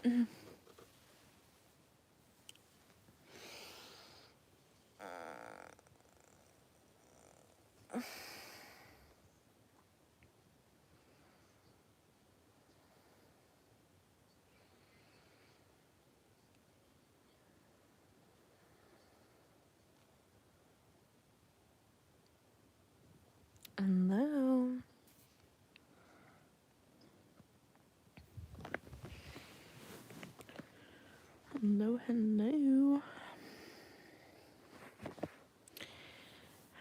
Hello. Hello, hello.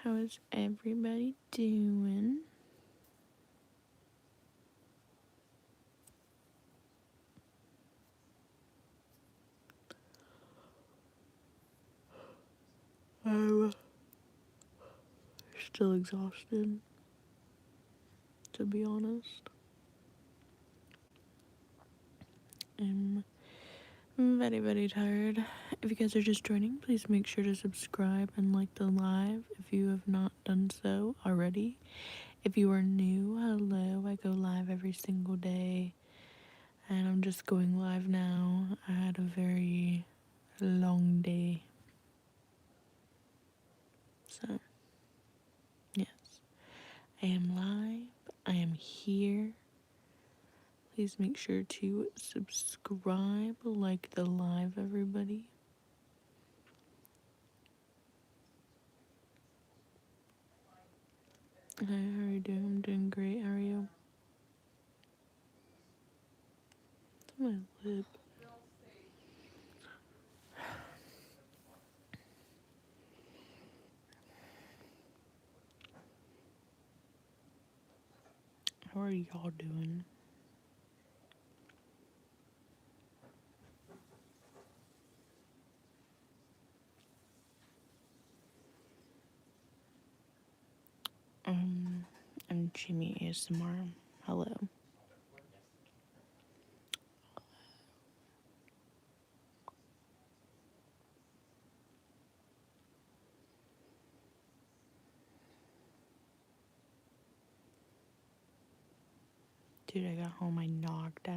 How is everybody doing? I'm still exhausted, to be honest. I'm very, very tired. If you guys are just joining, please make sure to subscribe and like the live if you have not done so already. If you are new, hello. I go live every single day, and I'm just going live now. I had a very long day. So, yes. I am live. I am here. Please make sure to subscribe, like the live, everybody. Hi, how are you doing? I'm doing great. How are you? It's my lip. How are y'all doing? I'm Jamie ASMR. Hello. Dude, I got home, I knocked out.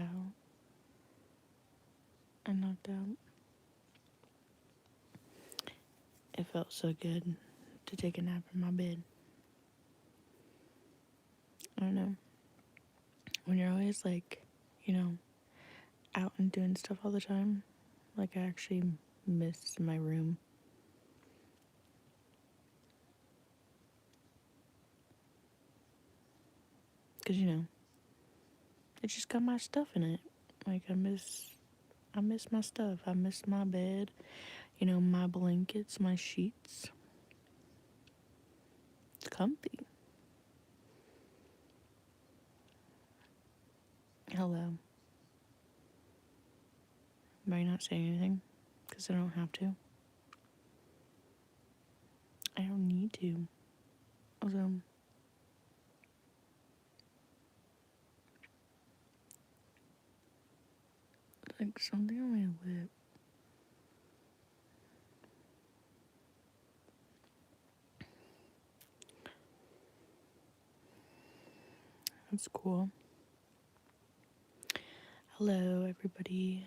I knocked out. It felt so good to take a nap in my bed. I don't know. When you're always like, out and doing stuff all the time, like I actually miss my room. Cause it just got my stuff in it. Like I miss my stuff. I miss my bed, my blankets, my sheets. It's comfy. Hello. Am I not saying anything? Because I don't have to. I don't need to. Also, like something on my lip. That's cool. Hello, everybody.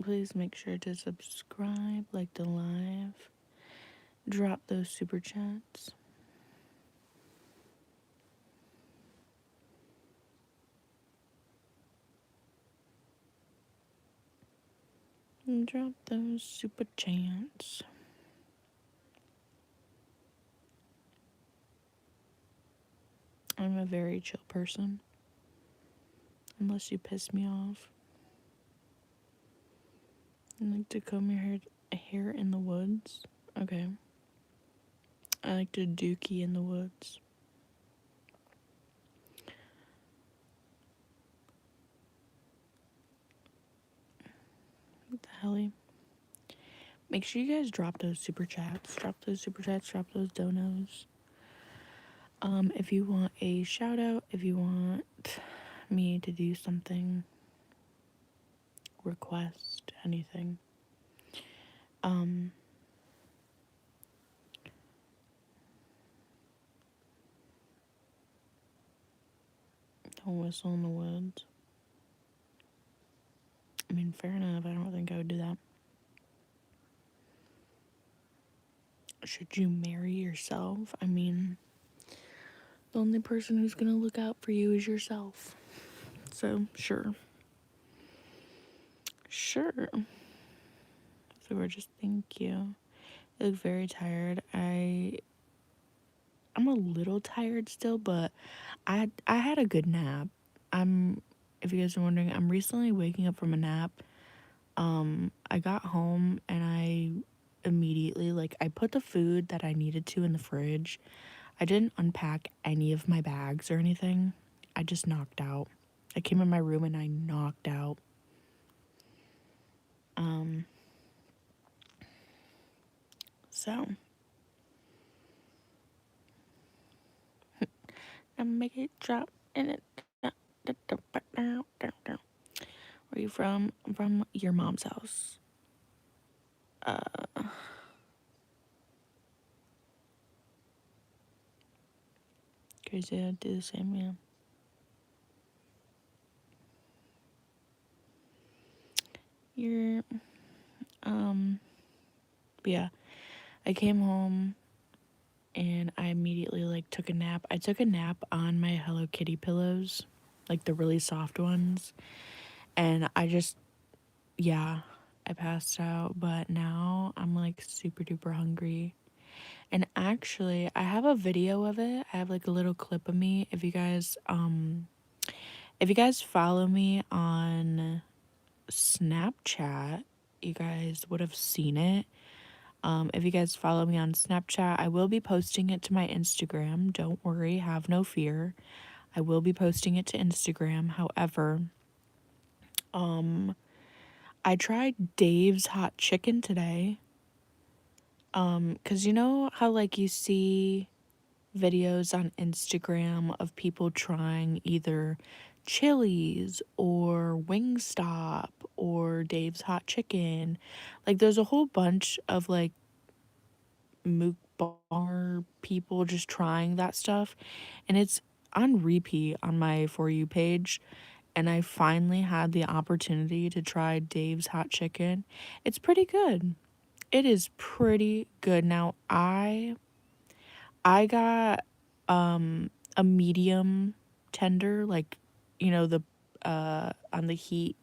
Please make sure to subscribe, like the live, drop those super chats. And drop those super chats. I'm a very chill person. Unless you piss me off. I like to comb your hair in the woods. Okay. I like to dookie in the woods. What the hell? Make sure you guys drop those super chats. Drop those super chats. Drop those donos. If you want a shout out, if you want me to do something, request anything. a whistle in the woods. I mean, fair enough. I don't think I would do that. Should you marry yourself? I mean, the only person who's gonna look out for you is yourself. So, sure. Sure. So we're just, thank you. I look very tired. I'm a little tired still, but I had a good nap. If you guys are wondering, I'm recently waking up from a nap. I got home and I immediately, like, I put the food that I needed to in the fridge. I didn't unpack any of my bags or anything. I just knocked out. I came in my room and I knocked out. So I make it drop and it. Where are you from? I'm from your mom's house. Crazy, I do the same, yeah. You're, but yeah, I came home and I immediately, like, took a nap. I took a nap on my Hello Kitty pillows, like the really soft ones, and yeah, I passed out, but now I'm, like, super duper hungry. And actually, I have a video of it. I have, like, a little clip of me. If you guys follow me on Snapchat, you guys would have seen it. If you guys follow me on Snapchat, I will be posting it to my Instagram. Don't worry, have no fear. I will be posting it to Instagram. However, I tried Dave's hot chicken today. 'Cause you know how, like, you see videos on Instagram of people trying either Chili's or Wingstop or Dave's hot chicken. Like, there's a whole bunch of, like, mukbang people just trying that stuff, and it's on repeat on my For You page. And I finally had the opportunity to try Dave's hot chicken. It's pretty good. It is pretty good. Now I got a medium tender, like, you know, the on the heat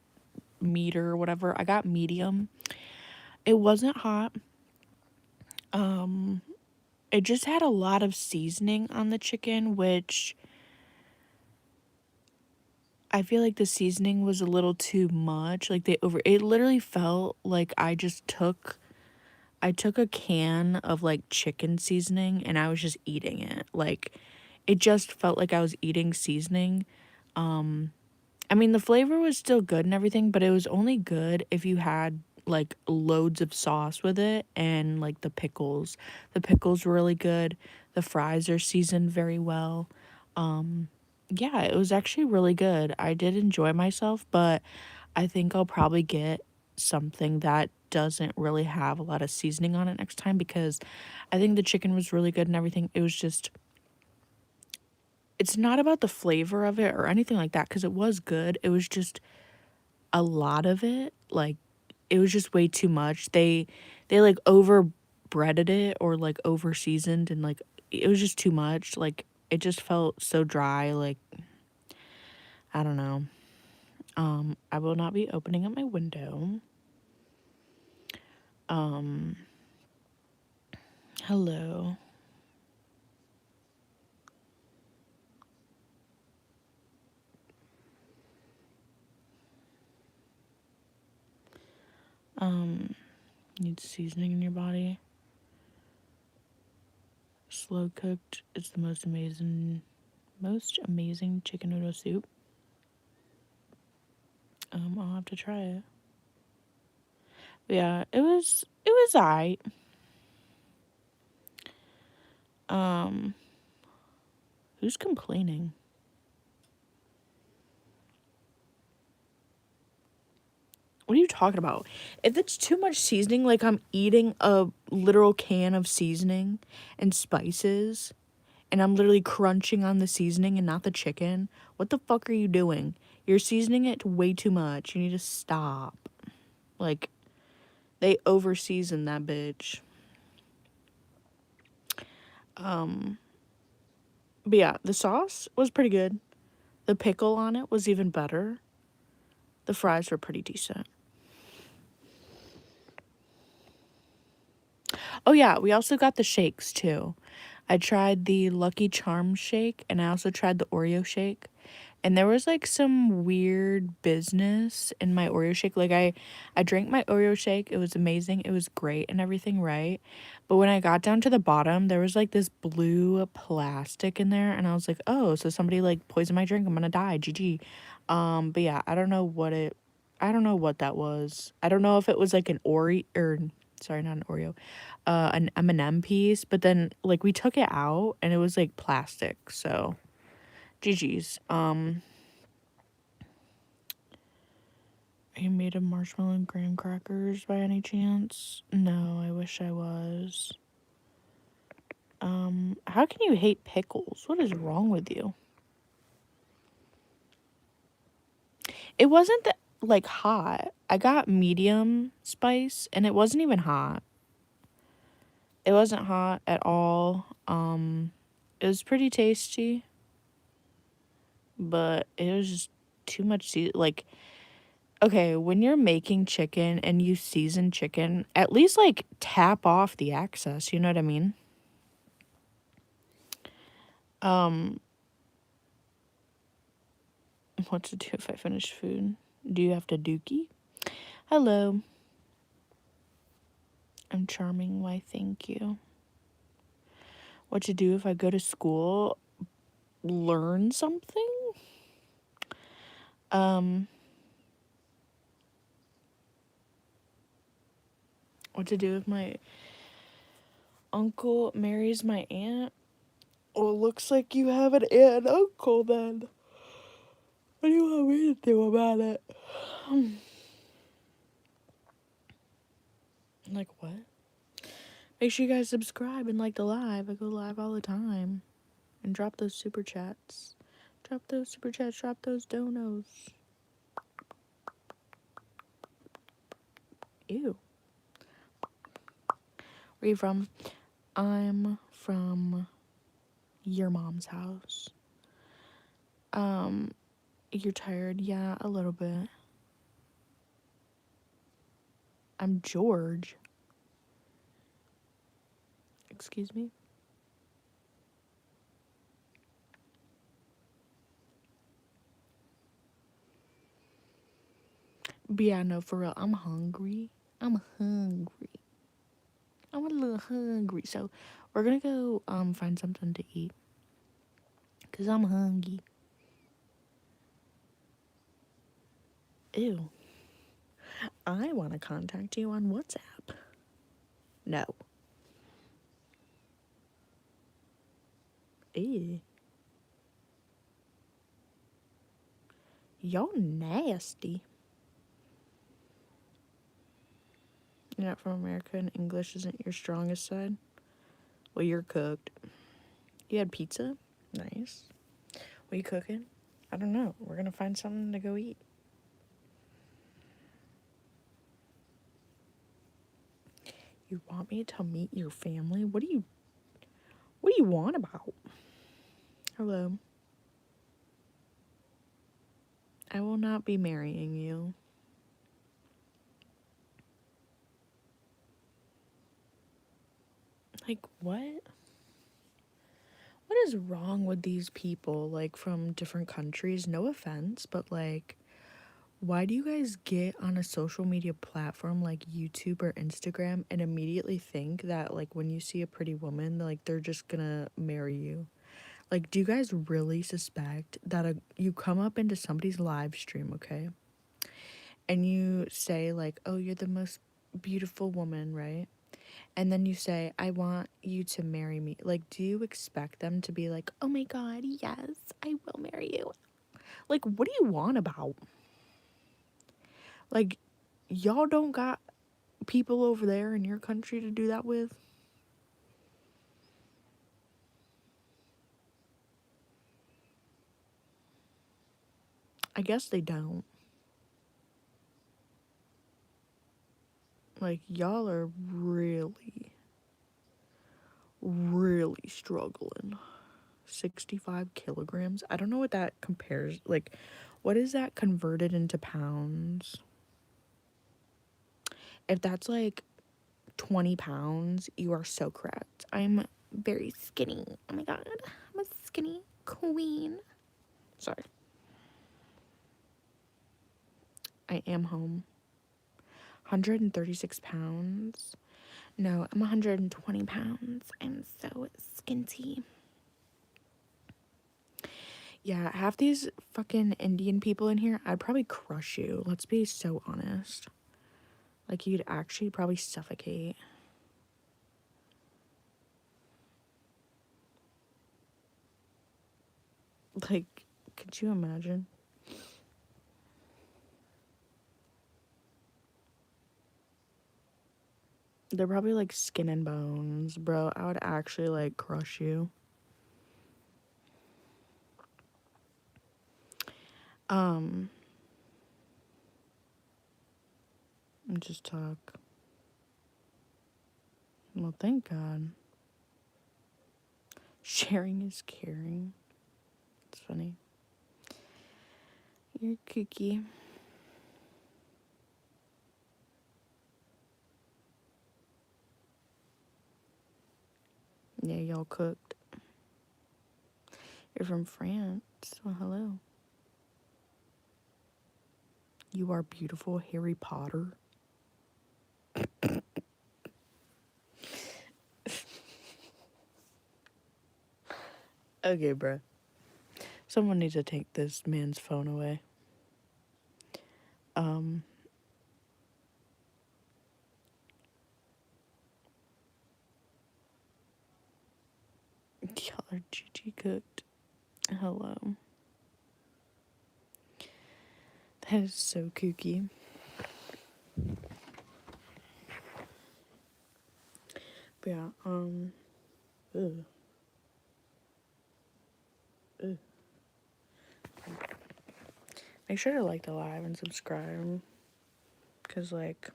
meter or whatever. I got medium. It wasn't hot. It just had a lot of seasoning on the chicken, which I feel like the seasoning was a little too much. Like, it literally felt like I took a can of, like, chicken seasoning and I was just eating it. Like, it just felt like I was eating seasoning. I mean, the flavor was still good and everything, but it was only good if you had, like, loads of sauce with it and, like, the pickles. The pickles were really good. The fries are seasoned very well. Yeah, it was actually really good. I did enjoy myself, but I think I'll probably get something that doesn't really have a lot of seasoning on it next time, because I think the chicken was really good and everything. It was just, it's not about the flavor of it or anything like that, because it was good. It was just a lot of it. Like, it was just way too much. They like over breaded it or like over seasoned, and like it was just too much. Like, it just felt so dry. Like, I don't know. I will not be opening up my window. Hello. Need seasoning in your body. Slow cooked is the most amazing chicken noodle soup. I'll have to try it. But yeah, it was alright. Who's complaining? What are you talking about? If it's too much seasoning, like I'm eating a literal can of seasoning and spices, and I'm literally crunching on the seasoning and not the chicken. What the fuck are you doing? You're seasoning it way too much. You need to stop. Like, they over season that bitch. But yeah, the sauce was pretty good. The pickle on it was even better. The fries were pretty decent. Oh yeah, we also got the shakes too. I tried the Lucky Charms shake, and I also tried the Oreo shake. And there was like some weird business in my Oreo shake. Like I drank my Oreo shake. It was amazing. It was great and everything, right? But when I got down to the bottom, there was like this blue plastic in there, and I was like, "Oh, so somebody like poisoned my drink. I'm going to die. GG." But yeah, I don't know what that was. I don't know if it was like an Oreo, or sorry, not an Oreo. An M&M piece, but then like we took it out and it was like plastic. So GG's. Are you made of marshmallow and graham crackers by any chance? No, I wish I was. How can you hate pickles? What is wrong with you? It wasn't that like hot. I got medium spice and it wasn't even hot. It wasn't hot at all. It was pretty tasty, but it was just too much like, okay, when you're making chicken and you season chicken, at least like tap off the excess, you know what I mean? What to do if I finish food? Do you have to dookie? Hello. I'm charming. Why, thank you. What to do if I go to school? Learn something? What to do if my uncle marries my aunt? Well, looks like you have an aunt and uncle then. What do you want me to do about it? Like what? Make sure you guys subscribe and like the live. I go live all the time. And drop those super chats. Drop those super chats. Drop those donos. Ew. Where you from? I'm from your mom's house. You're tired? Yeah, a little bit. I'm George. Excuse me? But yeah, no, for real. I'm hungry. I'm hungry. I'm a little hungry. So we're gonna go find something to eat. Cause I'm hungry. Ew. I wanna contact you on WhatsApp. No. Ew. Y'all nasty. You're not from America and English isn't your strongest side? Well, you're cooked. You had pizza? Nice. What are you cooking? I don't know. We're gonna find something to go eat. You want me to meet your family? What do you want about? Hello. I will not be marrying you. Like, what? What is wrong with these people, like, from different countries? No offense, but, like, why do you guys get on a social media platform like YouTube or Instagram and immediately think that, like, when you see a pretty woman, like, they're just gonna marry you? Like, do you guys really suspect that you come up into somebody's live stream, okay? And you say, like, oh, you're the most beautiful woman, right? And then you say, I want you to marry me. Like, do you expect them to be like, oh my God, yes, I will marry you? Like, what do you want about? Like, y'all don't got people over there in your country to do that with? I guess they don't. Like, y'all are really, really struggling. 65 kilograms. I don't know what that compares. Like, what is that converted into pounds? If that's like 20 pounds, you are so correct. I'm very skinny. Oh my god. I'm a skinny queen. Sorry. I am home. 136 pounds. No, I'm 120 pounds. I'm so skinty. Yeah, half these fucking Indian people in here, I'd probably crush you. Let's be so honest. Like, you'd actually probably suffocate. Like, could you imagine? They're probably like skin and bones, bro. I would actually like crush you. Just talk. Well, thank God. Sharing is caring. It's funny. You're kooky. Yeah, y'all cooked. You're from France. Well, hello. You are beautiful, Harry Potter. Okay, bro. Someone needs to take this man's phone away. Y'all are GG cooked. Hello. That is so kooky. But yeah, ugh. Ugh. Make sure to like the live and subscribe. Cause like,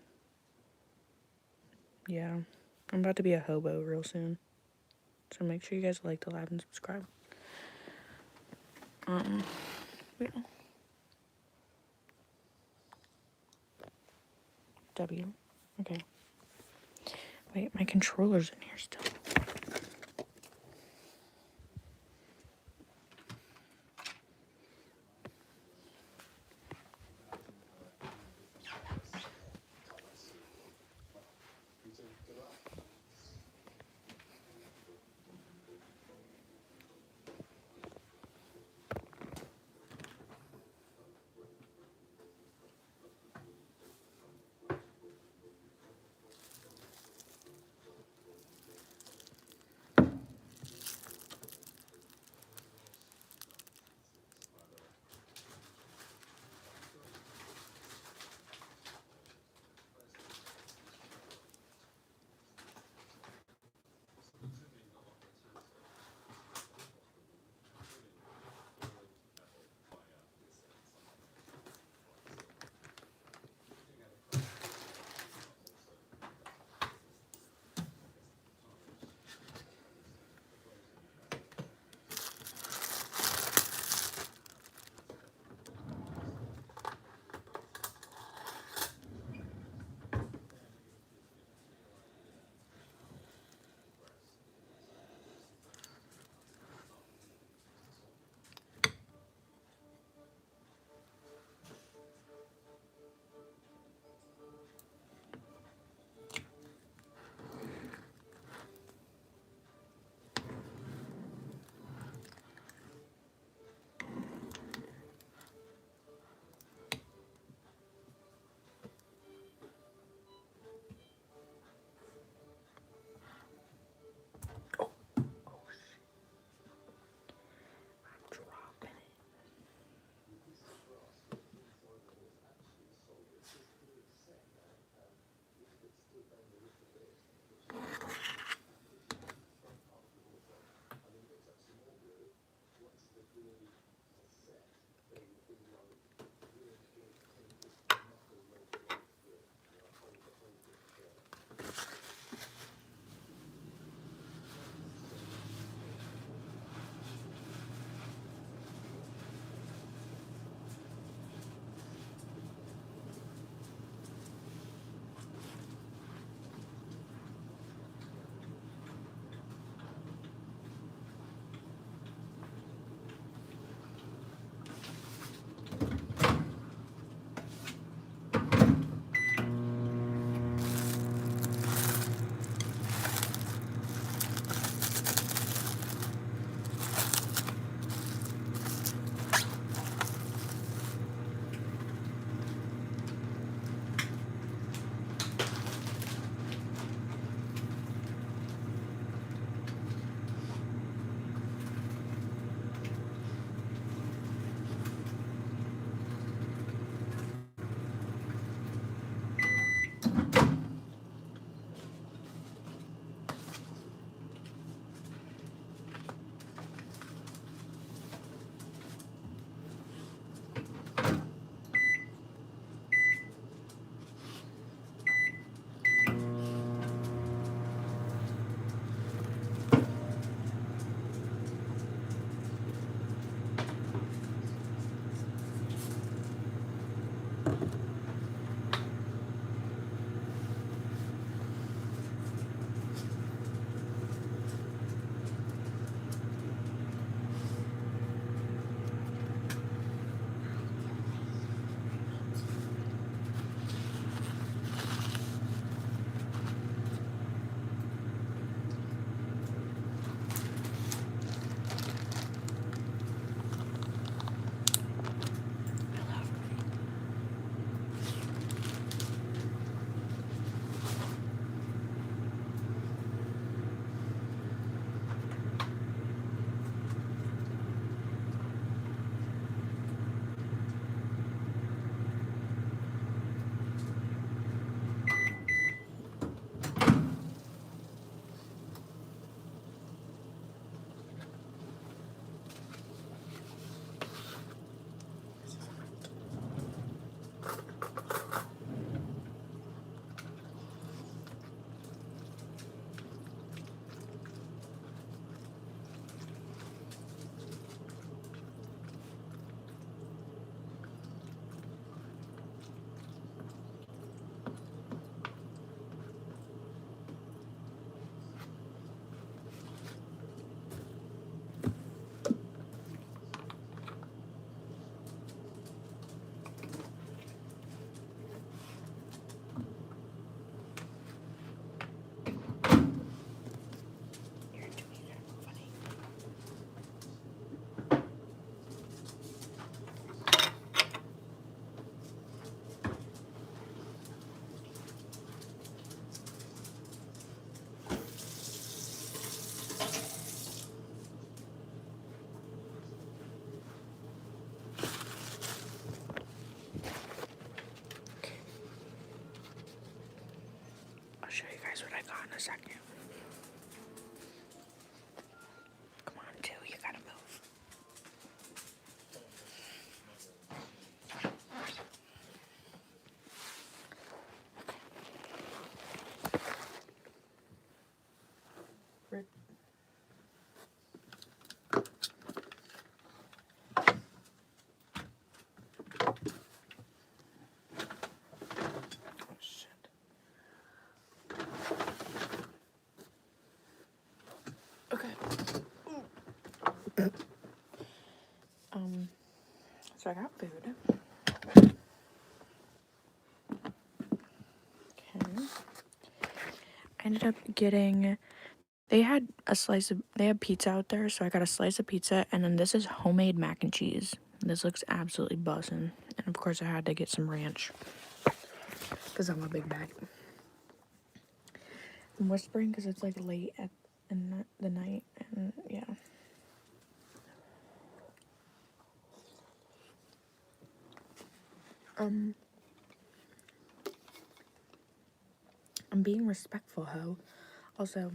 yeah, I'm about to be a hobo real soon. So make sure you guys like the live and subscribe. Yeah. W. Okay. Wait, my controller's in here still. second. Come on, two, you gotta move. Okay. Oh, shit. Okay. So I got food. Okay. I ended up getting, they had pizza out there, so I got a slice of pizza, and then this is homemade mac and cheese. This looks absolutely bussin'. And of course I had to get some ranch, because I'm a big bag. I'm whispering because it's like late in the night, and yeah. I'm being respectful, ho. Also,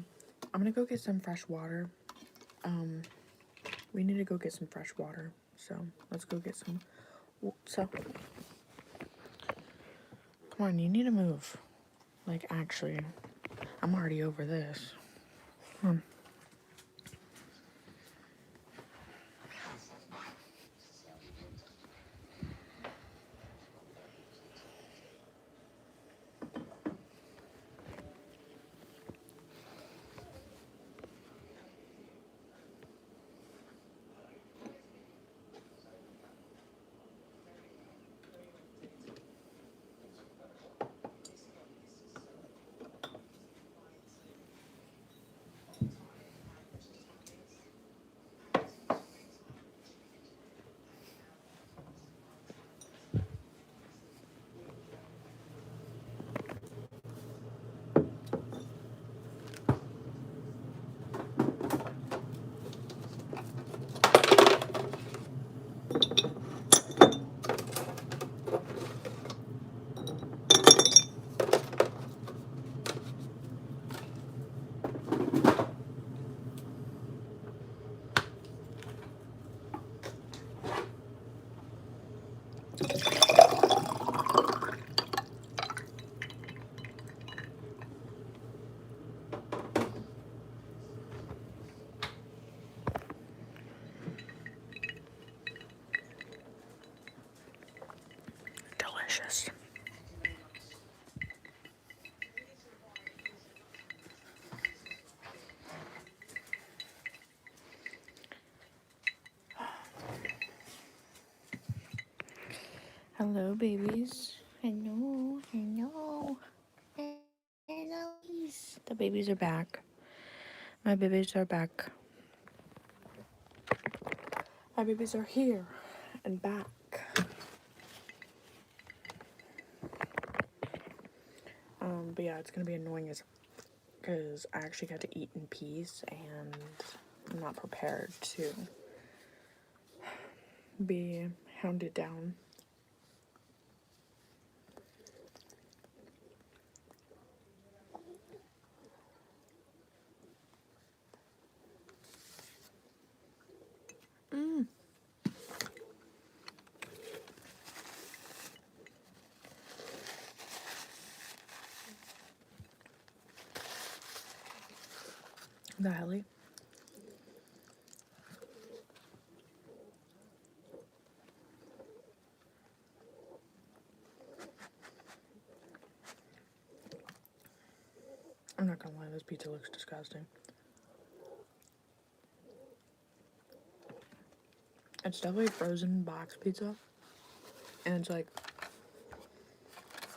I'm gonna go get some fresh water. We need to go get some fresh water, so let's go get some. So, come on, you need to move. Like, actually, I'm already over this. Delicious. Hello, babies. Hello. The babies are back. My babies are back. My babies are here and back. But yeah, it's gonna be annoying as because I actually got to eat in peace, and I'm not prepared to be hounded down. The helly. I'm not gonna lie, this pizza looks disgusting. It's definitely frozen box pizza. And it's like,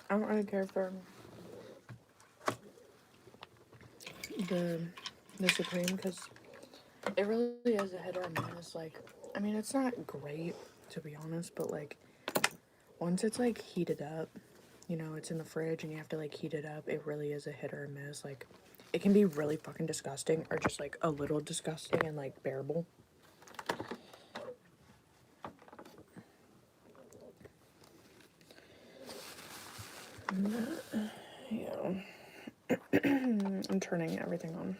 I don't really care for the supreme because it really is a hit or miss. Like, I mean, it's not great to be honest, but like once it's like heated up, you know, it's in the fridge and you have to like heat it up, it really is a hit or miss. Like, it can be really fucking disgusting or just like a little disgusting and like bearable. I'm turning everything on.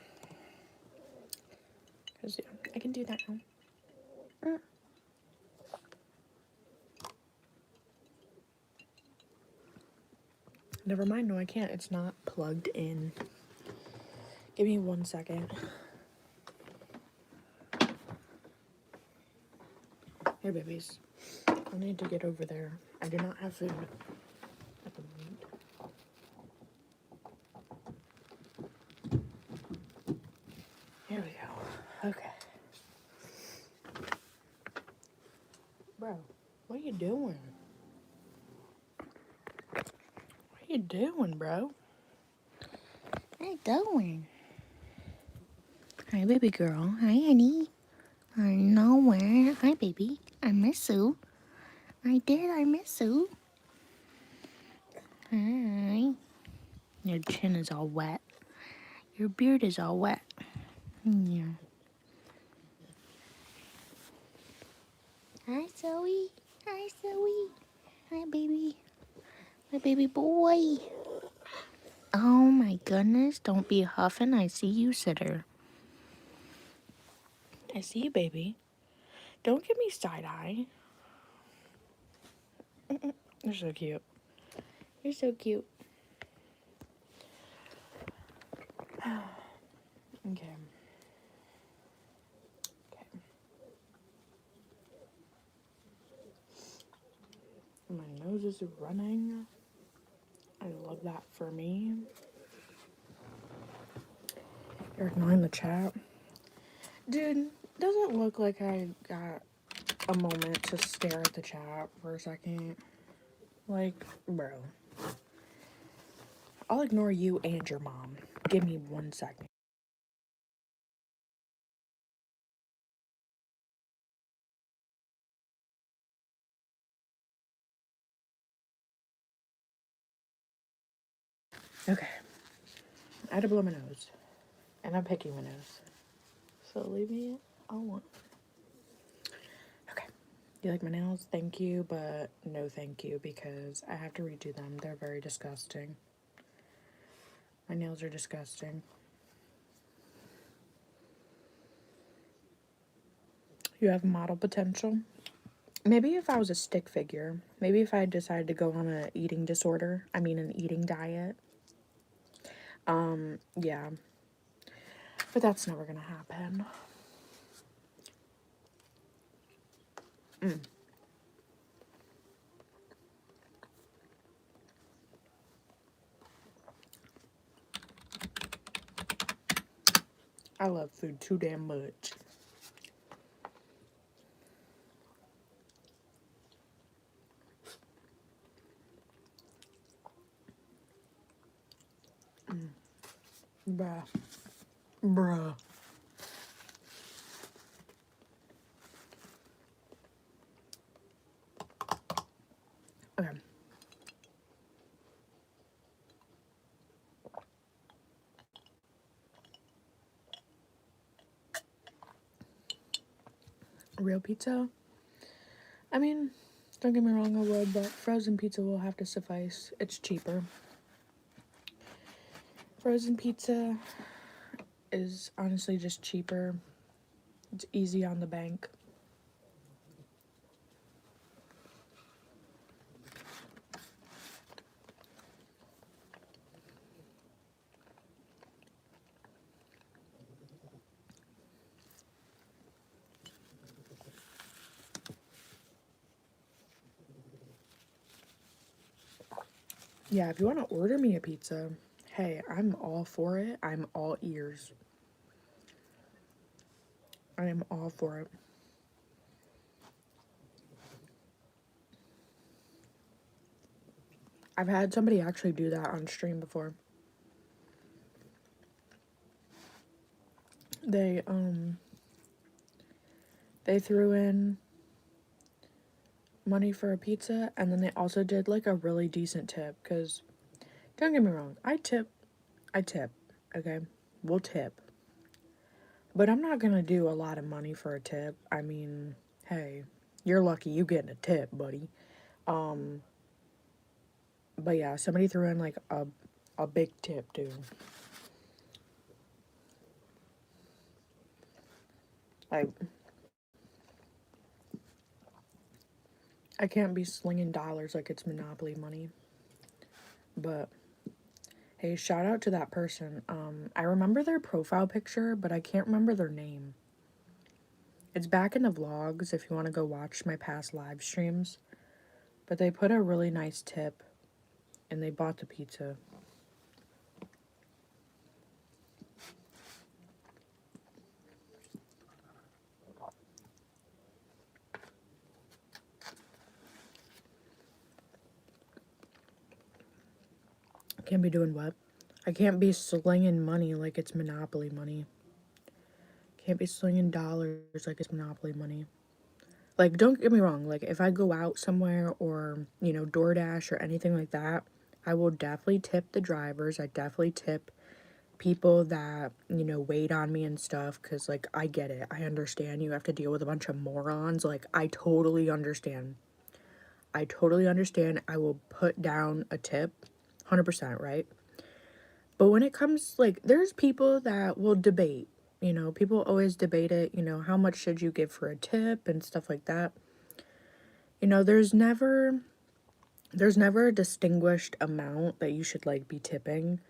Because, yeah, I can do that now. Never mind, no I can't. It's not plugged in. Give me 1 second. Here, babies. I need to get over there. I do not have food at the moment. Here we go. Okay. Bro, what are you doing? What are you doing, bro? What are you doing? Hi, baby girl. Hi, honey. I know where. Hi, baby. I miss you. I did. I miss you. Hi. Your chin is all wet. Your beard is all wet. Yeah. Hi, Zoe. Hi, Zoe. Hi, baby. My baby boy. Oh, my goodness. Don't be huffing. I see you, sitter. I see you, baby. Don't give me side-eye. You're so cute. You're so cute. Okay. My nose is running. I love that for me. You're ignoring the chat. Dude, doesn't look like I got a moment to stare at the chat for a second. Like, bro. I'll ignore you and your mom. Give me 1 second. Okay. I had to blow my nose. And I'm picking my nose. So leave me alone. Okay. You like my nails? Thank you, but no thank you because I have to redo them. They're very disgusting. My nails are disgusting. You have model potential. Maybe if I was a stick figure. Maybe if I decided to go on an eating disorder. I mean an eating diet. Yeah. But that's never gonna happen. I love food too damn much. Bruh. Bruh. Okay. Real pizza? I mean, don't get me wrong, I would, but frozen pizza will have to suffice. It's cheaper. Frozen pizza is honestly just cheaper. It's easy on the bank. Yeah, if you want to order me a pizza, hey, I'm all for it. I'm all ears. I am all for it. I've had somebody actually do that on stream before. They threw in money for a pizza and then they also did like a really decent tip because don't get me wrong, I tip, okay? We'll tip. But I'm not gonna do a lot of money for a tip. I mean, hey, you're lucky you getting a tip, buddy. But yeah, somebody threw in like a big tip, dude. Like, I can't be slinging dollars like it's Monopoly money. But hey, shout out to that person. I remember their profile picture, but I can't remember their name. It's back in the vlogs if you want to go watch my past live streams. But they put a really nice tip and they bought the pizza. Can't be doing what? I can't be slinging money like it's Monopoly money. Can't be slinging dollars like it's Monopoly money. Like, don't get me wrong. Like, if I go out somewhere or, you know, DoorDash or anything like that, I will definitely tip the drivers. I definitely tip people that, you know, wait on me and stuff. Because, like, I get it. I understand you have to deal with a bunch of morons. Like, I totally understand. I totally understand. I will put down a tip. 100%, right? But when it comes, like, there's people that will debate, you know, people always debate it, you know, how much should you give for a tip and stuff like that. You know, there's never a distinguished amount that you should, like, be tipping.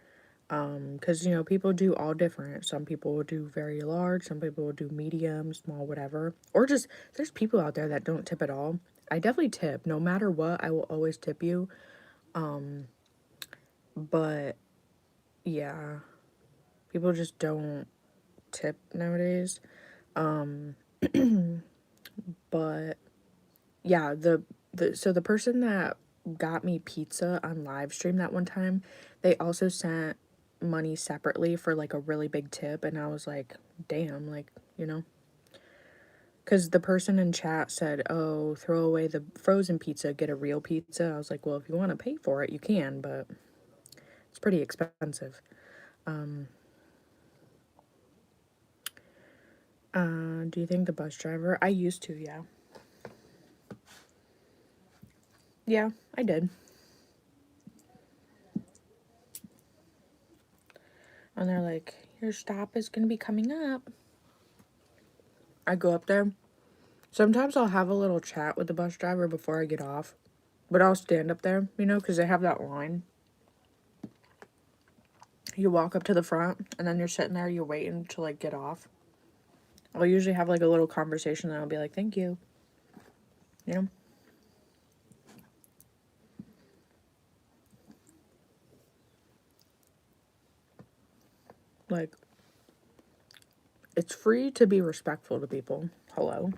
Because, you know, people do all different. Some people will do very large, some people will do medium, small, whatever. Or just, there's people out there that don't tip at all. I definitely tip. No matter what, I will always tip you. But, yeah, people just don't tip nowadays. But yeah, so the person that got me pizza on live stream that one time, they also sent money separately for like a really big tip, and I was like, damn, like, you know, because the person in chat said, oh, throw away the frozen pizza, get a real pizza. I was like, well, if you want to pay for it, you can, but it's pretty expensive. Do you think the bus driver? I used to, yeah. Yeah, I did. And they're like, your stop is going to be coming up. I go up there. Sometimes I'll have a little chat with the bus driver before I get off. But I'll stand up there, you know, because they have that line. You walk up to the front, and then you're sitting there, you're waiting to, like, get off. I'll usually have, like, a little conversation, and I'll be like, thank you. You know? Like, it's free to be respectful to people. Hello?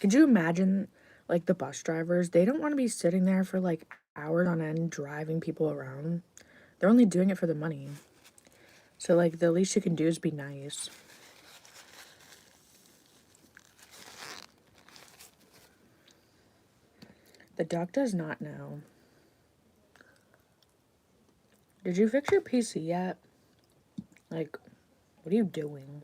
Could you imagine, like, the bus drivers? They don't want to be sitting there for, like, hours on end driving people around. They're only doing it for the money. So, like, the least you can do is be nice. The duck does not know. Did you fix your PC yet? Like, what are you doing?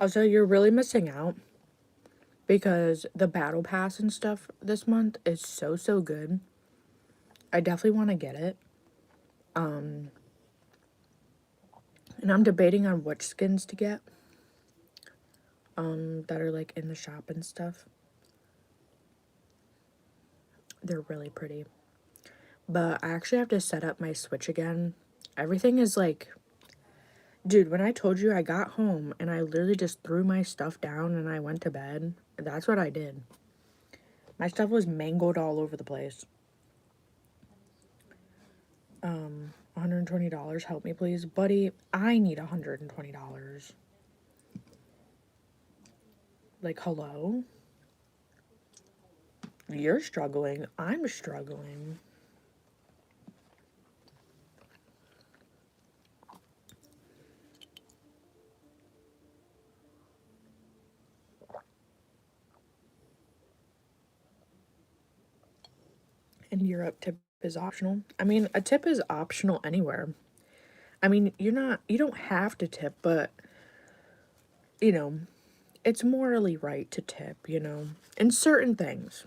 Also, you're really missing out because the battle pass and stuff this month is so good. I definitely want to get it. And I'm debating on which skins to get. That are like in the shop and stuff. They're really pretty. But I actually have to set up my Switch again. Everything is like, dude, when I told you I got home and I literally just threw my stuff down and I went to bed, that's what I did. My stuff was mangled all over the place. $120, help me please. Buddy, I need $120. Like, hello? You're struggling. I'm struggling. In Europe, tip is optional. I mean, a tip is optional anywhere. I mean, you don't have to tip, but, you know, it's morally right to tip, you know, in certain things.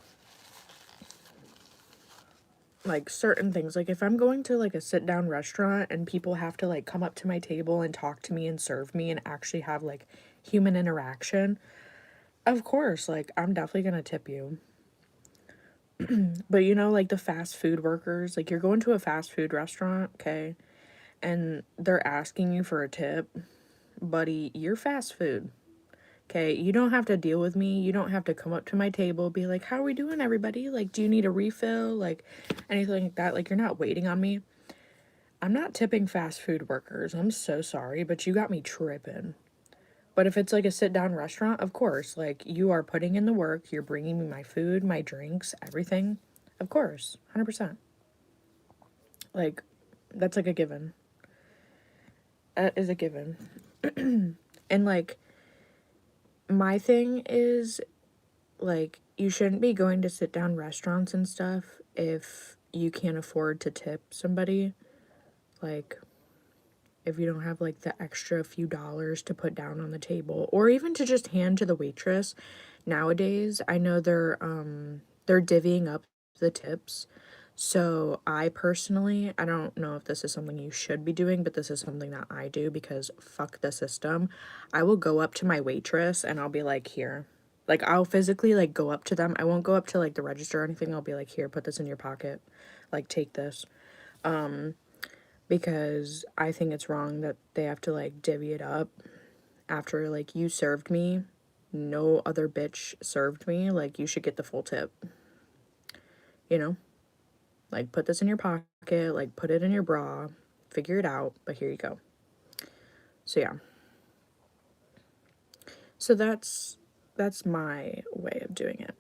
like certain things. Like if I'm going to like a sit down restaurant and people have to like come up to my table and talk to me and serve me and actually have like human interaction, of course, like I'm definitely gonna tip you. But you know, like the fast food workers, like you're going to a fast food restaurant, okay, and they're asking you for a tip, buddy, you're fast food. Okay, you don't have to deal with me. You don't have to come up to my table, be like, how are we doing, everybody? Like, do you need a refill? Like, anything like that. Like, you're not waiting on me. I'm not tipping fast food workers. I'm so sorry, but you got me tripping. But if it's like a sit-down restaurant, of course. Like, you are putting in the work. You're bringing me my food, my drinks, everything. Of course, 100%. Like, that's like a given. That is a given. And, like, my thing is, like, you shouldn't be going to sit down restaurants and stuff if you can't afford to tip somebody. Like, if you don't have like the extra few dollars to put down on the table, or even to just hand to the waitress. Nowadays, I know they're divvying up the tips. So I personally, I don't know if this is something you should be doing, but this is something that I do because fuck the system. I will go up to my waitress and I'll be like, here. Like, I'll physically like go up to them. I won't go up to like the register or anything. I'll be like, here, put this in your pocket. Like, take this. Because I think it's wrong that they have to like divvy it up after like you served me. No other bitch served me. Like, you should get the full tip. You know? Like, put this in your pocket, like, put it in your bra, figure it out, but here you go. So, yeah. So, that's my way of doing it.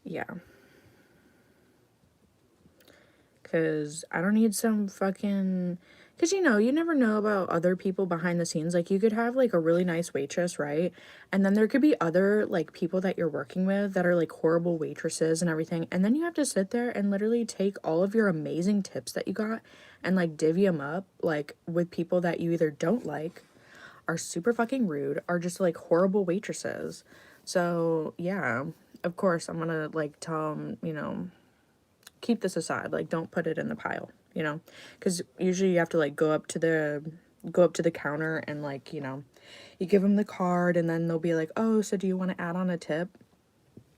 Yeah. Because I don't need some fucking... Because, you know, you never know about other people behind the scenes. Like, you could have, like, a really nice waitress, right? And then there could be other, like, people that you're working with that are, like, horrible waitresses and everything. And then you have to sit there and literally take all of your amazing tips that you got and, like, divvy them up, like, with people that you either don't like, are super fucking rude, are just, like, horrible waitresses. So, yeah, of course, I'm gonna, like, tell them, you know, keep this aside. Like, don't put it in the pile, you know, because usually you have to like go up to the counter and like, you know, you give them the card and then they'll be like, oh, so do you want to add on a tip?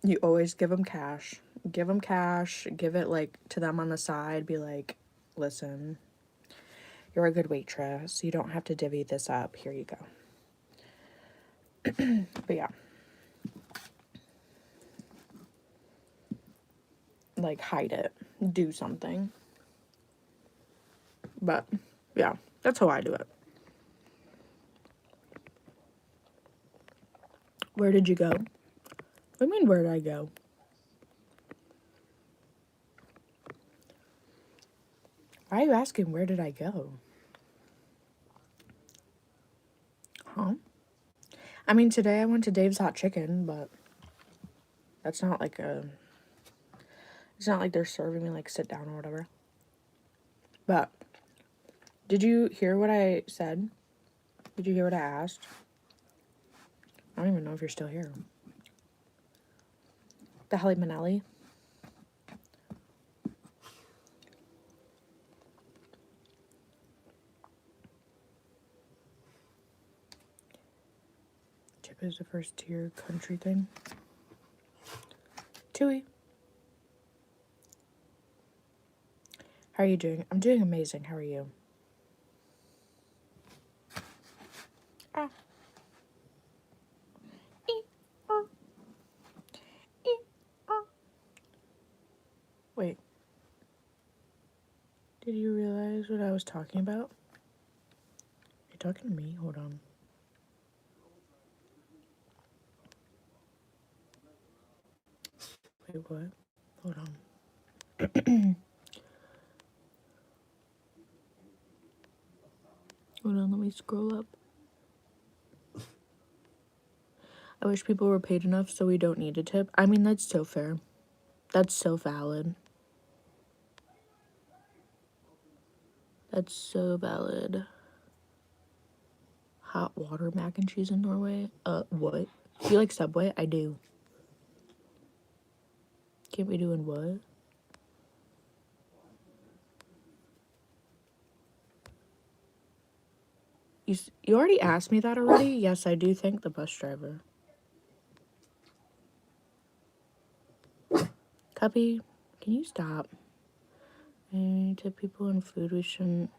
You always give them cash. Give it like to them on the side. Be like, listen, you're a good waitress, you don't have to divvy this up, here you go. But yeah, like, hide it, do something. But yeah, that's how I do it. Where did you go? What do you mean, where did I go? Why are you asking, where did I go? Huh? I mean, today I went to Dave's Hot Chicken, but that's not like a... It's not like they're serving me, like, sit down or whatever. But, did you hear what I said? Did you hear what I asked? I don't even know if you're still here. The Helly Manelli? Chip is the first tier country thing. Tui. How are you doing? I'm doing amazing. How are you? Ah. Wait. Did you realize what I was talking about? Are you talking to me? Hold on. Wait, what? Hold on. Hold on, let me scroll up. I wish people were paid enough so we don't need a tip. I mean, that's so fair. That's so valid. That's so valid. Hot water mac and cheese in Norway? What? Do you like Subway? I do. Can't be doing what? You already asked me that already? Yes, I do thank the bus driver. Cuppy, can you stop? Any tip people on food we shouldn't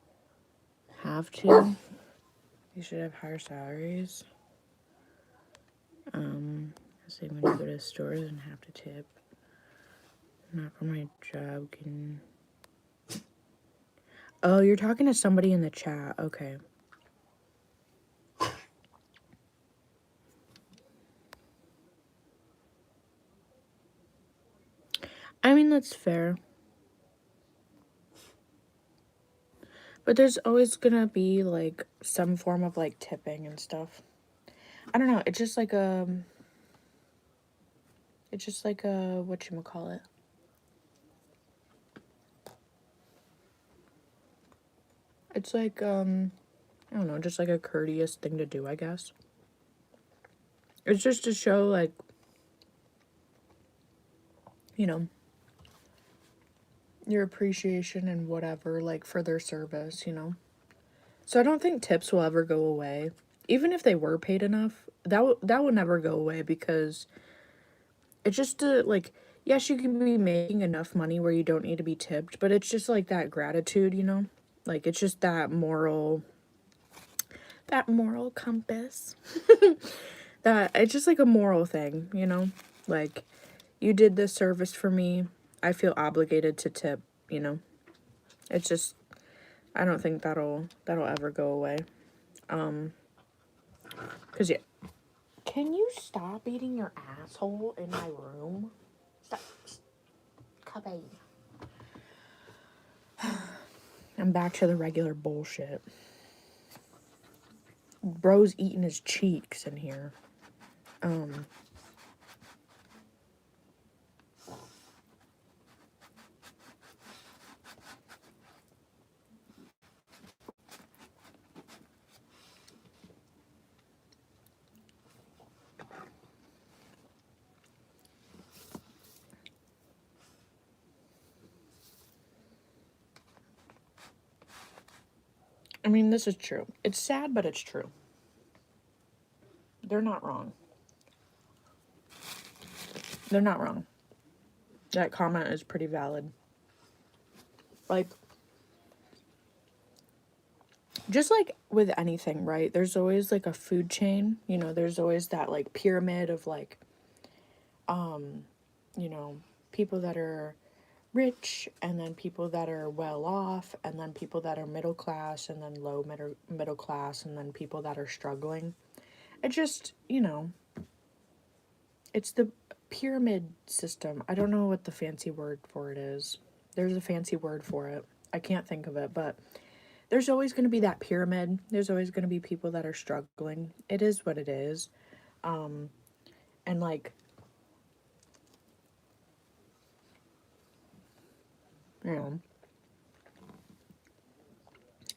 have to? You should have higher salaries. Say when you go to stores and have to tip. Not for my job, can... Oh, you're talking to somebody in the chat. Okay. I mean, that's fair. But there's always gonna be, like, some form of, like, tipping and stuff. I don't know. It's just like a... whatchamacallit. It's like, I don't know, just like a courteous thing to do, I guess. It's just to show, like, you know, your appreciation and whatever, like, for their service, you know. So I don't think tips will ever go away. Even if they were paid enough, that will never go away, because it's just like, yes, you can be making enough money where you don't need to be tipped, but it's just like that gratitude, you know? Like, it's just that moral compass. That it's just like a moral thing, you know? Like, you did this service for me, I feel obligated to tip, you know? It's just, I don't think that'll ever go away. 'Cause yeah. Can you stop eating your asshole in my room? Stop. Cubby. I'm back to the regular bullshit. Bro's eating his cheeks in here. I mean, this is true. It's sad, but it's true. They're not wrong. They're not wrong. That comment is pretty valid. Like, just like with anything, right? There's always like a food chain, you know, there's always that like pyramid of like, you know, people that are rich, and then people that are well off, and then people that are middle class, and then low middle class, and then people that are struggling. It just, you know, it's the pyramid system. I don't know what the fancy word for it is. There's a fancy word for it. I can't think of it, but there's always going to be that pyramid. There's always going to be people that are struggling. It is what it is. And like, you know,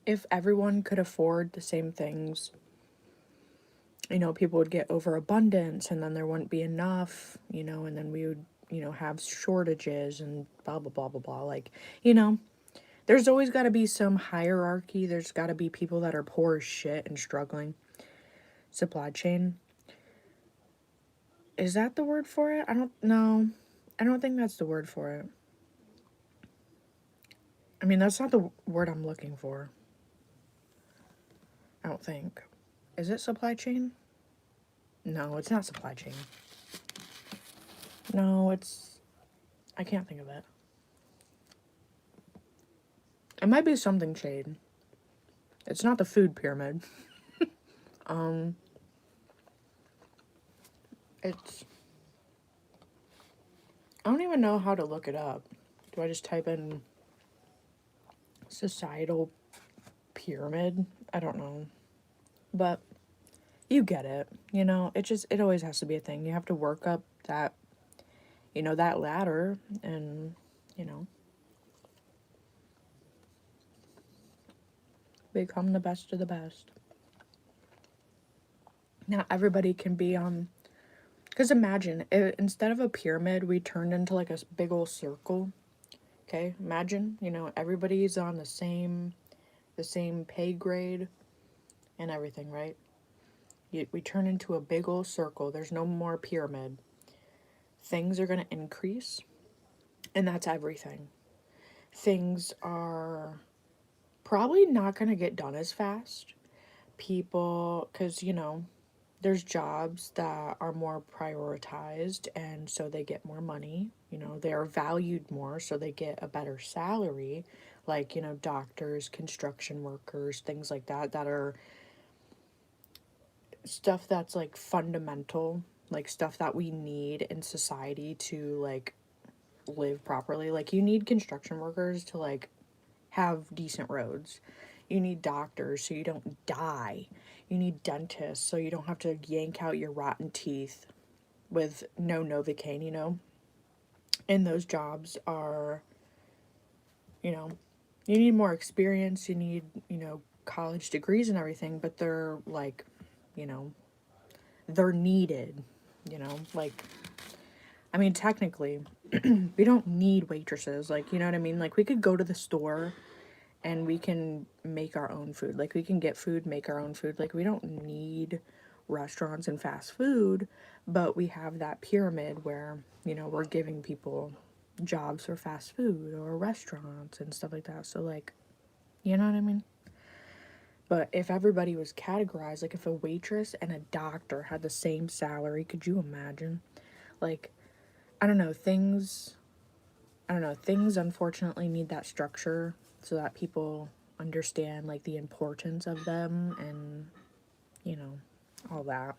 if everyone could afford the same things, you know, people would get overabundance, and then there wouldn't be enough, you know, and then we would, you know, have shortages and blah, blah, blah, blah, blah. Like, you know, there's always got to be some hierarchy. There's got to be people that are poor as shit and struggling. Supply chain. Is that the word for it? I don't know. I don't think that's the word for it. I mean, that's not the word I'm looking for. I don't think. Is it supply chain? No, it's not supply chain. No, it's... I can't think of it. It might be something shade. It's not the food pyramid. It's... I don't even know how to look it up. Do I just type in societal pyramid? I don't know. But you get it, you know? It always has to be a thing. You have to work up that, you know, that ladder, and, you know, become the best of the best. Not everybody can be on Because imagine, instead of a pyramid, we turned into like a big old circle. Okay, imagine, you know, everybody's on the same pay grade and everything, right? We turn into a big old circle. There's no more pyramid. Things are going to increase, and that's everything. Things are probably not going to get done as fast. People, because, you know, there's jobs that are more prioritized, and so they get more money. You know, they are valued more, so they get a better salary. Like, you know, doctors, construction workers, things like that, that are stuff that's like fundamental, like stuff that we need in society to like live properly. Like, you need construction workers to like have decent roads. You need doctors so you don't die. You need dentists so you don't have to yank out your rotten teeth with no Novocaine, you know? And those jobs are, you know, you need more experience, you need, you know, college degrees and everything, but they're like, you know, they're needed, you know? Like, I mean, technically, we don't need waitresses, like, you know what I mean? Like, we could go to the store and we can make our own food. Like, we can get food, make our own food. Like, we don't need restaurants and fast food, but we have that pyramid where, you know, we're giving people jobs for fast food or restaurants and stuff like that. So, like, you know what I mean? But if everybody was categorized, like if a waitress and a doctor had the same salary, could you imagine? Like, I don't know, things unfortunately need that structure so that people understand like the importance of them and, you know, all that.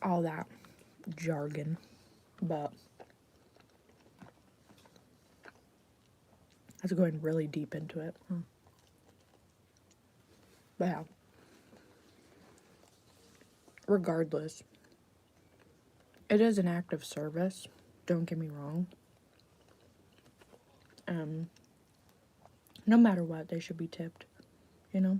All that jargon. But I was going really deep into it. But yeah. Regardless, it is an act of service. Don't get me wrong. No matter what, they should be tipped, you know?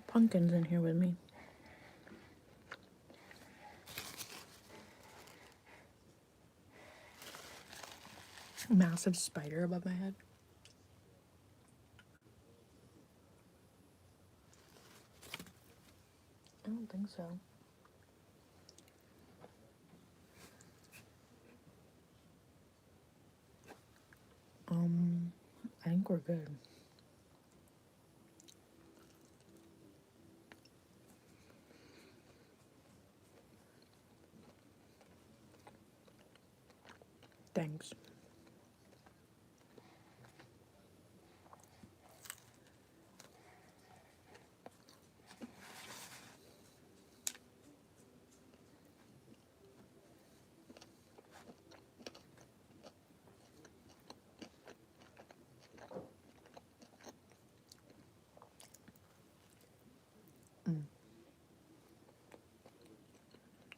Pumpkin's in here with me. Massive spider above my head. I don't think so. I think we're good. Thanks.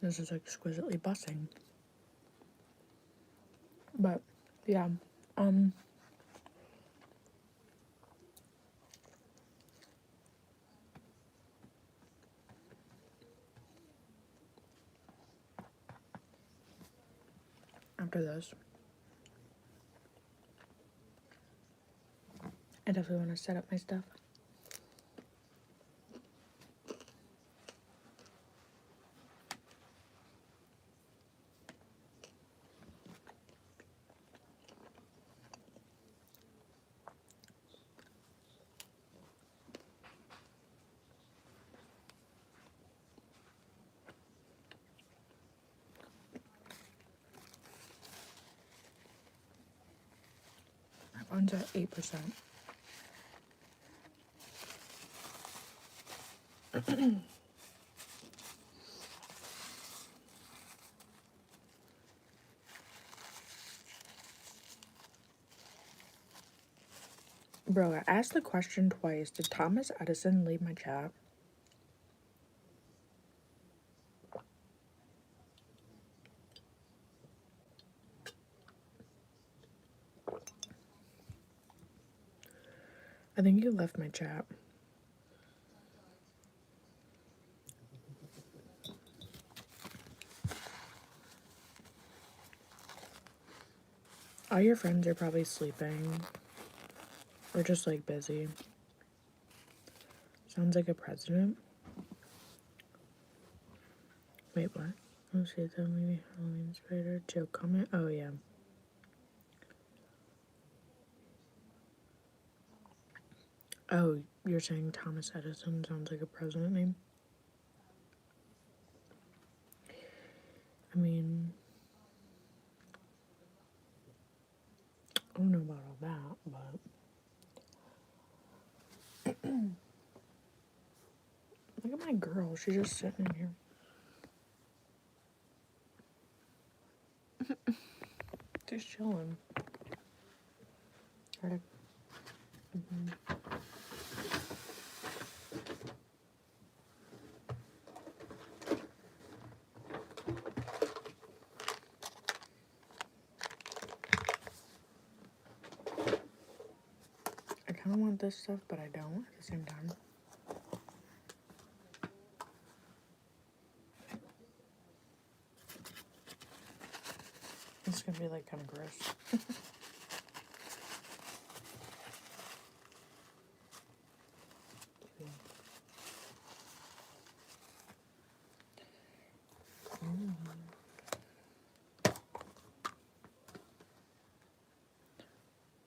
This is exquisitely bussing. But, yeah. After this, I definitely want to set up my stuff. My phone's at 8%. Bro, I asked the question twice. Did Thomas Edison leave my chat? I think you left my chat. All your friends are probably sleeping or just like busy. Sounds like a president. Wait, what? Oh, see that movie Halloween Spider joke comment? Oh, yeah. Oh, you're saying Thomas Edison sounds like a president name? I mean, I don't know about all that, but look at my girl. She's just sitting in here. Just chilling. I kind of want this stuff, but I don't at the same time. It's gonna be like kind of gross.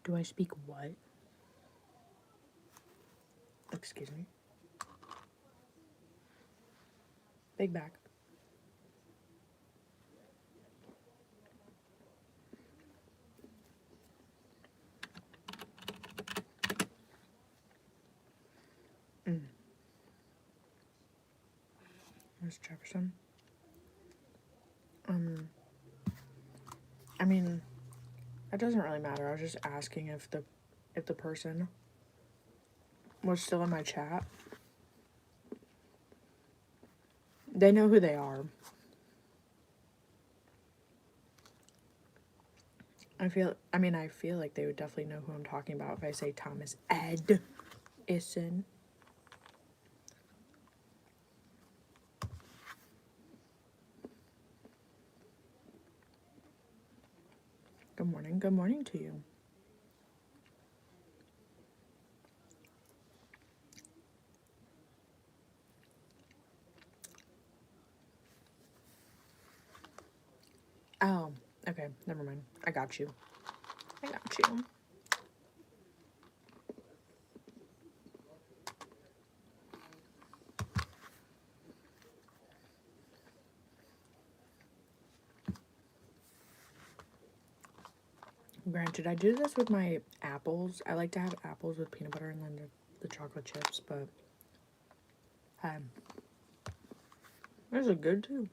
Do I speak what? Excuse me. Big back. There's Jefferson. I mean, it doesn't really matter. I was just asking if the person was still in my chat. They know who they are. I feel like they would definitely know who I'm talking about if I say Thomas Edison. Good morning. Good morning to you. Oh, okay. Never mind. I got you. Granted, I do this with my apples. I like to have apples with peanut butter and then the chocolate chips, but those are good too.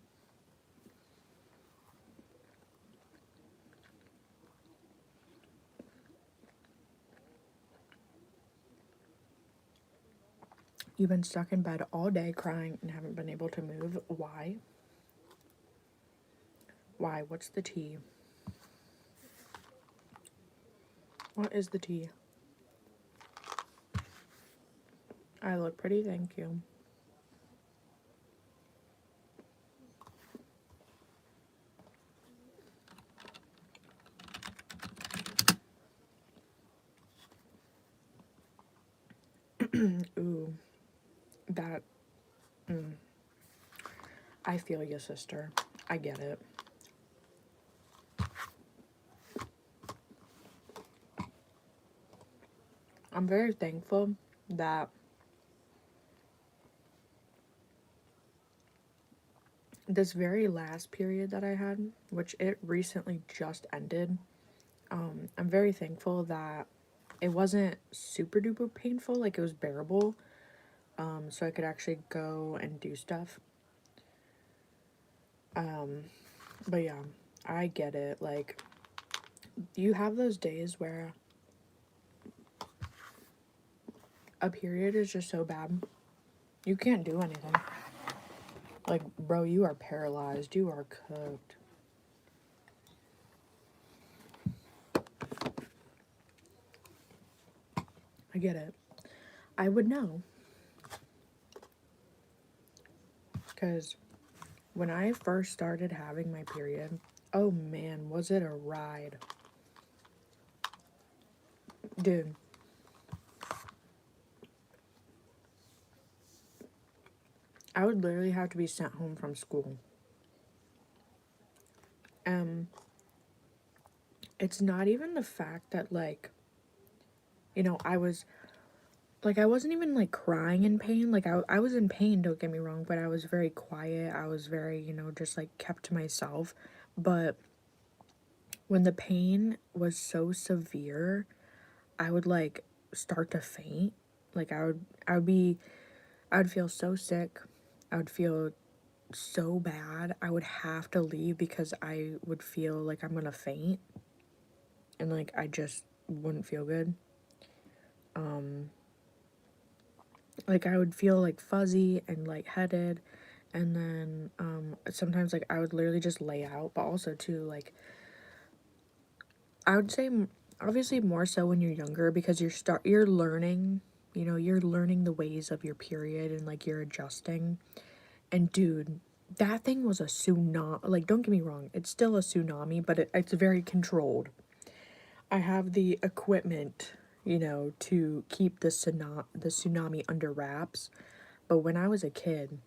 You've been stuck in bed all day crying and haven't been able to move. Why? Why? What's the tea? What is the tea? I look pretty, thank you. Ooh, that, I feel you, sister. I get it. I'm very thankful that this very last period that I had, which it recently just ended, I'm very thankful that it wasn't super duper painful, like it was bearable, so I could actually go and do stuff. But yeah, I get it. Like, you have those days where a period is just so bad, you can't do anything. Like, bro, you are paralyzed. You are cooked. I get it. I would know. Because when I first started having my period, oh man, was it a ride. Dude. I would literally have to be sent home from school. It's not even the fact that, like, you know, I wasn't even, like, crying in pain. Like, I was in pain, don't get me wrong, but I was very quiet. I was very, you know, just, like, kept to myself. But when the pain was so severe, I would, like, start to faint. Like, I would feel so sick. I would feel so bad. I would have to leave because I would feel like I'm gonna faint. And, like, I just wouldn't feel good. Like, I would feel, like, fuzzy and lightheaded, and then, sometimes, like, I would literally just lay out, but also, too, like, I would say, obviously, more so when you're younger, because you're learning, you know, you're learning the ways of your period, and, like, you're adjusting, and, dude, that thing was a tsunami. Like, don't get me wrong, it's still a tsunami, but it's very controlled. I have the equipment, you know, to keep the tsunami under wraps. But when I was a kid,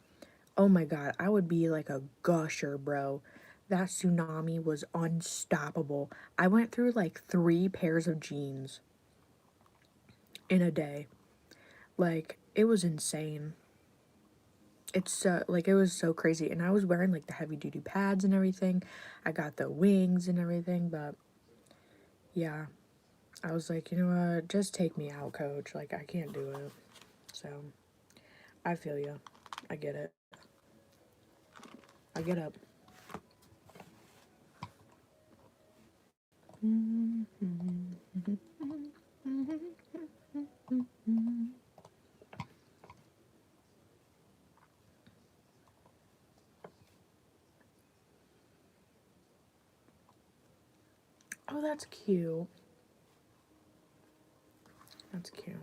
oh my god, I would be like a gusher, bro. That tsunami was unstoppable. I went through like 3 pairs of jeans in a day. Like, it was insane. It's so, like, it was so crazy. And I was wearing like the heavy duty pads and everything. I got the wings and everything, but yeah. I was like, you know what? Just take me out, coach. Like, I can't do it. So, I feel you. I get it. I get up. Oh, that's cute. That's cute.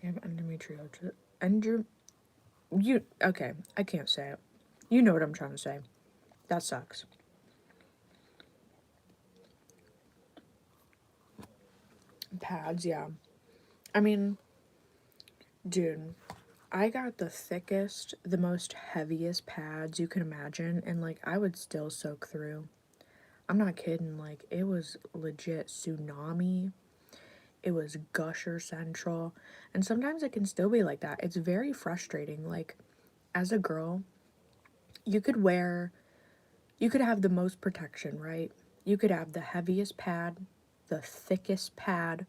I have endometriosis. Okay, I can't say it. You know what I'm trying to say. That sucks. Pads, yeah. I mean, dude, I got the thickest, the most heaviest pads you can imagine, and like, I would still soak through. I'm not kidding, like, it was legit tsunami. It was gusher central. And sometimes it can still be like that. It's very frustrating. Like, as a girl, you could have the most protection, right? You could have the heaviest pad, the thickest pad,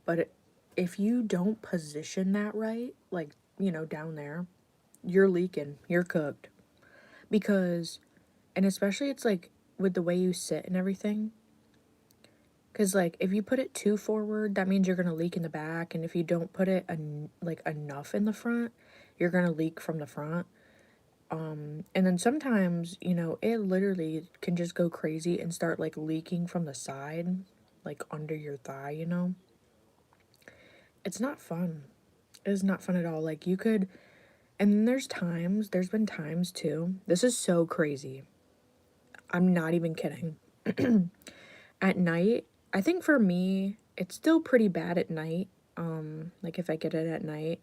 but if you don't position that right, like, you know, down there, you're leaking, you're cooked. Because, and especially it's like with the way you sit and everything, because, like, if you put it too forward, that means you're going to leak in the back. And if you don't put it, like, enough in the front, you're going to leak from the front. And then sometimes, you know, it literally can just go crazy and start, like, leaking from the side, like, under your thigh, you know? It's not fun. It is not fun at all. Like, you could, and then there's been times, too. This is so crazy. I'm not even kidding. At night, I think for me, it's still pretty bad at night. Like, if I get it at night,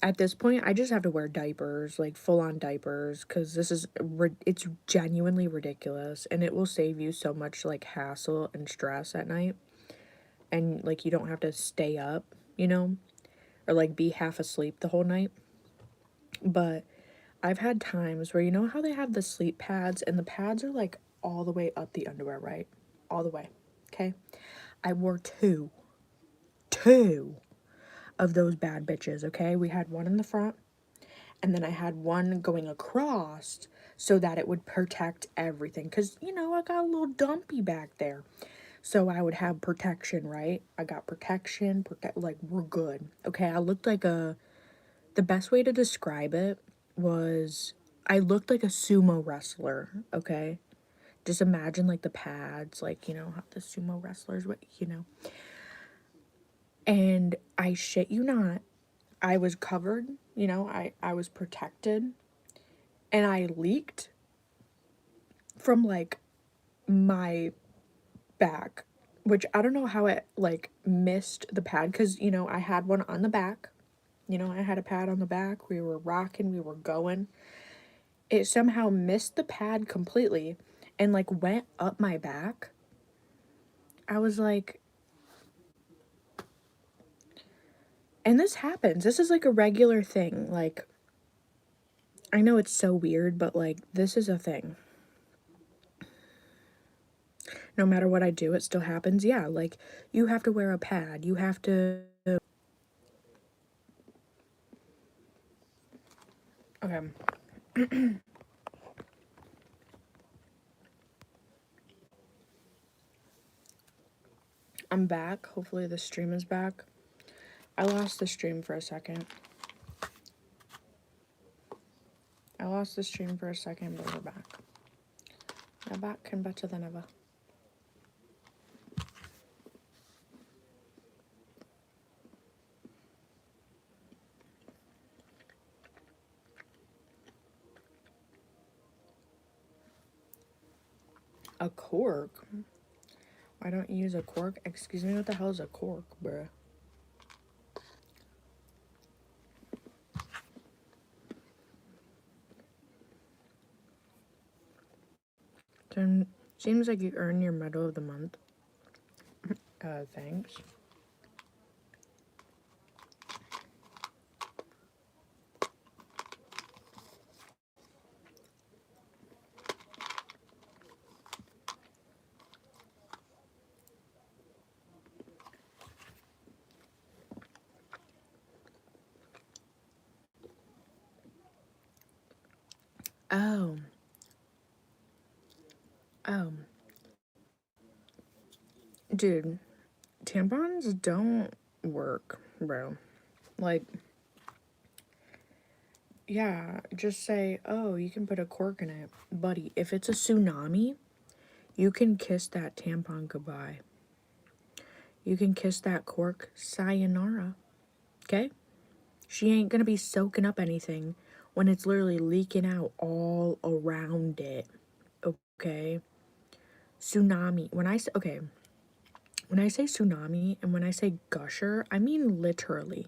at this point, I just have to wear diapers, like full on diapers, because it's genuinely ridiculous, and it will save you so much like hassle and stress at night, and like you don't have to stay up, you know, or like be half asleep the whole night. But I've had times where, you know how they have the sleep pads, and the pads are like all the way up the underwear, right? All the way. Okay. I wore two of those bad bitches, okay? We had one in the front, and then I had one going across so that it would protect everything. Because, you know, I got a little dumpy back there. So I would have protection, right? I got protection, like, we're good. Okay, I looked like the best way to describe it was I looked like a sumo wrestler, okay? Just imagine, like, the pads, like, you know, how the sumo wrestlers, you know. And I shit you not, I was covered, you know, I was protected. And I leaked from, like, my back, which I don't know how it, like, missed the pad, because, you know, I had one on the back. You know, I had a pad on the back. We were rocking, we were going. It somehow missed the pad completely and, like, went up my back. I was like, and this happens. This is, like, a regular thing. Like, I know it's so weird, but, like, this is a thing. No matter what I do, it still happens. Yeah, like, you have to wear a pad. You have to... Okay. I'm back. Hopefully the stream is back. I lost the stream for a second. but we're back. We're back and better than ever. A cork? Why don't you use a cork? Excuse me, what the hell is a cork, bruh? Seems like you earned your medal of the month. Thanks. Oh. Dude, tampons don't work, bro. Like, yeah, just say, oh, you can put a cork in it. Buddy, if it's a tsunami, you can kiss that tampon goodbye. You can kiss that cork sayonara, okay? She ain't gonna be soaking up anything when it's literally leaking out all around it, okay? Tsunami, when I say tsunami and when I say gusher, I mean literally.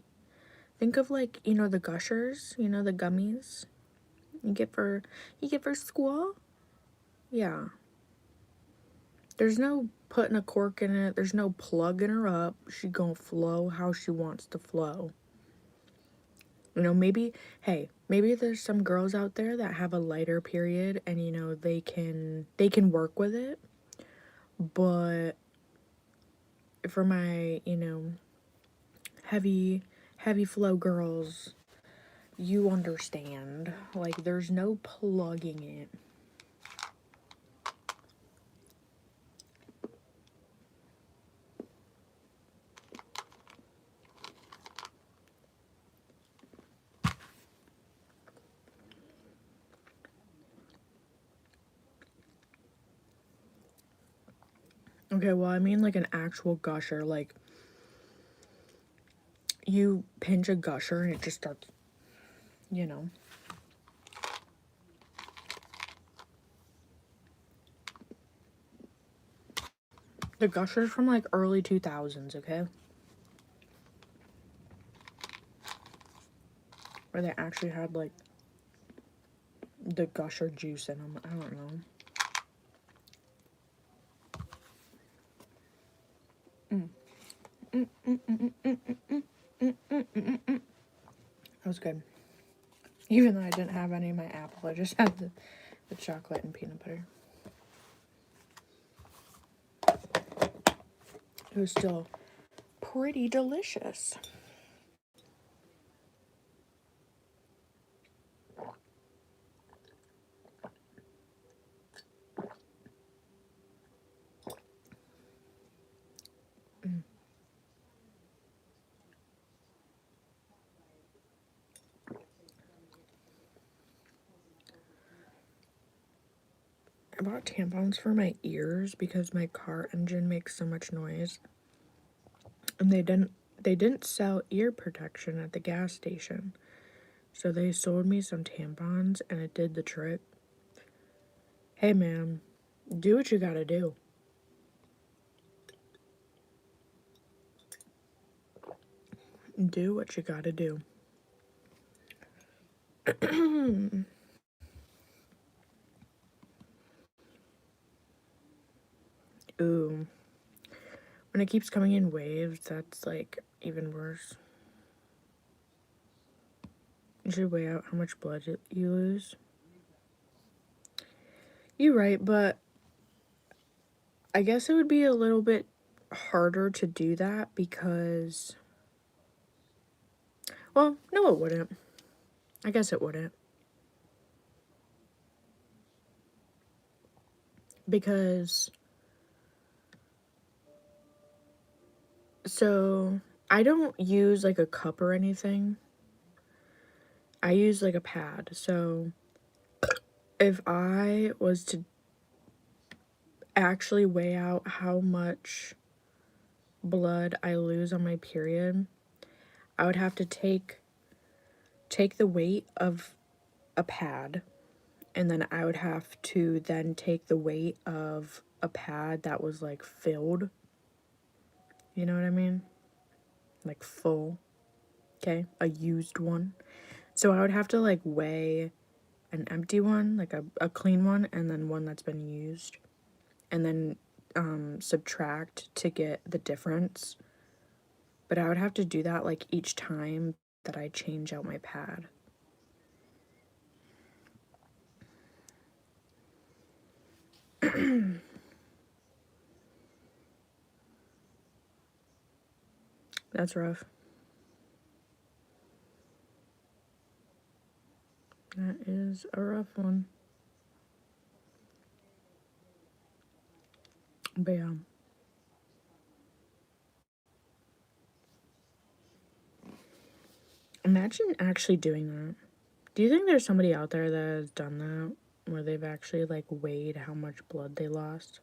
Think of, like, you know, the gushers, you know, the gummies you get for school? Yeah. There's no putting a cork in it. There's no plugging her up. She gonna flow how she wants to flow. You know, maybe there's some girls out there that have a lighter period and, you know, they can work with it. But for my, you know, heavy flow girls, you understand. Like, there's no plugging it. Okay, well, I mean, like, an actual gusher. Like, you pinch a gusher and it just starts, you know. The gushers from, like, early 2000s, okay? Where they actually had, like, the gusher juice in them. I don't know. That was good. Even though I didn't have any of my apple, I just had the chocolate and peanut butter. It was still pretty delicious. I bought tampons for my ears because my car engine makes so much noise. And they didn't sell ear protection at the gas station. So they sold me some tampons and it did the trick. Hey man, do what you gotta do. Do what you gotta do. Ooh. When it keeps coming in waves, that's like even worse. You should weigh out how much blood you lose. You're right, but I guess it would be a little bit harder to do that because, well, no, it wouldn't. I guess it wouldn't. Because, so, I don't use like a cup or anything. I use like a pad. So, if I was to actually weigh out how much blood I lose on my period, I would have to take the weight of a pad, and then I would have to then take the weight of a pad that was like filled. You know what I mean? Like full. Okay? A used one. So I would have to like weigh an empty one, like a clean one, and then one that's been used. And then subtract to get the difference. But I would have to do that like each time that I change out my pad. That's rough. That is a rough one. But yeah. Imagine actually doing that. Do you think there's somebody out there that has done that? Where they've actually like weighed how much blood they lost?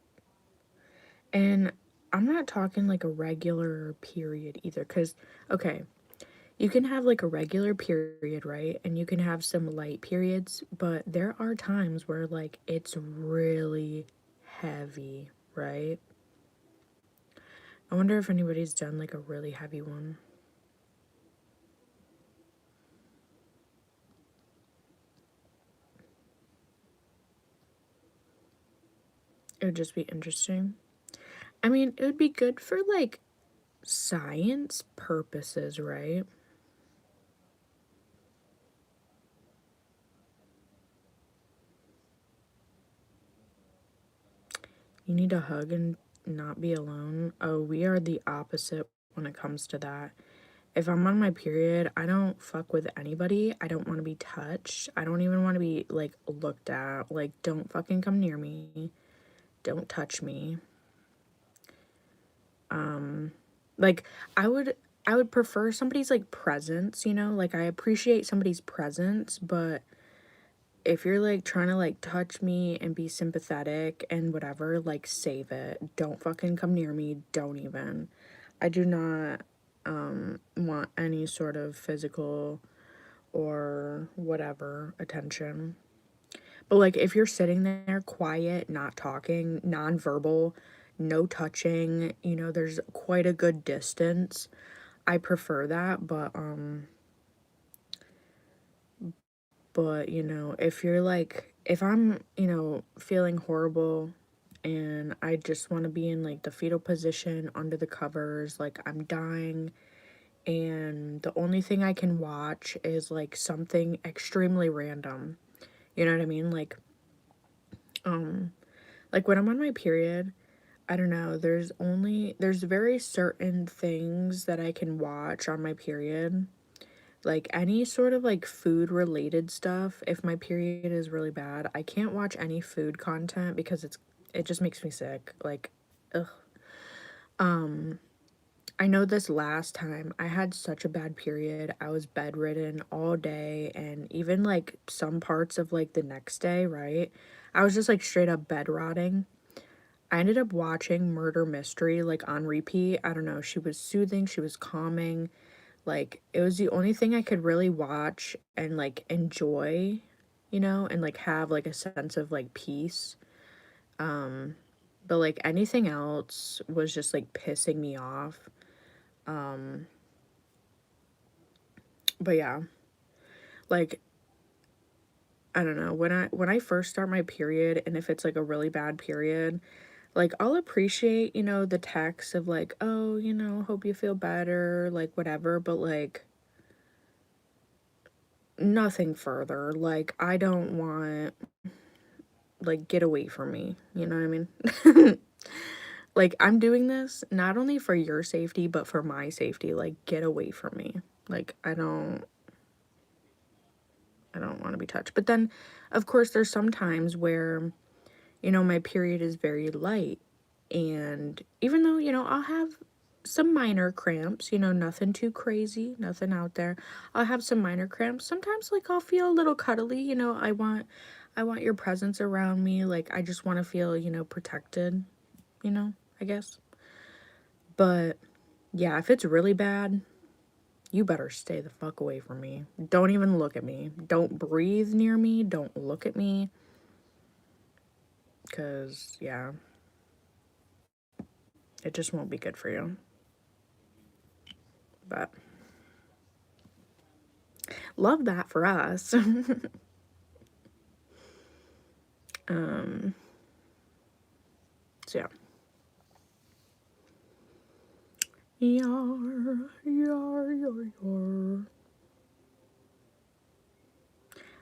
And I'm not talking like a regular period either. Because, okay, you can have like a regular period, right? And you can have some light periods. But there are times where like it's really heavy, right? I wonder if anybody's done like a really heavy one. It would just be interesting. I mean, it would be good for like science purposes, right? You need a hug and not be alone. Oh, we are the opposite when it comes to that. If I'm on my period, I don't fuck with anybody. I don't want to be touched. I don't even want to be like looked at. Like, don't fucking come near me. Don't touch me. Like I would prefer somebody's like presence, you know? Like I appreciate somebody's presence, but if you're like trying to like touch me and be sympathetic and whatever, like save it. Don't fucking come near me. Don't even. I do not want any sort of physical or whatever attention. But like if you're sitting there quiet, not talking, nonverbal, no touching, you know, there's quite a good distance. I prefer that, but you know, if you're like if I'm, you know, feeling horrible and I just want to be in like the fetal position under the covers, like I'm dying and the only thing I can watch is like something extremely random. You know what I mean? Like when I'm on my period, I don't know, there's very certain things that I can watch on my period. Like any sort of like food related stuff, if my period is really bad, I can't watch any food content because it just makes me sick. Like, ugh. I know this last time I had such a bad period. I was bedridden all day, and even like some parts of like the next day, right? I was just like straight up bed rotting. I ended up watching Murder Mystery like on repeat. I don't know, she was soothing, she was calming. Like it was the only thing I could really watch and like enjoy, you know, and like have like a sense of like peace. Um but like anything else was just like pissing me off. Um but yeah, like I don't know, when I first start my period, and if it's like a really bad period, like I'll appreciate, you know, the text of like, oh, you know, hope you feel better, like whatever, but like nothing further. Like I don't want, like, get away from me, you know what I mean? Like I'm doing this not only for your safety but for my safety. Like get away from me. Like I don't want to be touched. But then of course there's some times where, you know, my period is very light, and even though, you know, I'll have some minor cramps, you know, nothing too crazy, nothing out there. I'll have some minor cramps. Sometimes like I'll feel a little cuddly, you know, I want your presence around me. Like I just want to feel, you know, protected, you know, I guess. But yeah, if it's really bad, you better stay the fuck away from me. Don't even look at me. Don't breathe near me. Don't look at me. Cause yeah, it just won't be good for you. But love that for us. um so yeah. Yar, yar, yar, yar.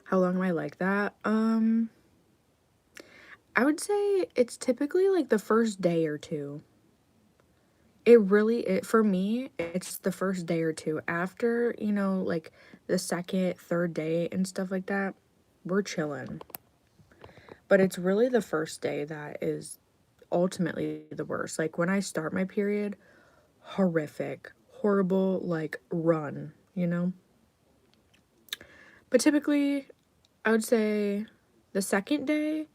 How long am I like that? I would say it's typically like the first day or two. It for me, it's the first day or two. After, you know, like the second, third day and stuff like that, we're chilling. But it's really the first day that is ultimately the worst. Like when I start my period, horrific, horrible, like run, you know? But typically, I would say the second day,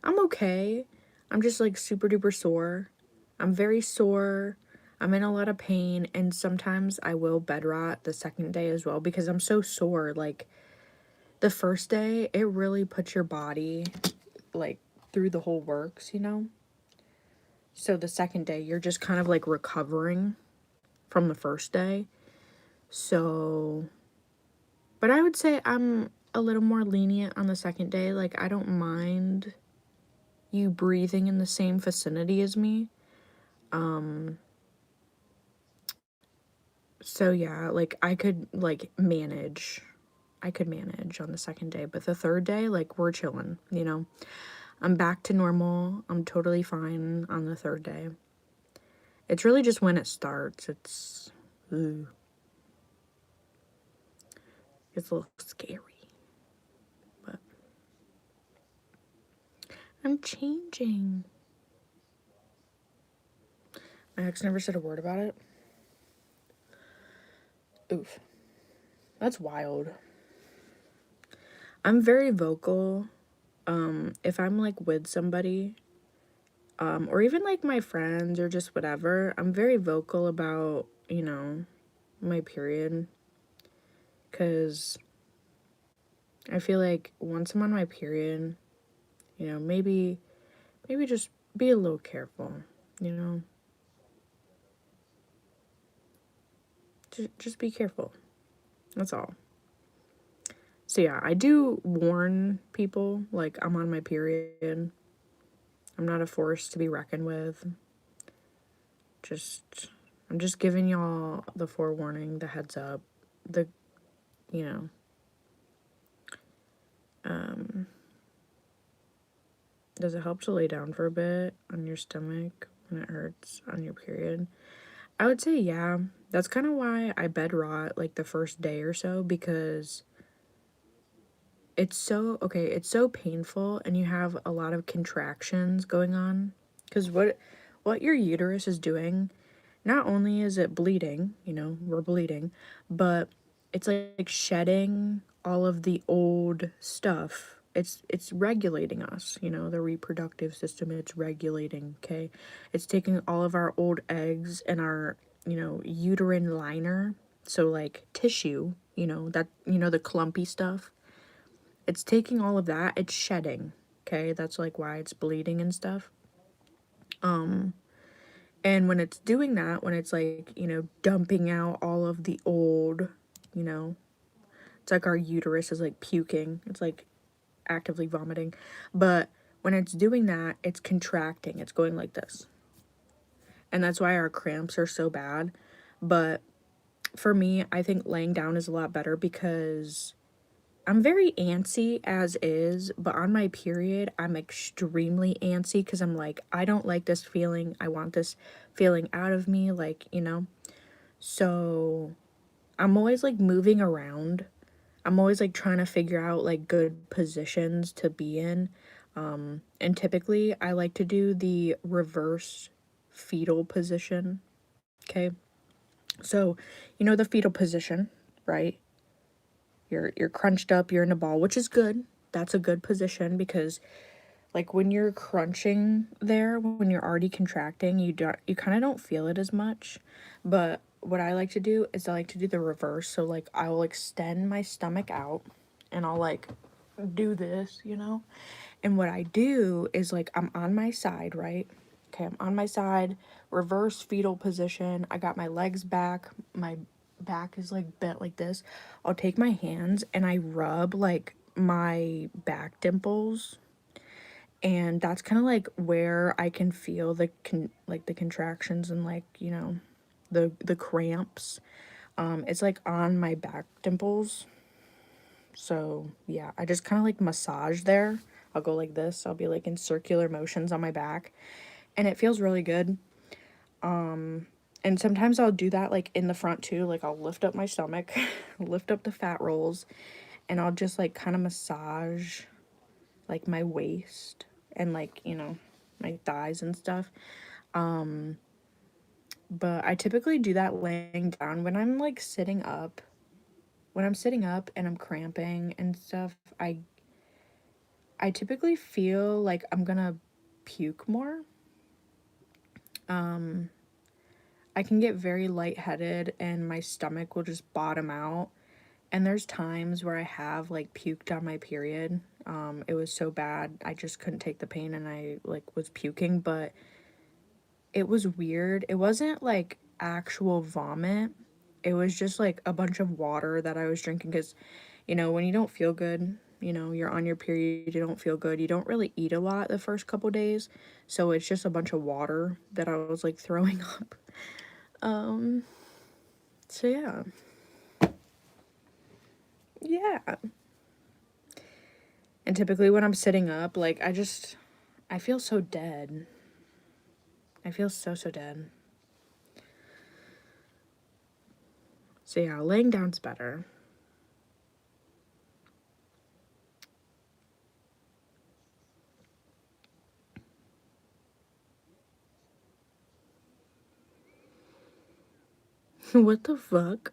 I'm okay. I'm just like super duper sore. I'm very sore. I'm in a lot of pain, and sometimes I will bed rot the second day as well because I'm so sore. Like the first day, it really puts your body like through the whole works, you know? So the second day, you're just kind of like recovering from the first day. So, but I would say I'm a little more lenient on the second day. Like, I don't mind you breathing in the same vicinity as me. So yeah, like I could like manage. I could manage on the second day, but the third day, like we're chilling, you know. I'm back to normal. I'm totally fine on the third day. It's really just when it starts. Ooh, it's a little scary, but I'm changing. My ex never said a word about it. Oof. That's wild. I'm very vocal. If I'm like with somebody, or even like my friends or just whatever, I'm very vocal about, you know, my period. Cause I feel like once I'm on my period, you know, maybe just be a little careful, you know? Just be careful. That's all. So yeah, I do warn people, like I'm on my period. I'm not a force to be reckoned with. Just I'm just giving y'all the forewarning, the heads up, the you know, um does it help to lay down for a bit on your stomach when it hurts on your period? I would say yeah. That's kind of why I bed rot like the first day or so, because it's so painful and you have a lot of contractions going on, cuz what your uterus is doing not only is it bleeding, you know, we're bleeding, but it's like shedding all of the old stuff. It's regulating us, you know, the reproductive system, it's regulating, okay? It's taking all of our old eggs and our, you know, uterine liner, so like tissue, you know, that, you know, the clumpy stuff. It's taking all of that, it's shedding, okay? That's like why it's bleeding and stuff. And when it's doing that, when it's like, you know, dumping out all of the old, you know, it's like our uterus is like puking. It's like actively vomiting. But when it's doing that, it's contracting. It's going like this. And that's why our cramps are so bad. But for me, I think laying down is a lot better because I'm very antsy as is, but on my period, I'm extremely antsy because I'm like, I don't like this feeling. I want this feeling out of me, like, you know? So I'm always like moving around. I'm always like trying to figure out like good positions to be in. And typically I like to do the reverse fetal position. Okay. So, you know, the fetal position, right? You're crunched up, you're in a ball, which is good. That's a good position because like when you're crunching there, when you're already contracting, you kind of don't feel it as much. But what I like to do is I like to do the reverse. So like I will extend my stomach out and I'll like do this, you know? And what I do is like I'm on my side, right? Okay, I'm on my side, reverse fetal position. I got my legs back. My back is like bent like this. I'll take my hands and I rub like my back dimples, and that's kind of like where I can feel the the contractions and like, you know, the cramps. It's like on my back dimples. So yeah, I just kind of like massage there. I'll go like this. I'll be like in circular motions on my back, and it feels really good. And sometimes I'll do that like in the front too. Like I'll lift up my stomach, lift up the fat rolls, and I'll just like kind of massage like my waist and like, you know, my thighs and stuff. But I typically do that laying down. When I'm like sitting up, when I'm sitting up and I'm cramping and stuff, I typically feel like I'm gonna puke more. I can get very lightheaded and my stomach will just bottom out. And there's times where I have like puked on my period. It was so bad I just couldn't take the pain and I like was puking, but it was weird. It wasn't like actual vomit. It was just like a bunch of water that I was drinking because, you know, when you don't feel good, you know, you're on your period, you don't feel good, you don't really eat a lot the first couple days. So it's just a bunch of water that I was like throwing up. So yeah. Yeah. And typically when I'm sitting up, like I feel so dead. I feel so, so dead. So yeah, laying down's better. What the fuck?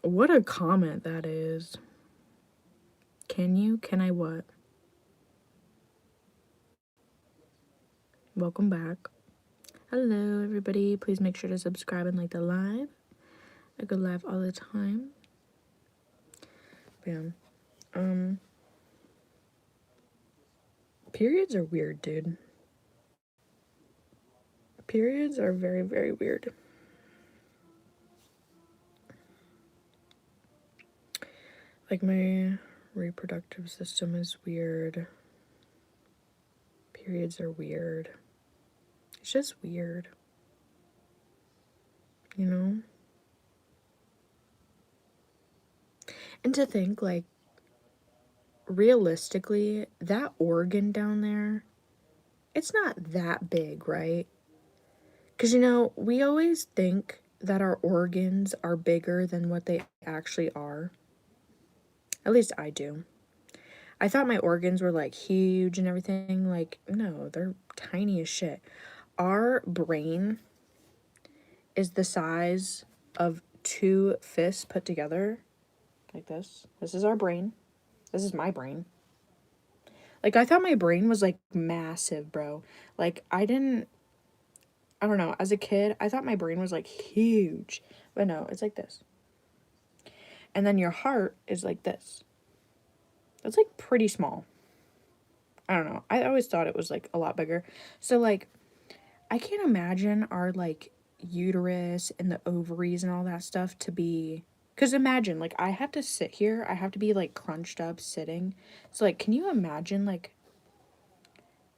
What a comment that is. Can you? Can I what? Welcome back. Hello, everybody. Please make sure to subscribe and like the live. I go live all the time. Bam. Periods are weird, dude. Periods are very, very weird. Like, my reproductive system is weird. Periods are weird. It's just weird. You know? And to think, like, realistically, that organ down there, it's not that big, right? Because, you know, we always think that our organs are bigger than what they actually are. At least I do. I thought my organs were like huge and everything. Like, no, they're tiny as shit. Our brain is the size of 2 fists put together. Like this. This is our brain. This is my brain. Like, I thought my brain was, like, massive, bro. Like, I don't know. As a kid, I thought my brain was, like, huge. But no, it's like this. And then your heart is like this. It's, like, pretty small. I don't know. I always thought it was, like, a lot bigger. So, like, I can't imagine our, like, uterus and the ovaries and all that stuff to be... Because imagine, like, I have to sit here. I have to be, like, crunched up sitting. So, like, can you imagine, like...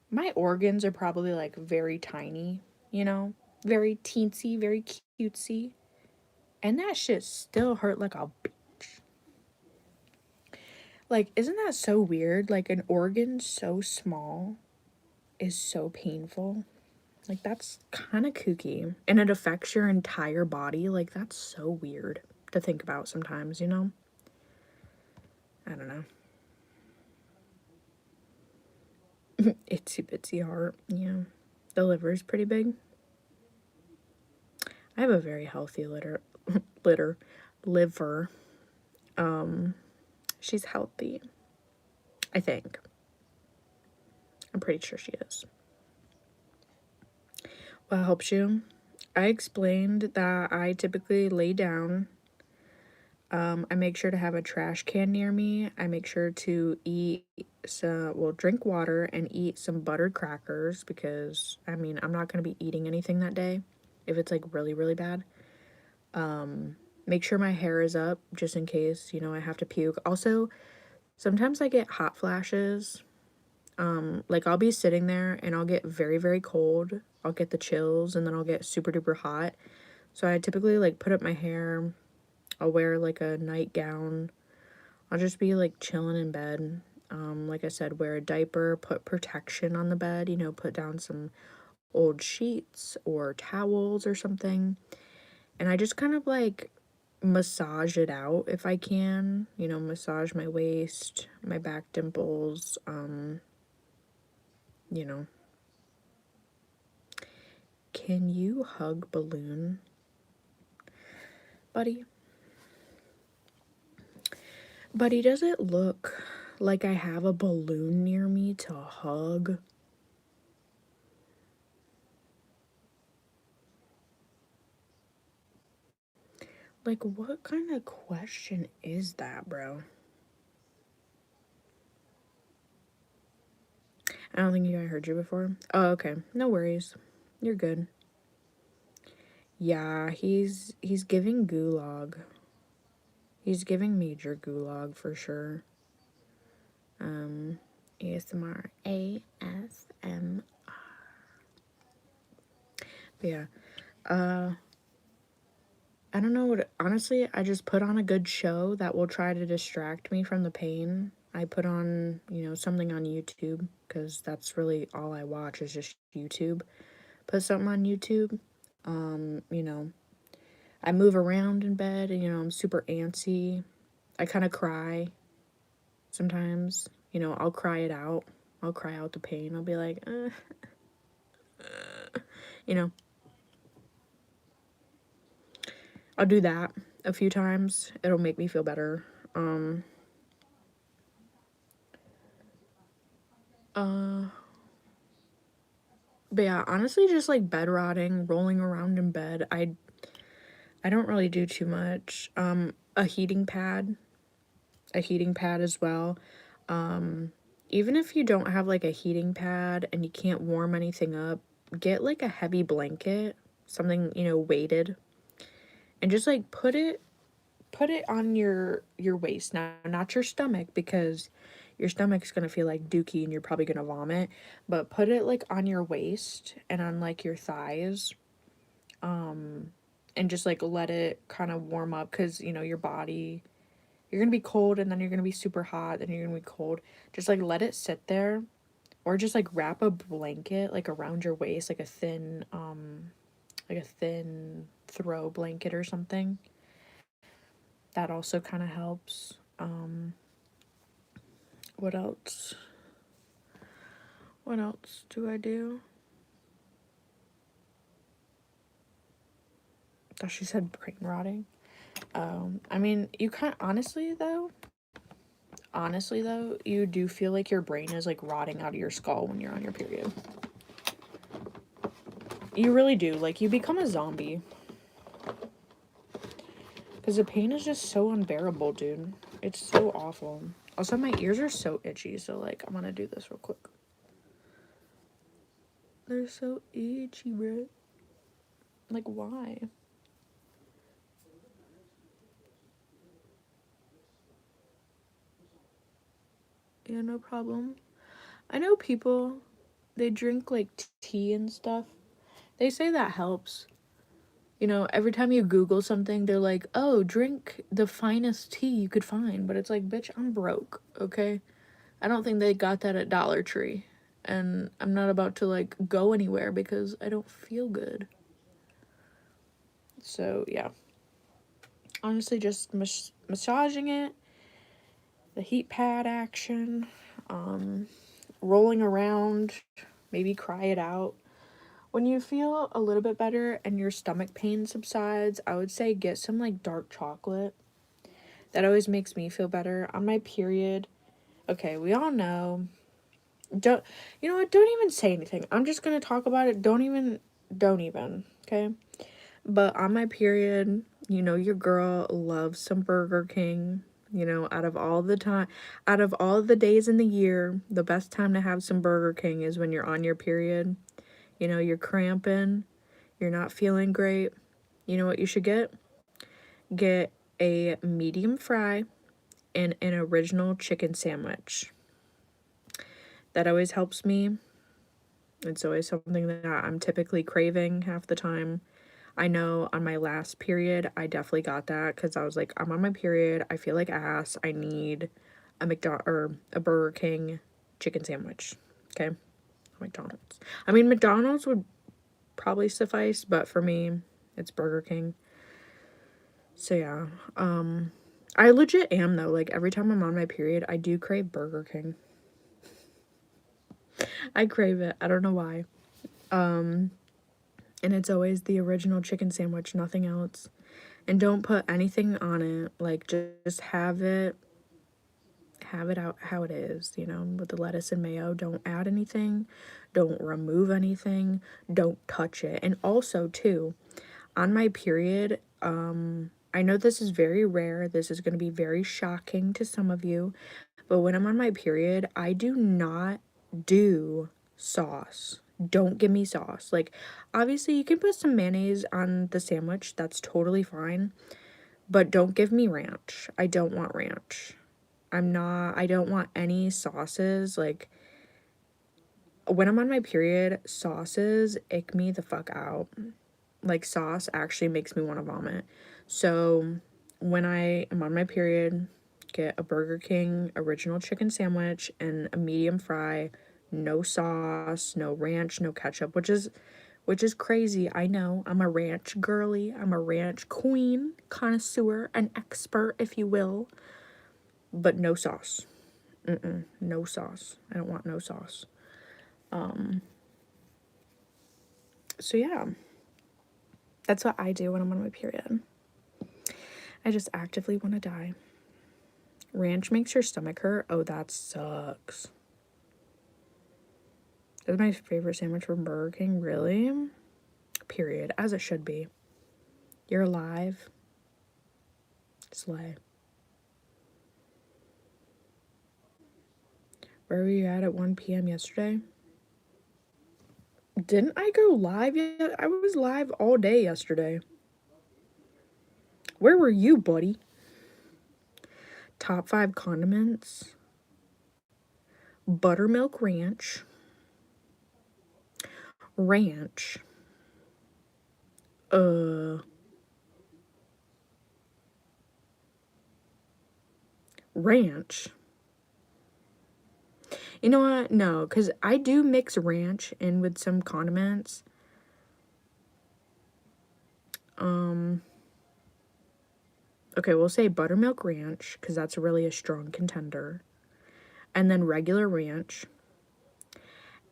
My organs are probably, like, very tiny, you know? Very teensy, very cutesy. And that shit still hurt like a bitch. Like, isn't that so weird? Like, an organ so small is so painful. Like, that's kind of kooky. And it affects your entire body. Like, that's so weird to think about sometimes, you know? I don't know. Itsy bitsy heart, yeah. The liver is pretty big. I have a very healthy liver. She's healthy. I think. I'm pretty sure she is. What helps you? I explained that I typically lay down. I make sure to have a trash can near me. I make sure to drink water and eat some buttered crackers because, I mean, I'm not going to be eating anything that day if it's, like, really, really bad. Make sure my hair is up just in case, you know, I have to puke. Also, sometimes I get hot flashes. Like, I'll be sitting there and I'll get very, very cold. I'll get the chills and then I'll get super duper hot. So I typically, like, put up my hair. I'll wear, like, a nightgown. I'll just be, like, chilling in bed. Like I said, wear a diaper, put protection on the bed, you know, put down some old sheets or towels or something. And I just kind of, like, massage it out if I can, you know, massage my waist, my back dimples, you know. Can you hug balloon, buddy? Buddy, does it look like I have a balloon near me to hug? Like, what kind of question is that, bro? I don't think I heard you before. Oh, okay. No worries. You're good. Yeah, he's giving gulag. He's giving major gulag for sure. ASMR. ASMR. But yeah. I don't know what, honestly, I just put on a good show that will try to distract me from the pain. I put on, you know, something on YouTube because that's really all I watch is just YouTube. Put something on YouTube. You know, I move around in bed and, you know, I'm super antsy. I kind of cry sometimes. You know, I'll cry it out. I'll cry out the pain. I'll be like, you know. I'll do that a few times. It'll make me feel better. But yeah, honestly, just like bed rotting, rolling around in bed. I don't really do too much. A heating pad as well. Even if you don't have like a heating pad and you can't warm anything up, get like a heavy blanket, something, you know, weighted, and just like put it on your waist. Now, not your stomach, because your stomach's gonna feel like dookie and you're probably gonna vomit, but put it like on your waist and on like your thighs, and just like let it kind of warm up, because you know your body, you're gonna be cold and then you're gonna be super hot, then you're gonna be cold. Just like let it sit there, or just like wrap a blanket like around your waist, like a thin throw blanket or something. That also kind of helps. What else? What else do I do? thought she said brain rotting. I mean, you kind of, honestly though, you do feel like your brain is like rotting out of your skull when you're on your period. You really do. Like, you become a zombie. Because the pain is just so unbearable, dude. It's so awful. Also, my ears are so itchy, so, like, I'm gonna do this real quick. They're so itchy, bro. Like, why? Yeah, no problem. I know people, they drink, like, tea and stuff. They say that helps. You know, every time you Google something, they're like, oh, drink the finest tea you could find. But it's like, bitch, I'm broke, okay? I don't think they got that at Dollar Tree. And I'm not about to, like, go anywhere because I don't feel good. So, yeah. Honestly, just massaging it. The heat pad action. Rolling around. Maybe cry it out. When you feel a little bit better and your stomach pain subsides, I would say get some, like, dark chocolate. That always makes me feel better. On my period, okay, we all know. Don't, you know what? Don't even say anything. I'm just gonna talk about it. Don't even, okay? But on my period, you know, your girl loves some Burger King. You know, out of all the days in the year, the best time to have some Burger King is when you're on your period. You know, you're cramping, you're not feeling great. You know what you should get? Get a medium fry and an original chicken sandwich. That always helps me. It's always something that I'm typically craving half the time. I know on my last period, I definitely got that because I was like, I'm on my period. I feel like ass. I need a Burger King chicken sandwich. Okay, McDonald's. I mean, McDonald's would probably suffice, but for me, it's Burger King. So yeah, I legit am though. Like, every time I'm on my period, I do crave Burger King. I crave it. I don't know why. And it's always the original chicken sandwich, nothing else. And don't put anything on it. Like, just have it out how it is, you know, with the lettuce and mayo. Don't add anything. Don't remove anything. Don't touch it. And also, too, on my period, I know this is very rare. This is going to be very shocking to some of you. But when I'm on my period, I do not do sauce. Don't give me sauce. Like, obviously, you can put some mayonnaise on the sandwich. That's totally fine. But don't give me ranch. I don't want ranch. I don't want any sauces. Like, when I'm on my period, sauces ick me the fuck out. Like, sauce actually makes me want to vomit. So, when I am on my period, get a Burger King original chicken sandwich and a medium fry, no sauce, no ranch, no ketchup, which is crazy. I know. I'm a ranch girly. I'm a ranch queen, connoisseur, an expert, if you will. But no sauce. No sauce. I don't want no sauce. So yeah. That's what I do when I'm on my period. I just actively want to die. Ranch makes your stomach hurt. Oh, that sucks. That's my favorite sandwich from Burger King. Really? Period. As it should be. You're alive. Slay. Where were you at 1 p.m. yesterday? Didn't I go live yet? I was live all day yesterday. Where were you, buddy? Top 5 condiments. Buttermilk ranch. Ranch. Ranch. You know what? No, because I do mix ranch in with some condiments. Okay, we'll say buttermilk ranch, because that's really a strong contender. And then regular ranch.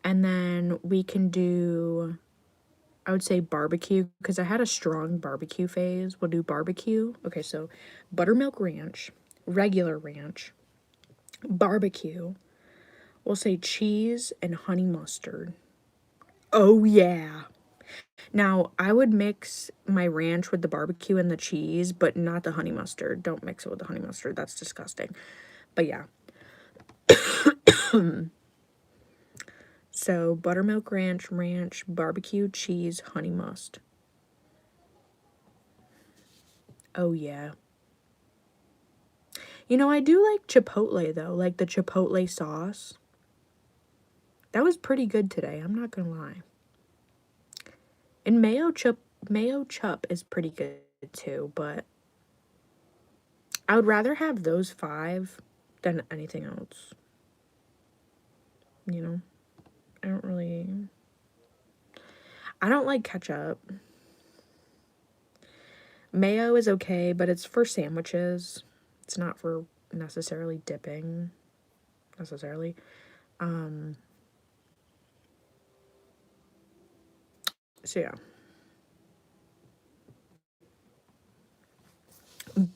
And then we can do I would say barbecue, because I had a strong barbecue phase. We'll do barbecue. Okay, so buttermilk ranch, regular ranch, barbecue. We'll say cheese and honey mustard. Oh, yeah. Now, I would mix my ranch with the barbecue and the cheese, but not the honey mustard. Don't mix it with the honey mustard. That's disgusting. But yeah. So, buttermilk ranch, barbecue, cheese, honey must. Oh, yeah. You know, I do like chipotle, though. Like the chipotle sauce. That was pretty good today. I'm not gonna lie. And mayo chup is pretty good, too. But I would rather have those 5 than anything else. You know? I don't like ketchup. Mayo is okay, but it's for sandwiches. It's not for necessarily dipping, necessarily. So yeah.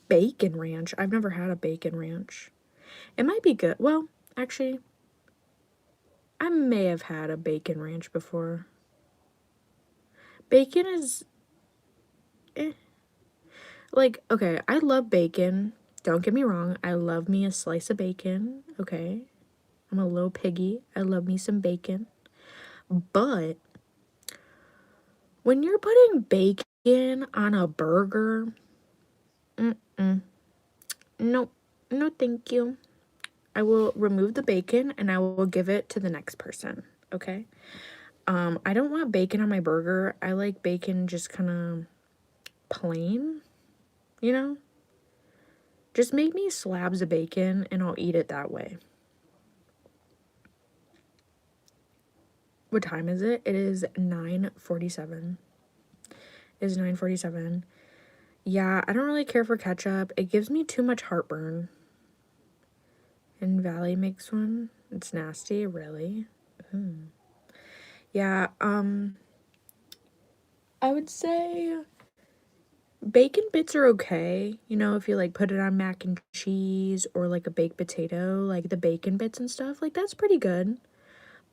Bacon ranch. I've never had a bacon ranch. It might be good. Well, actually, I may have had a bacon ranch before. Bacon is like, okay, I love bacon. Don't get me wrong. I love me a slice of bacon. Okay. I'm a little piggy. I love me some bacon. But when you're putting bacon on a burger, nope. No, thank you. I will remove the bacon and I will give it to the next person. Okay. I don't want bacon on my burger. I like bacon just kind of plain, you know? Just make me slabs of bacon and I'll eat it that way. What time is it? It is 9:47. It is 9:47. Yeah, I don't really care for ketchup. It gives me too much heartburn. And Valley makes one. It's nasty, really. Yeah, I would say bacon bits are okay. You know, if you like put it on mac and cheese or like a baked potato, like the bacon bits and stuff, like that's pretty good.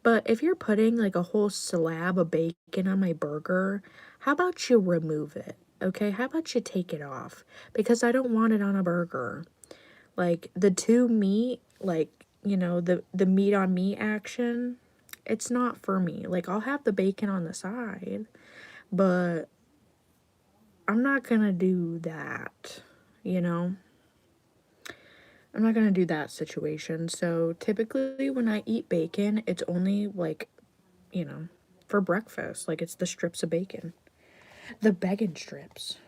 But if you're putting like a whole slab of bacon on my burger, how about you remove it? Okay, how about you take it off? Because I don't want it on a burger. Like the two meat, like, you know, the meat on meat action, it's not for me. Like I'll have the bacon on the side, but I'm not gonna do that, you know? I'm not gonna do that situation. So typically when I eat bacon, it's only like, you know, for breakfast. Like it's the strips of bacon. The bacon strips.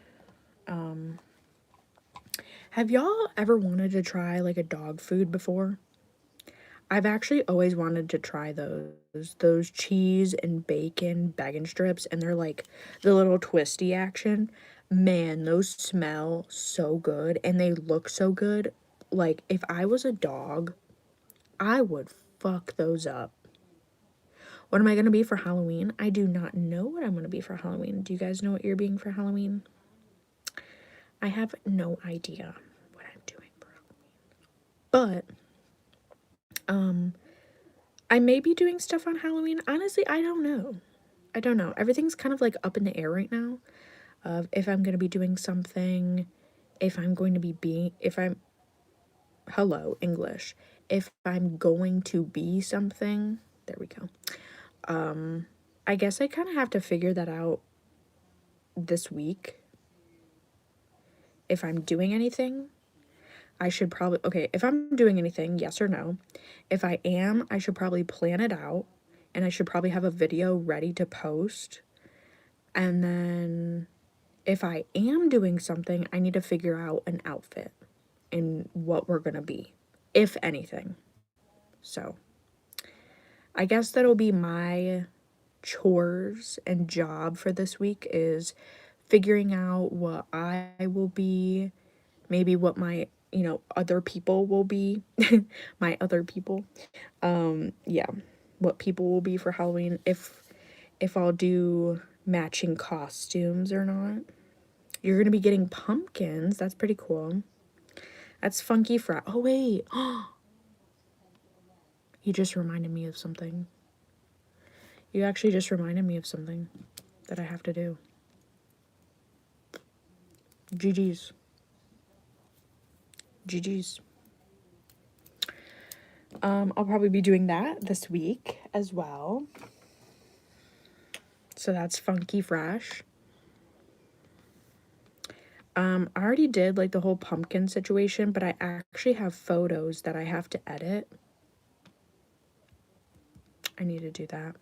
Have y'all ever wanted to try like a dog food before? I've actually always wanted to try those cheese and bacon strips, and they're like the little twisty action. Man, those smell so good and they look so good. Like if I was a dog, I would fuck those up. What am I going to be for Halloween? I do not know what I'm going to be for Halloween. Do you guys know what you're being for Halloween? I have no idea what I'm doing for Halloween. But I may be doing stuff on Halloween. Honestly, I don't know. I don't know. Everything's kind of like up in the air right now of if I'm going to be doing something, if I'm going to be if I'm, hello, English. If I'm going to be something, there we go. I guess I kind of have to figure that out this week. If I'm doing anything, I should probably, okay, if I'm doing anything, yes or no. If I am, I should probably plan it out and I should probably have a video ready to post. And then if I am doing something, I need to figure out an outfit and what we're gonna be, if anything. So I guess that'll be my chores and job for this week is figuring out what I will be, maybe what my, you know, other people will be, my other people. Yeah, what people will be for Halloween. If I'll do matching costumes or not. You're going to be getting pumpkins. That's pretty cool. That's funky frat. Oh, wait. You just reminded me of something. You actually just reminded me of something that I have to do. GG's. GG's. I'll probably be doing that this week as well. So that's funky fresh. I already did like the whole pumpkin situation, but I actually have photos that I have to edit. I need to do that.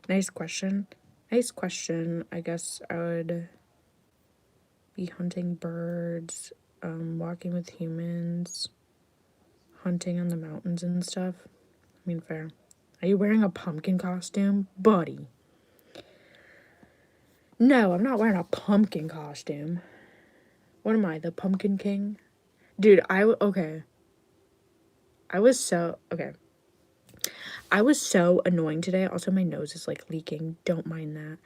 Nice question. Nice question. I guess I would be hunting birds, walking with humans, hunting on the mountains and stuff. I mean, fair. Are you wearing a pumpkin costume? Buddy. No, I'm not wearing a pumpkin costume. What am I, the Pumpkin King? Dude, okay. I was so annoying today. Also, my nose is like leaking. Don't mind that.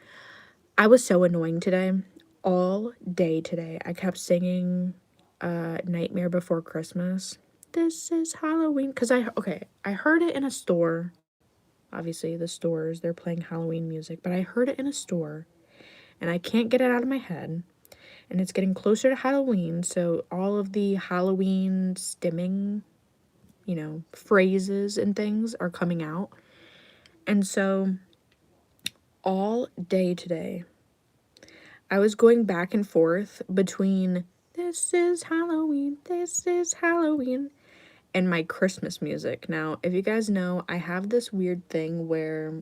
I was so annoying today. All day today, I kept singing Nightmare Before Christmas. This is Halloween. Because I heard it in a store. Obviously, the stores, they're playing Halloween music. But I heard it in a store. And I can't get it out of my head. And it's getting closer to Halloween. So all of the Halloween stimming, phrases and things are coming out. And so all day today, I was going back and forth between this is Halloween, and my Christmas music. Now, if you guys know, I have this weird thing where,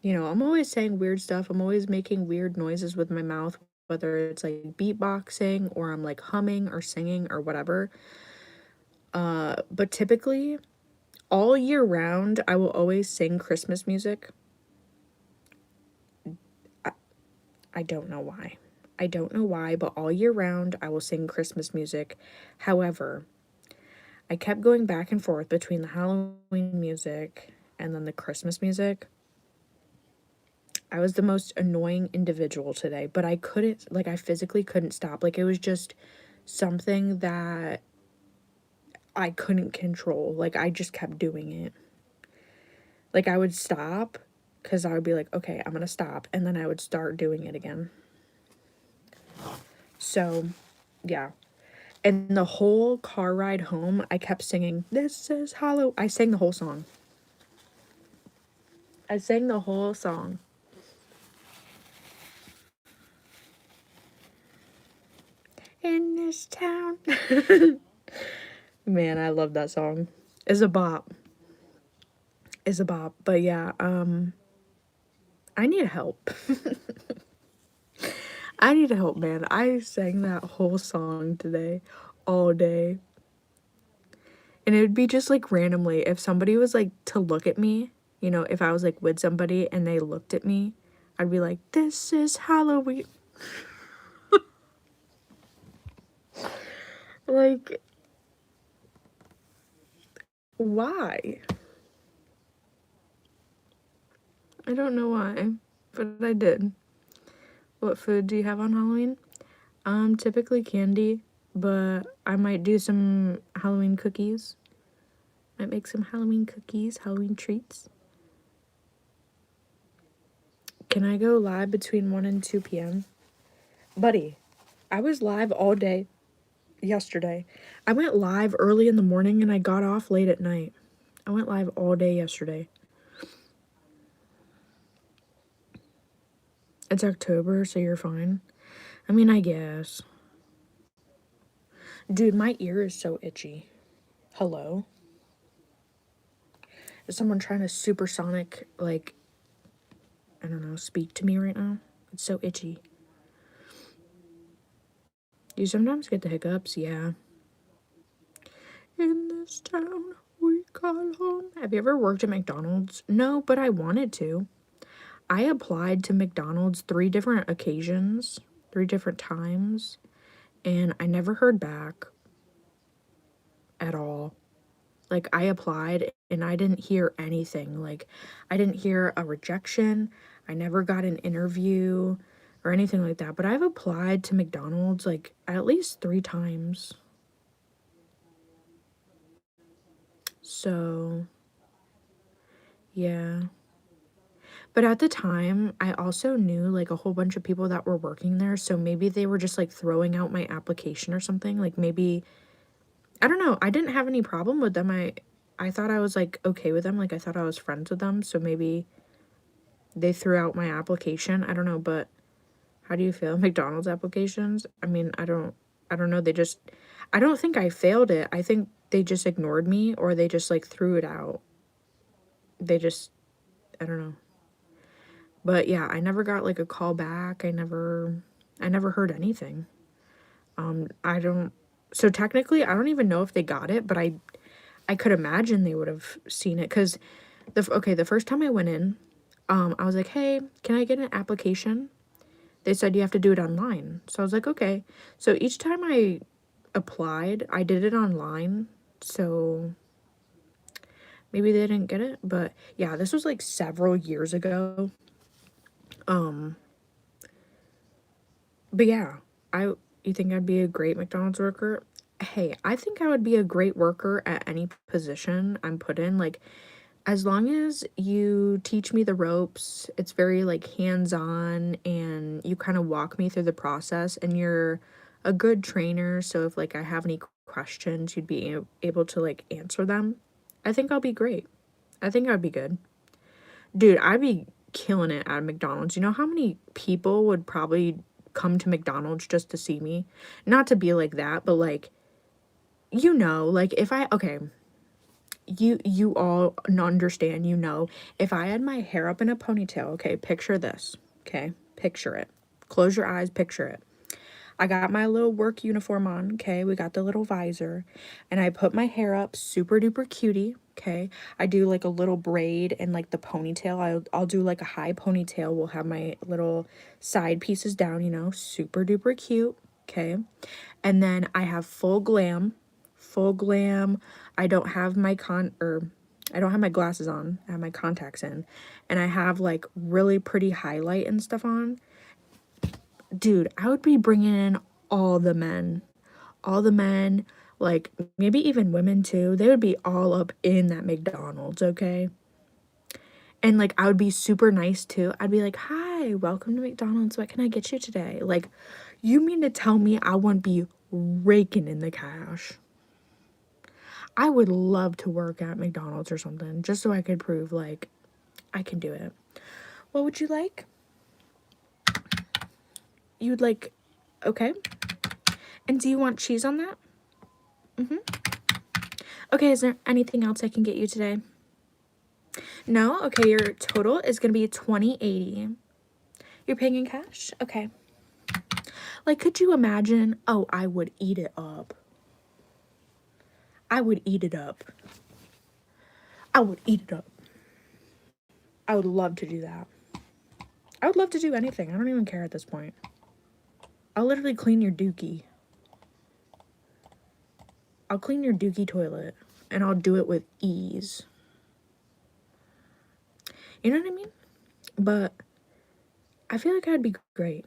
I'm always saying weird stuff. I'm always making weird noises with my mouth, whether it's like beatboxing or I'm like humming or singing or whatever. But typically, all year round, I will always sing Christmas music. I don't know why. I don't know why, but all year round, I will sing Christmas music. However, I kept going back and forth between the Halloween music and then the Christmas music. I was the most annoying individual today, but I physically couldn't stop. Like, it was just something that I couldn't control. Like, I just kept doing it. Like, I would stop because I would be like, okay, I'm going to stop. And then I would start doing it again. So, yeah. And the whole car ride home, I kept singing, this is Halloween. I sang the whole song. In this town. Man, I love that song. It's a bop. But yeah, I need help. I need help, man. I sang that whole song today, all day. And it would be just like randomly, if somebody was like to look at me, if I was like with somebody and they looked at me, I'd be like, this is Halloween. Like, why? I don't know why, but I did. What food do you have on Halloween? Typically candy, but I might do some Halloween cookies. Might make some Halloween cookies, Halloween treats. Can I go live between 1 and 2 p.m.? Buddy, I was live all day yesterday. I went live early in the morning and I got off late at night. I went live all day yesterday. It's October, so you're fine. I mean, I guess. Dude, my ear is so itchy. Hello? Is someone trying to supersonic, like, I don't know, speak to me right now? It's so itchy. Do you sometimes get the hiccups? Yeah. In this town we call home. Have you ever worked at McDonald's? No, but I wanted to. I applied to McDonald's 3 different occasions, 3 different times, and I never heard back at all. Like, I applied and I didn't hear anything. Like, I didn't hear a rejection. I never got an interview or anything like that. But I've applied to McDonald's like at least 3 times. So, yeah. But at the time, I also knew like a whole bunch of people that were working there. So maybe they were just like throwing out my application or something. Like, maybe, I don't know. I didn't have any problem with them. I thought I was like okay with them. Like, I thought I was friends with them. So maybe they threw out my application. I don't know, but how do you feel? McDonald's applications? I mean, I don't know. I don't think I failed it. I think they just ignored me, or they just like threw it out. I don't know. But yeah, I never got like a call back. I never heard anything. I don't, so technically I don't even know if they got it, but I could imagine they would have seen it, cuz the first time I went in, I was like, "Hey, can I get an application?" They said you have to do it online. So I was like, "Okay." So each time I applied, I did it online. So maybe they didn't get it, but yeah, this was like several years ago. But yeah, you think I'd be a great McDonald's worker? Hey, I think I would be a great worker at any position I'm put in. Like, as long as you teach me the ropes, it's very like hands-on, and you kind of walk me through the process, and you're a good trainer, so if like I have any questions, you'd be able to like answer them. I think I'll be great. I think I'd be good. Dude, I'd be killing it at McDonald's. You know how many people would probably come to McDonald's just to see me? Not to be like that, but like, like if I, okay, you all understand, if I had my hair up in a ponytail, okay, picture this, okay, picture it. Close your eyes, picture it. I got my little work uniform on, okay? We got the little visor, and I put my hair up super duper cutie, okay? I do like a little braid and like the ponytail. I'll do like a high ponytail. We'll have my little side pieces down, super duper cute, okay? And then I have full glam, full glam. I don't have my I don't have my glasses on. I have my contacts in, and I have like really pretty highlight and stuff on. Dude, I would be bringing in all the men. All the men, like maybe even women too. They would be all up in that McDonald's, okay? And like I would be super nice too. I'd be like, "Hi, welcome to McDonald's. What can I get you today?" Like, you mean to tell me I wouldn't be raking in the cash? I would love to work at McDonald's or something, just so I could prove like I can do it. What would you like? You'd like, okay. And do you want cheese on that? Okay, is there anything else I can get you today? No? Okay, your total is going to be $20.80. You're paying in cash? Okay. Like, could you imagine? Oh, I would eat it up. I would eat it up. I would eat it up. I would love to do that. I would love to do anything. I don't even care at this point. I'll literally clean your dookie. I'll clean your dookie toilet, and I'll do it with ease. You know what I mean? But I feel like I'd be great.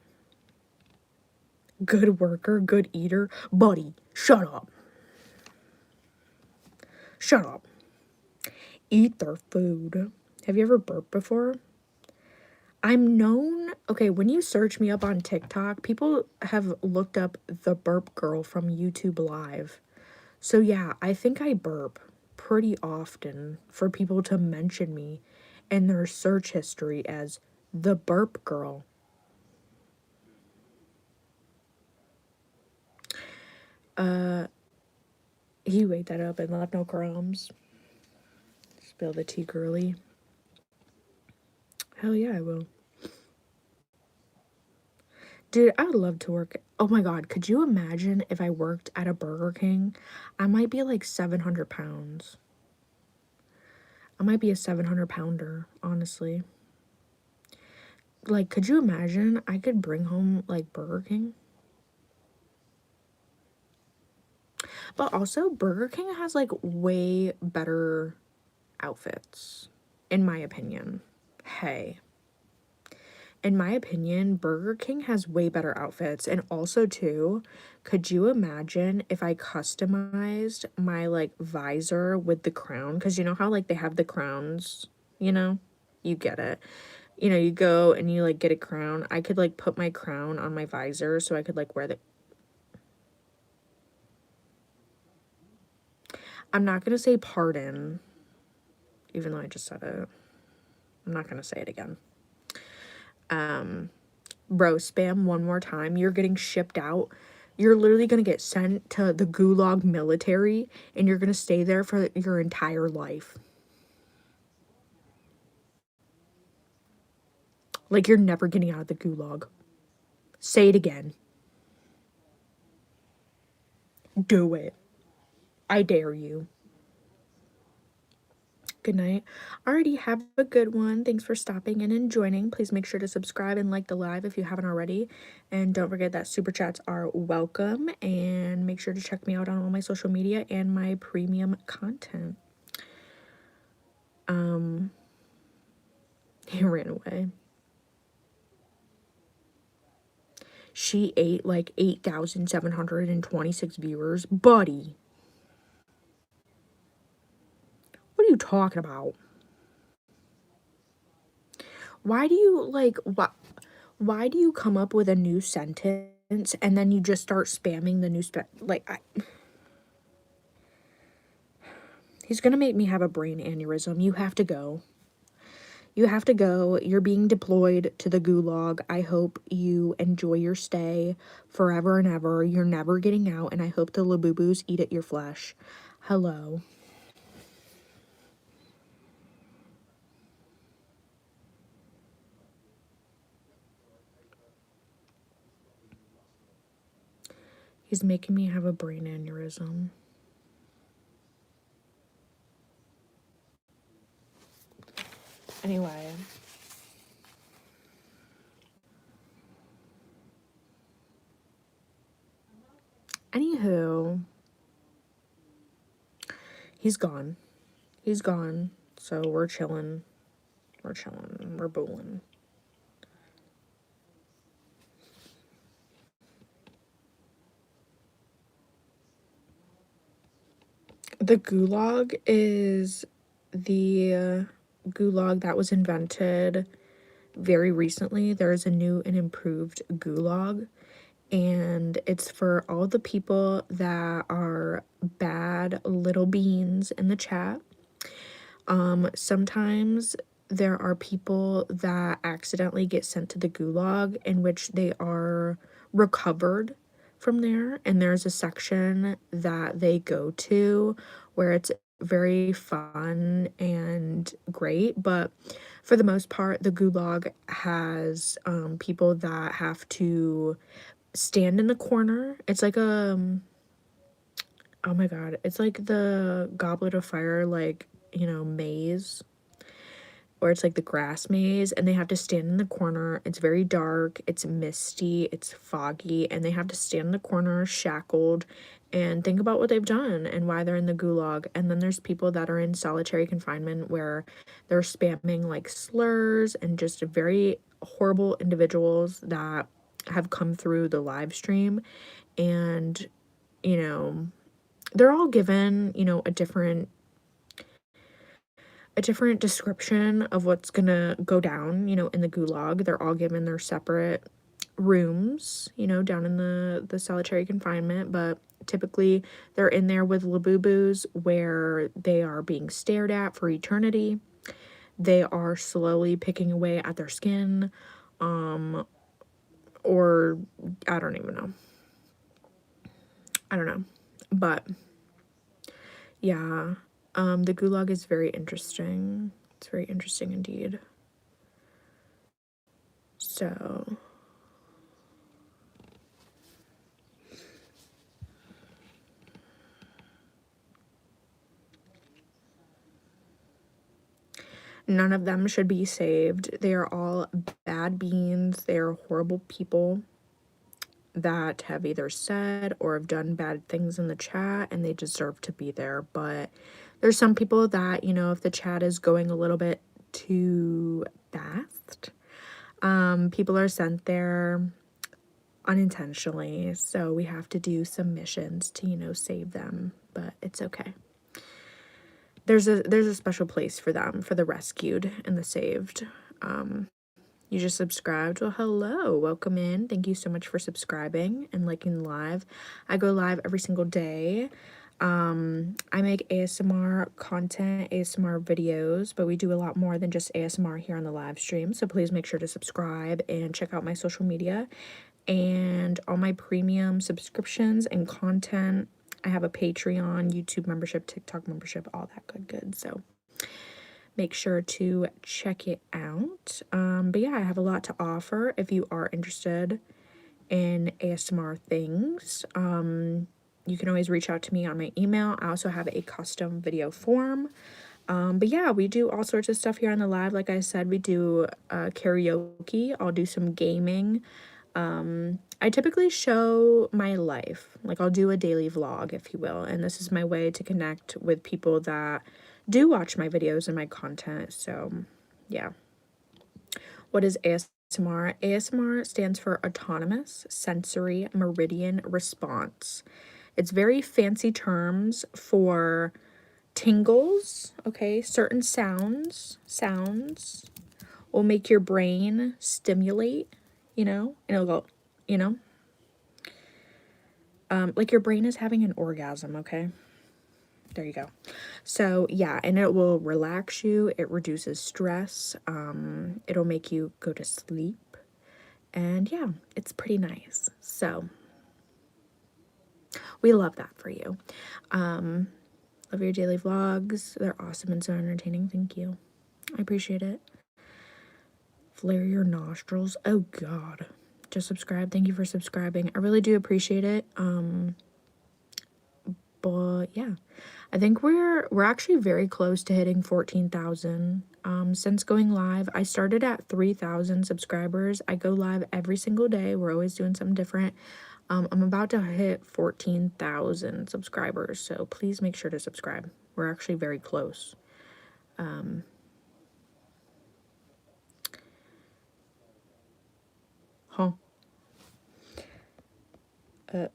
Good worker, good eater. Buddy, shut up. Shut up. Eat their food. Have you ever burped before? I'm known, okay, when you search me up on TikTok, people have looked up the burp girl from YouTube Live. So yeah, I think I burp pretty often for people to mention me in their search history as the burp girl. You ate that up and left no crumbs. Spill the tea, girly. Hell yeah, I will. Dude, I would love to work. Oh my god, could you imagine if I worked at a Burger King? I might be like 700 pounds. I might be a 700 pounder, honestly. Like, could you imagine I could bring home like Burger King? But also, Burger King has like way better outfits, in my opinion. Hey. In my opinion, Burger King has way better outfits. And also, too, could you imagine if I customized my like visor with the crown? Because you know how like they have the crowns, you know? You get it. You know, you go and you like get a crown. I could like put my crown on my visor so I could like wear the. I'm not gonna say pardon, even though I just said it. I'm not gonna say it again. Bro, spam one more time. You're getting shipped out. You're literally gonna get sent to the Gulag military and you're gonna stay there for your entire life. Like, you're never getting out of the Gulag. Say it again. Do it. I dare you. Good night. Alrighty, have a good one. Thanks for stopping in and joining. Please make sure to subscribe and like the live if you haven't already. And don't forget that super chats are welcome. And make sure to check me out on all my social media and my premium content. He ran away. She ate like 8,726 viewers. Buddy. What are you talking about? Why do you like why do you come up with a new sentence and then you just start spamming the new he's gonna make me have a brain aneurysm. You have to go. You have to go. You're being deployed to the gulag. I hope you enjoy your stay forever and ever. You're never getting out, and I hope the Labubus eat at your flesh. Hello. He's making me have a brain aneurysm. Anyway. Anywho. He's gone. He's gone. So we're chilling. We're chilling. We're booling. The gulag is the gulag that was invented very recently. There's a new and improved gulag, and it's for all the people that are bad little beans in the chat. Sometimes there are people that accidentally get sent to the gulag in which they are recovered from there, and there's a section that they go to where it's very fun and great, but for the most part the gulag has people that have to stand in the corner. It's like a oh my god, it's like the Goblet of Fire, like, you know, maze, or it's like the grass maze, and they have to stand in the corner. It's very dark, it's misty, it's foggy, and they have to stand in the corner shackled and think about what they've done and why they're in the gulag. And then there's people that are in solitary confinement where they're spamming like slurs and just very horrible individuals that have come through the live stream. And, you know, they're all given, you know, a different description of what's gonna go down, you know, in the gulag. They're all given their separate rooms, you know, down in the solitary confinement, but typically they're in there with labubus where they are being stared at for eternity. They are slowly picking away at their skin, or I don't even know. I don't know. But yeah, the gulag is very interesting. It's very interesting indeed. So none of them should be saved. They are all bad beans. They are horrible people. that have either said or have done bad things in the chat, and they deserve to be there. But there's some people that, you know, if the chat is going a little bit too fast, people are sent there unintentionally, so we have to do some missions to, you know, save them, but it's okay. There's a special place for them, for the rescued and the saved. You just subscribed. Well, hello, welcome in. Thank you so much for subscribing and liking live. I go live every single day. I make ASMR content, ASMR videos, but we do a lot more than just ASMR here on the live stream. So please make sure to subscribe and check out my social media and all my premium subscriptions and content. I have a Patreon, YouTube membership, TikTok membership, all that good. So make sure to check it out. But yeah, I have a lot to offer if you are interested in ASMR things. You can always reach out to me on my email. I also have a custom video form. But yeah, we do all sorts of stuff here on the live. Like I said, we do karaoke. I'll do some gaming. I typically show my life. Like, I'll do a daily vlog, if you will. And this is my way to connect with people that do watch my videos and my content. So yeah. What is ASMR? ASMR stands for Autonomous Sensory Meridian Response. It's very fancy terms for tingles, okay? Certain sounds will make your brain stimulate, you know? And it'll go, you know? Like your brain is having an orgasm, okay? There you go. So yeah, and it will relax you. It reduces stress. It'll make you go to sleep. And yeah, it's pretty nice. So we love that for you. Love your daily vlogs. They're awesome and so entertaining. Thank you. I appreciate it. Flare your nostrils. Oh God. Just subscribe. Thank you for subscribing. I really do appreciate it. But yeah, I think we're actually very close to hitting 14,000. Since going live, I started at 3,000 subscribers. I go live every single day. We're always doing something different. I'm about to hit 14,000 subscribers, so please make sure to subscribe. We're actually very close.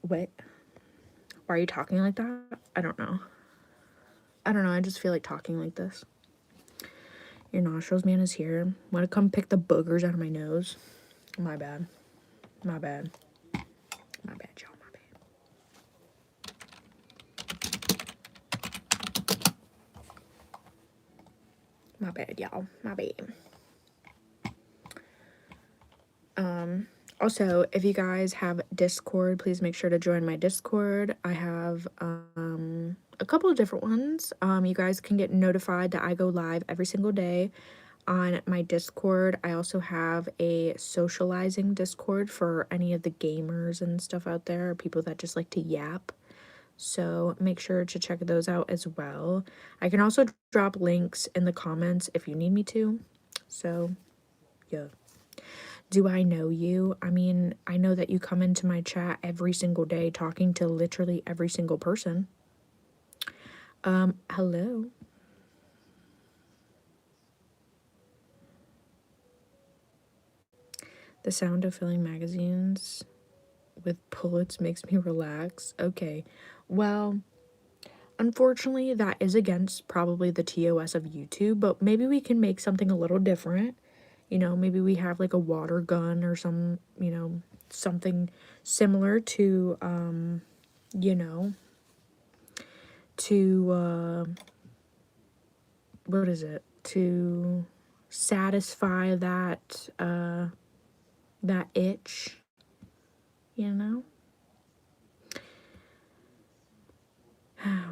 What? Why are you talking like that? I don't know. I just feel like talking like this. Your nostrils man is here. Want to come pick the boogers out of my nose? My bad. My bad. My bad, y'all. My bad, y'all. My bad. Also, if you guys have Discord, please make sure to join my Discord. I have a couple of different ones. You guys can get notified that I go live every single day on my Discord. I also have a socializing Discord for any of the gamers and stuff out there, or people that just like to yap. So make sure to check those out as well. I can also drop links in the comments if you need me to. So yeah. Do I know you? I mean, I know that you come into my chat every single day talking to literally every single person. Hello. The sound of filling magazines with bullets makes me relax. Okay. Well, unfortunately, that is against probably the TOS of YouTube, but maybe we can make something a little different. You know, maybe we have like a water gun or some, you know, something similar to, you know, to, what is it? To satisfy that, that itch, you know?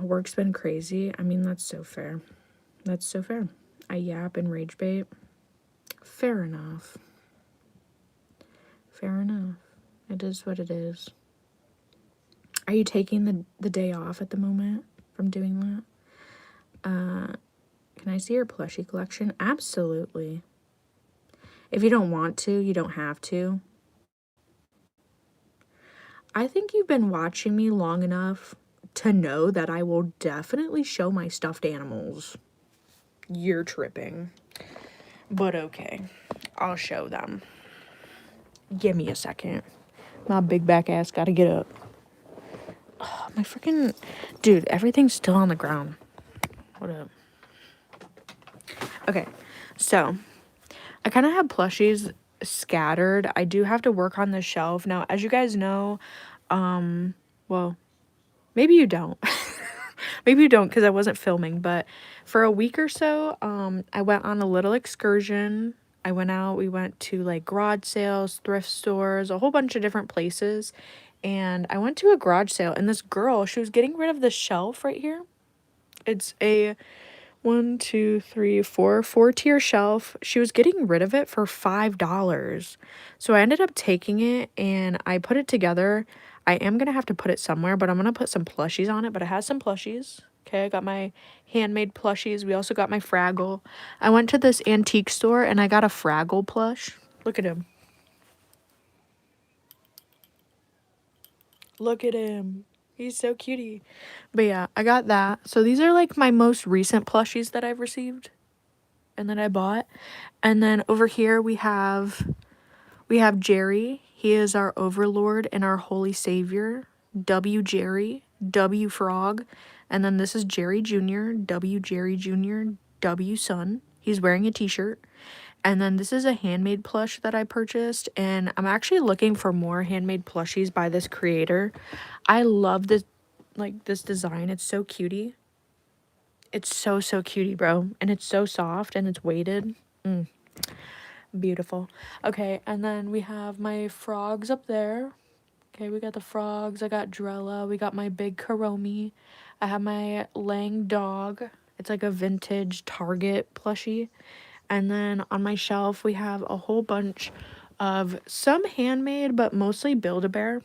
Work's been crazy. I mean, that's so fair. That's so fair. I yap and rage bait. Fair enough. Fair enough. It is what it is. Are you taking the day off at the moment from doing that? Can I see your plushie collection? Absolutely. If you don't want to, you don't have to. I think you've been watching me long enough to know that I will definitely show my stuffed animals. You're tripping. But okay, I'll show them. Give me a second. My big back ass gotta get up. Oh, my freaking... Dude, everything's still on the ground. What up? Okay, so I kind of have plushies scattered. I do have to work on the shelf. Now, as you guys know, well, maybe you don't. Maybe you don't because I wasn't filming, but for a week or so, I went on a little excursion. I went out, we went to like garage sales, thrift stores, a whole bunch of different places. And I went to a garage sale, and this girl, she was getting rid of the shelf right here. It's a 4-tier shelf. She was getting rid of it for $5. So I ended up taking it and I put it together. I am gonna have to put it somewhere, but I'm gonna put some plushies on it. But it has some plushies. Okay, I got my handmade plushies. We also got my Fraggle. I went to this antique store and I got a Fraggle plush. Look at him. Look at him. He's so cutie. But yeah, I got that. So these are like my most recent plushies that I've received and that I bought. And then over here we have Jerry. He is our overlord and our holy savior. W Jerry, W Frog. And then this is Jerry Jr., W Jerry Jr., W Son. He's wearing a t-shirt. And then this is a handmade plush that I purchased, and I'm actually looking for more handmade plushies by this creator. I love this, like, this design. It's so cutie. It's so cutie, bro. And it's so soft and it's weighted. Beautiful. Okay, and then we have my frogs up there. Okay, we got the frogs. I got Drella. We got my big Karomi. I have my Lang dog. It's like a vintage Target plushie. And then on my shelf, we have a whole bunch of some handmade, but mostly Build-A-Bear.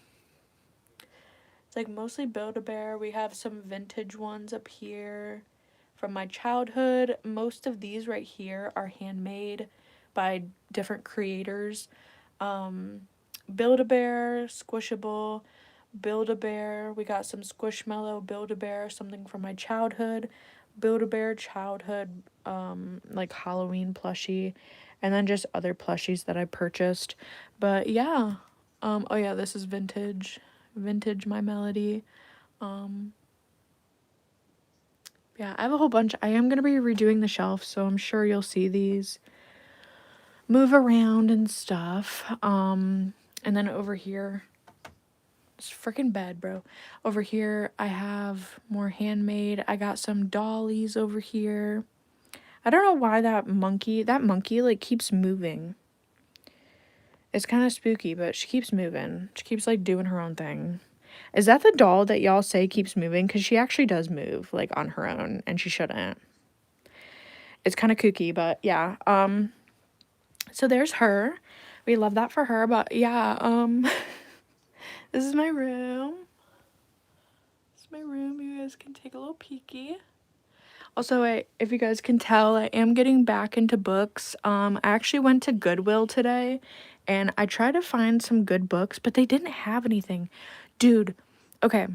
It's like mostly Build-A-Bear. We have some vintage ones up here from my childhood. Most of these right here are handmade by different creators. Build-A-Bear, Squishable, Build-A-Bear. We got some Squishmallow Build-A-Bear, something from my childhood. Build-A-Bear childhood, like Halloween plushie, and then just other plushies that I purchased. But yeah, oh yeah, this is vintage My Melody. Yeah, I have a whole bunch. I am gonna be redoing the shelf, so I'm sure you'll see these move around and stuff. And then over here, it's freaking bad, bro. Over here, I have more handmade. I got some dollies over here. I don't know why that monkey, like, keeps moving. It's kind of spooky, but she keeps moving. She keeps, like, doing her own thing. Is that the doll that y'all say keeps moving? Because she actually does move, like, on her own, and she shouldn't. It's kind of kooky, but yeah. So there's her. We love that for her, but yeah, this is my room. This is my room. You guys can take a little peeky. Also, if you guys can tell, I am getting back into books. I actually went to Goodwill today, and I tried to find some good books, but they didn't have anything. Dude, okay.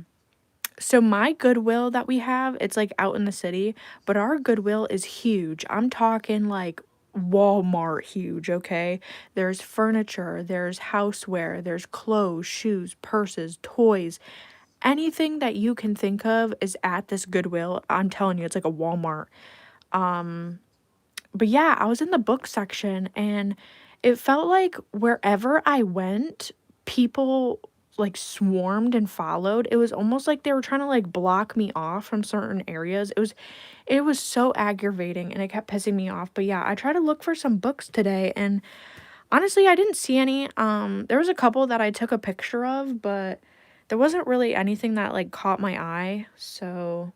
So my Goodwill that we have, it's like out in the city, but our Goodwill is huge. I'm talking like Walmart huge, okay? There's furniture, there's houseware, there's clothes, shoes, purses, toys. Anything that you can think of is at this Goodwill. I'm telling you, it's like a Walmart. But yeah, I was in the book section and it felt like wherever I went, people like swarmed and followed. It was almost like they were trying to like block me off from certain areas. It was so aggravating and it kept pissing me off. But yeah, I tried to look for some books today and honestly, I didn't see any. There was a couple that I took a picture of, but there wasn't really anything that like caught my eye. So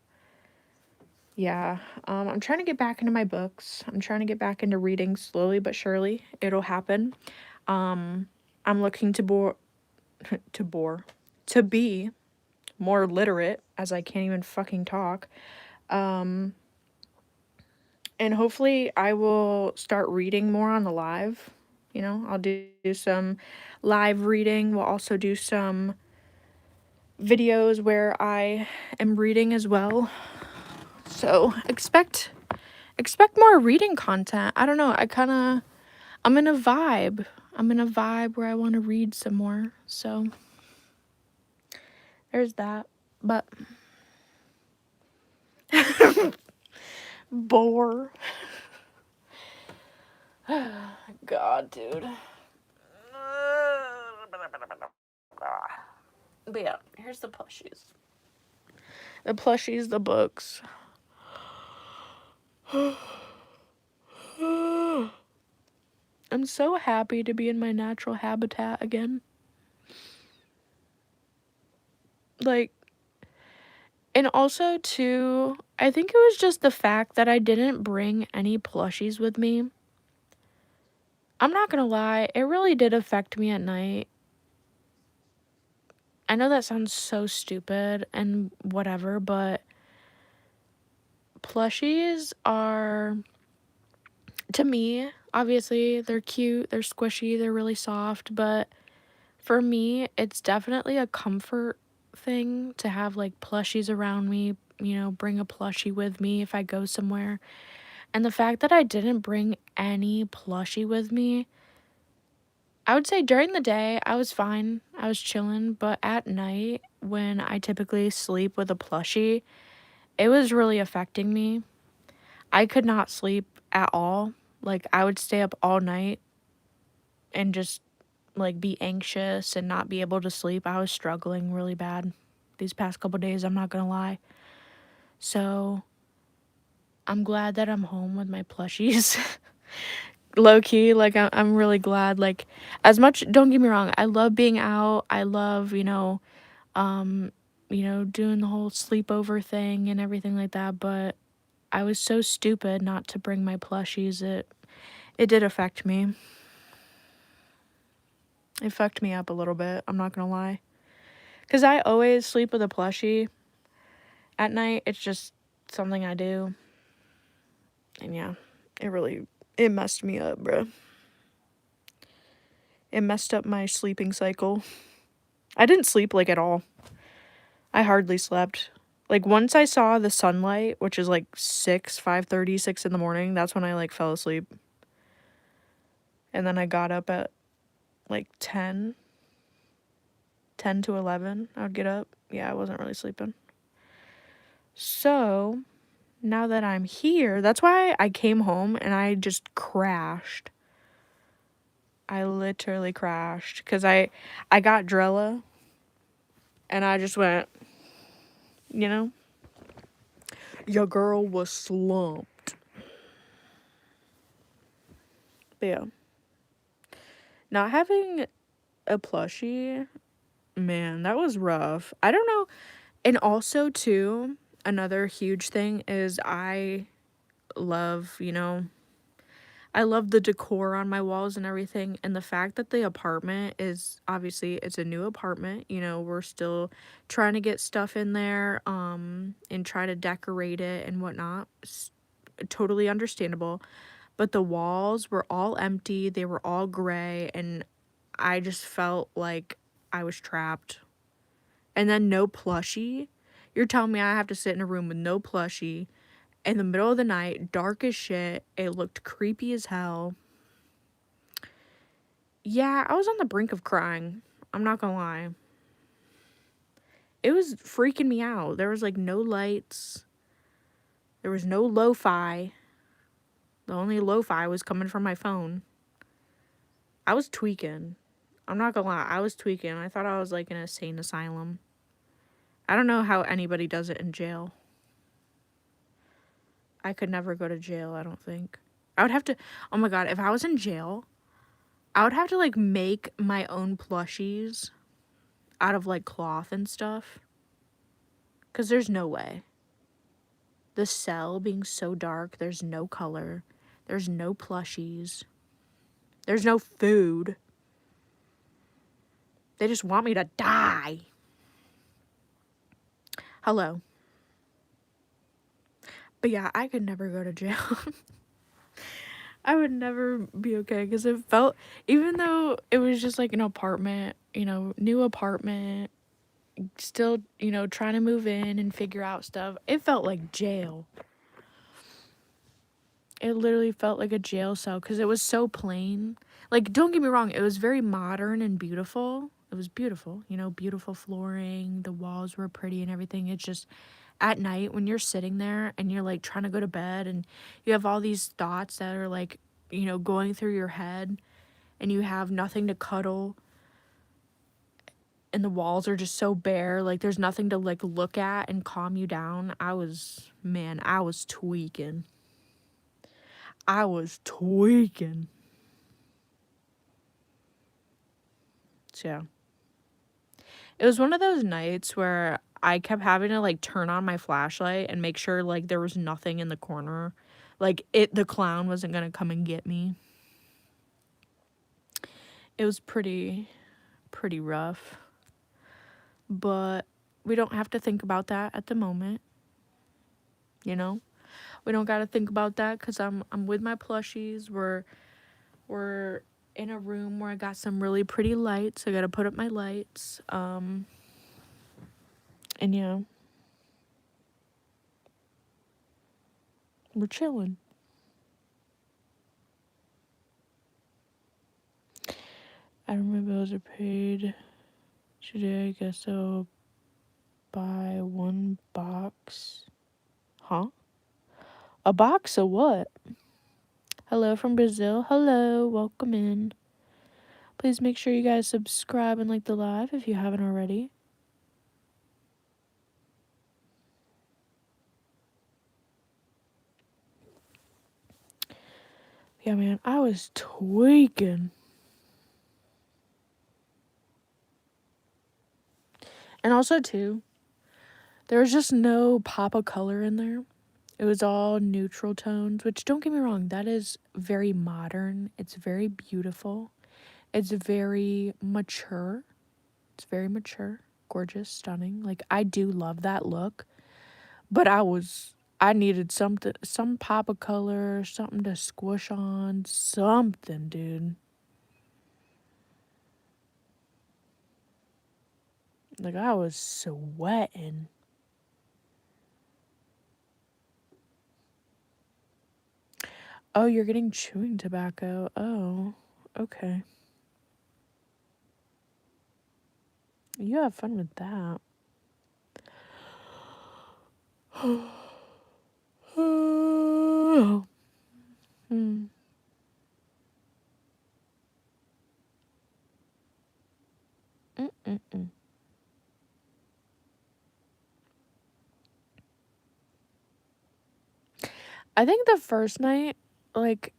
yeah, I'm trying to get back into my books. I'm trying to get back into reading slowly but surely. It'll happen. I'm looking to be more literate as I can't even fucking talk. And hopefully I will start reading more on the live. You know, I'll do some live reading. We'll also do some videos where I am reading as well. So expect more reading content. I don't know. I'm in a vibe. I'm in a vibe where I want to read some more. So there's that. But bore. God, dude. But yeah, here's the plushies. The plushies, the books. I'm so happy to be in my natural habitat again. Like, and also, too, I think it was just the fact that I didn't bring any plushies with me. I'm not gonna lie, it really did affect me at night. I know that sounds so stupid and whatever, but plushies are, to me, obviously, they're cute, they're squishy, they're really soft, but for me, it's definitely a comfort thing to have like plushies around me, you know, bring a plushie with me if I go somewhere. And the fact that I didn't bring any plushie with me, I would say during the day, I was fine. I was chilling. But at night, when I typically sleep with a plushie, it was really affecting me. I could not sleep at all. Like, I would stay up all night and just, like, be anxious and not be able to sleep. I was struggling really bad these past couple days, I'm not gonna lie. So, I'm glad that I'm home with my plushies. Low key, like, I'm really glad. Like, as much, don't get me wrong, I love being out. I love, doing the whole sleepover thing and everything like that, but I was so stupid not to bring my plushies. It did affect me. It fucked me up a little bit, I'm not gonna lie. Because I always sleep with a plushie at night. It's just something I do. And yeah, it messed me up, bro. It messed up my sleeping cycle. I didn't sleep, like, at all. I hardly slept. Like, once I saw the sunlight, which is like 5:30, 6 in the morning, that's when I, like, fell asleep. And then I got up at, like, 10 to 11. I would get up. Yeah, I wasn't really sleeping. So, now that I'm here, that's why I came home and I just crashed. I literally crashed. Because I got Drella. And I just went, you know? Your girl was slumped. But yeah. Not having a plushie, man, that was rough. I don't know. And also, too, another huge thing is I love, I love the decor on my walls and everything. And the fact that the apartment is, obviously, it's a new apartment. We're still trying to get stuff in there and try to decorate it and whatnot. It's totally understandable. But the walls were all empty. They were all gray. And I just felt like I was trapped. And then no plushie. You're telling me I have to sit in a room with no plushie in the middle of the night, dark as shit. It looked creepy as hell. Yeah, I was on the brink of crying. I'm not gonna lie. It was freaking me out. There was, like, no lights. There was no lo-fi. The only lo-fi was coming from my phone. I was tweaking. I'm not gonna lie. I was tweaking. I thought I was, like, in an insane asylum. I don't know how anybody does it in jail. I could never go to jail, I don't think. I would have to, oh my god, if I was in jail, I would have to, like, make my own plushies out of, like, cloth and stuff. Because there's no way. The cell being so dark, there's no color. There's no plushies. There's no food. They just want me to die. Hello. But yeah, I could never go to jail. I would never be okay because it felt, even though it was just like an apartment, new apartment, still, you know, trying to move in and figure out stuff. It felt like jail. It literally felt like a jail cell because it was so plain. Like, don't get me wrong, it was very modern and beautiful. It was beautiful, you know, beautiful flooring, the walls were pretty and everything. It's just at night when you're sitting there and you're like trying to go to bed and you have all these thoughts that are like, you know, going through your head and you have nothing to cuddle and the walls are just so bare, like there's nothing to like look at and calm you down. I was tweaking. I was tweaking. So yeah. It was one of those nights where I kept having to like turn on my flashlight and make sure like there was nothing in the corner. Like the clown wasn't gonna come and get me. It was pretty rough. But we don't have to think about that at the moment. You know? We don't gotta think about that because I'm with my plushies. We're in a room where I got some really pretty lights. I gotta put up my lights. And yeah, we're chilling. I don't remember bills are paid today. I guess I'll buy one box. Huh? A box of what? Hello from Brazil. Hello, welcome in. Please make sure you guys subscribe and like the live if you haven't already. Yeah, man, I was tweaking. And also, too, there was just no pop of color in there. It was all neutral tones, which don't get me wrong, that is very modern. It's very beautiful. It's very mature. It's very mature, gorgeous, stunning. Like, I do love that look. But I needed something, some pop of color, something to squish on, something, dude. Like, I was sweating. Oh, you're getting chewing tobacco. Oh, okay. You have fun with that. Hmm. Mm-mm-mm. I think the first night, like,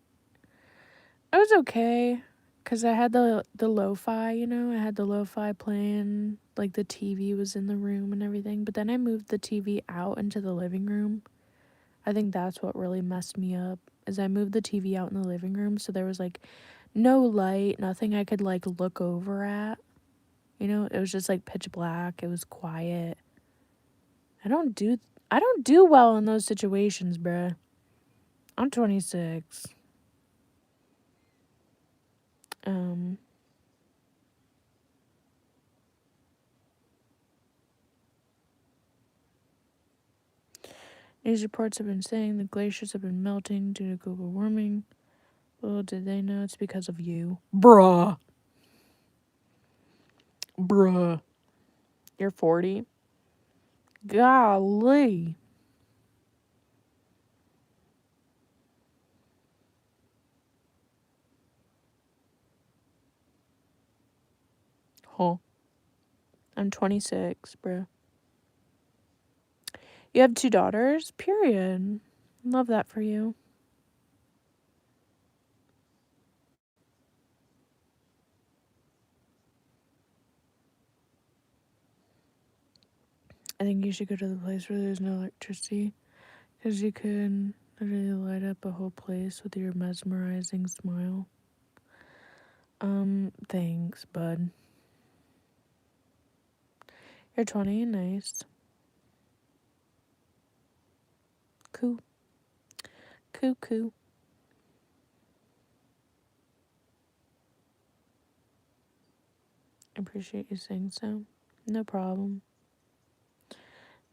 it was okay. Because I had the lo-fi, you know? I had the lo-fi playing. Like, the TV was in the room and everything. But then I moved the TV out into the living room. I think that's what really messed me up. Is I moved the TV out in the living room. So there was, like, no light. Nothing I could, like, look over at. You know? It was just, like, pitch black. It was quiet. I don't do well in those situations, bruh. I'm 26. News reports have been saying the glaciers have been melting due to global warming. Well, did they know it's because of you? Bruh. Bruh. You're 40? Golly. Huh. I'm 26, bruh. You have 2 daughters? Period. Love that for you. I think you should go to the place where there's no electricity. Because you could literally light up a whole place with your mesmerizing smile. Thanks, bud. You're 20, nice. Cool. Cool. I appreciate you saying so. No problem.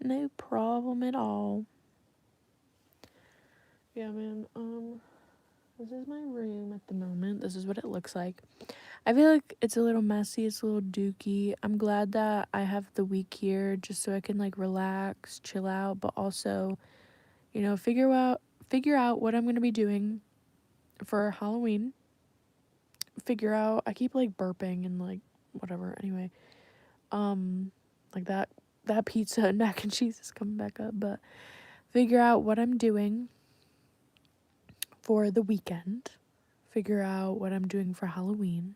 No problem at all. Yeah, man. This is my room at the moment. This is what it looks like. I feel like it's a little messy. It's a little dooky. I'm glad that I have the week here just so I can like relax, chill out, but also, you know, figure out what I'm gonna be doing for Halloween. Figure out. I keep like burping and like whatever. Anyway, like that pizza and mac and cheese is coming back up, but figure out what I'm doing for the weekend. Figure out what I'm doing for Halloween.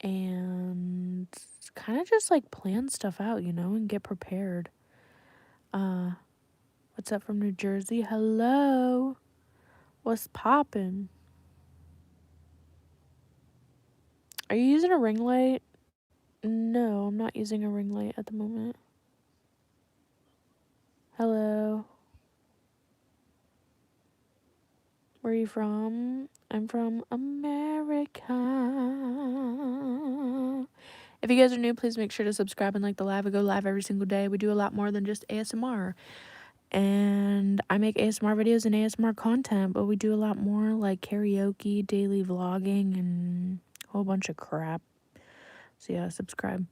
And kind of just like plan stuff out, you know, and get prepared. What's up from New Jersey? Hello. What's poppin'? Are you using a ring light? No, I'm not using a ring light at the moment. Hello. Where are you from? I'm from America. If you guys are new, please make sure to subscribe and like the live. We go live every single day. We do a lot more than just ASMR. And I make ASMR videos and ASMR content, but we do a lot more like karaoke, daily vlogging, and a whole bunch of crap. So yeah, subscribe.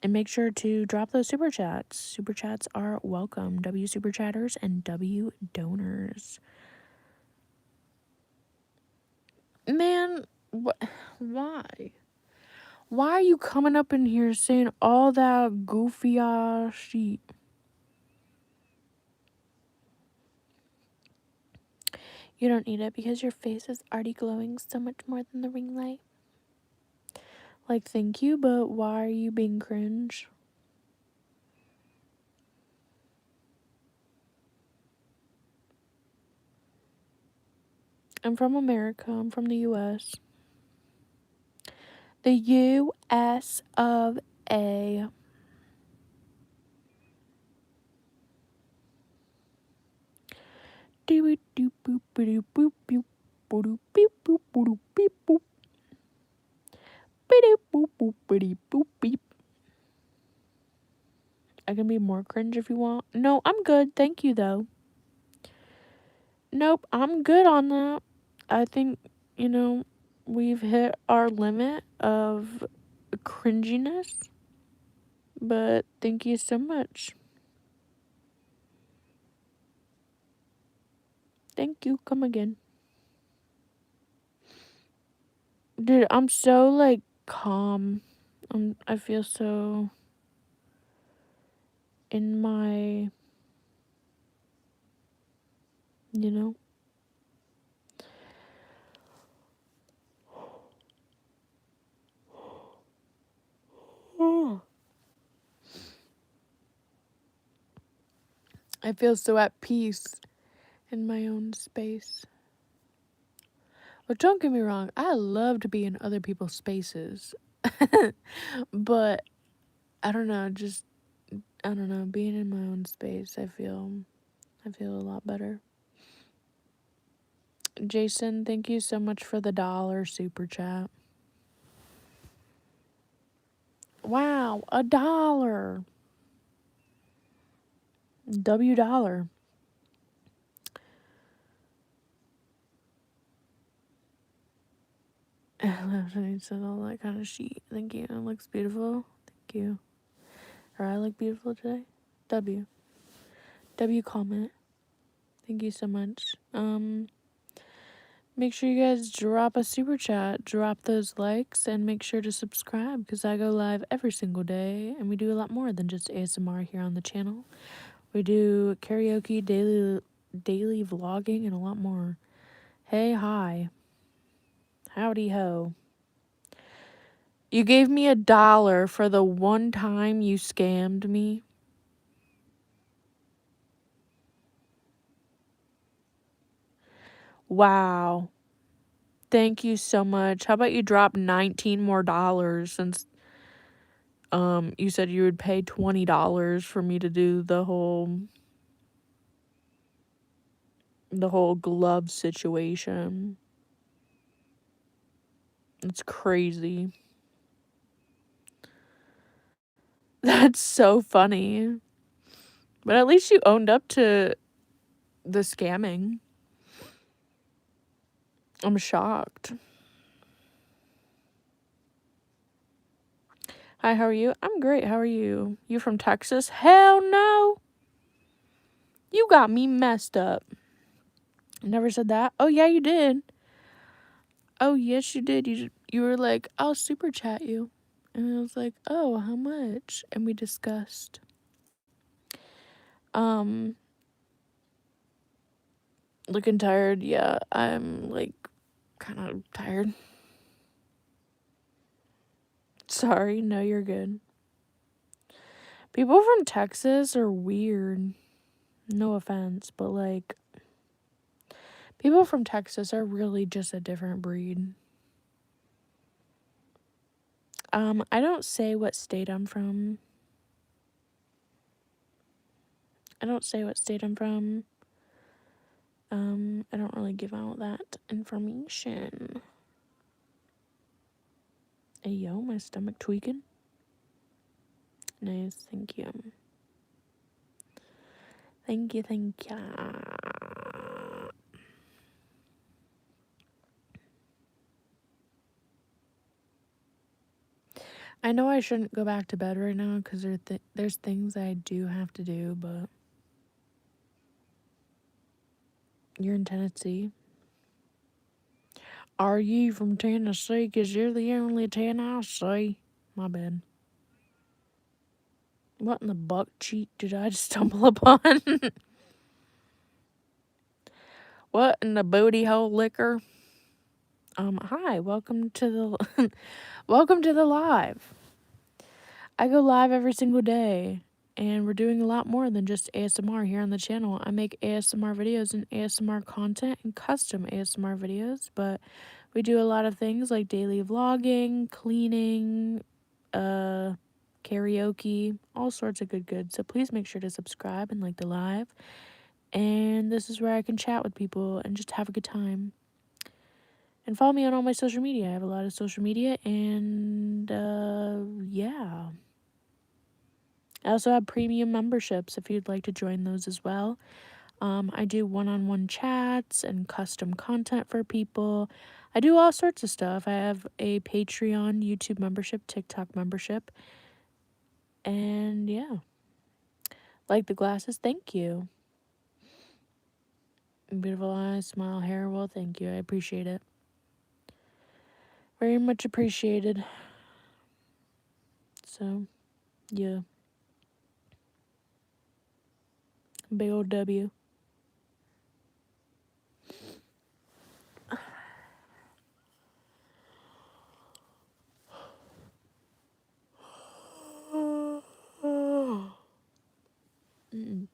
And make sure to drop those super chats. Super chats are welcome. W super chatters and W donors. Man, why? Why are you coming up in here saying all that goofy ass shit? You don't need it because your face is already glowing so much more than the ring light. Like, thank you, but why are you being cringe? I'm from America. I'm from the U.S. The U.S. of A. I can be more cringe if you want. No, I'm good. Thank you, though. Nope, I'm good on that. I think, you know, we've hit our limit of cringiness. But thank you so much. Thank you. Come again. Dude, I'm so like calm. I feel so in my, you know. I feel so at peace in my own space. But don't get me wrong, I love to be in other people's spaces. But I don't know, being in my own space, I feel a lot better. Jason, thank you so much for the $1 super chat. Wow, $1. W dollar. I love when he said all that kind of shit. Thank you. It looks beautiful. Thank you. Or I look beautiful today. W. W comment. Thank you so much. Make sure you guys drop a super chat, drop those likes, and make sure to subscribe because I go live every single day and we do a lot more than just ASMR here on the channel. We do karaoke, daily vlogging, and a lot more. Hey, hi. Howdy ho. You gave me $1 for the one time you scammed me. Wow. Thank you so much. How about you drop 19 more dollars since you said you would pay $20 for me to do the whole glove situation. It's crazy. That's so funny. But at least you owned up to the scamming. I'm shocked. Hi, how are you? I'm great. How are you? You from Texas? Hell no. You got me messed up. Never said that. Oh, yeah, you did. Oh, yes, you did. You were like, I'll super chat you. And I was like, oh, how much? And we discussed. Looking tired. Yeah, I'm like kind of tired. Sorry. No, you're good. People from Texas are weird. No offense, but like, people from Texas are really just a different breed. I don't say what state I'm from. I don't say what state I'm from. I don't really give out that information. Hey, yo, my stomach tweaking. Nice, thank you. Thank you, thank you. I know I shouldn't go back to bed right now because there's things I do have to do, but you're in Tennessee. Are you from Tennessee? Because you're the only Tennessee. My bad. What in the buck cheek did I just stumble upon? What in the booty hole liquor? Hi, welcome to the welcome to the live. I go live every single day, and we're doing a lot more than just ASMR here on the channel. I make ASMR videos and ASMR content and custom ASMR videos, but we do a lot of things like daily vlogging, cleaning, karaoke, all sorts of good. So please make sure to subscribe and like the live. And this is where I can chat with people and just have a good time. And follow me on all my social media. I have a lot of social media, and yeah. I also have premium memberships if you'd like to join those as well. I do one-on-one chats and custom content for people. I do all sorts of stuff. I have a Patreon, YouTube membership, TikTok membership. And yeah. Like the glasses, thank you. Beautiful eyes, smile, hair, well, thank you. I appreciate it. Very much appreciated. So, yeah. Big old W. Mm-mm.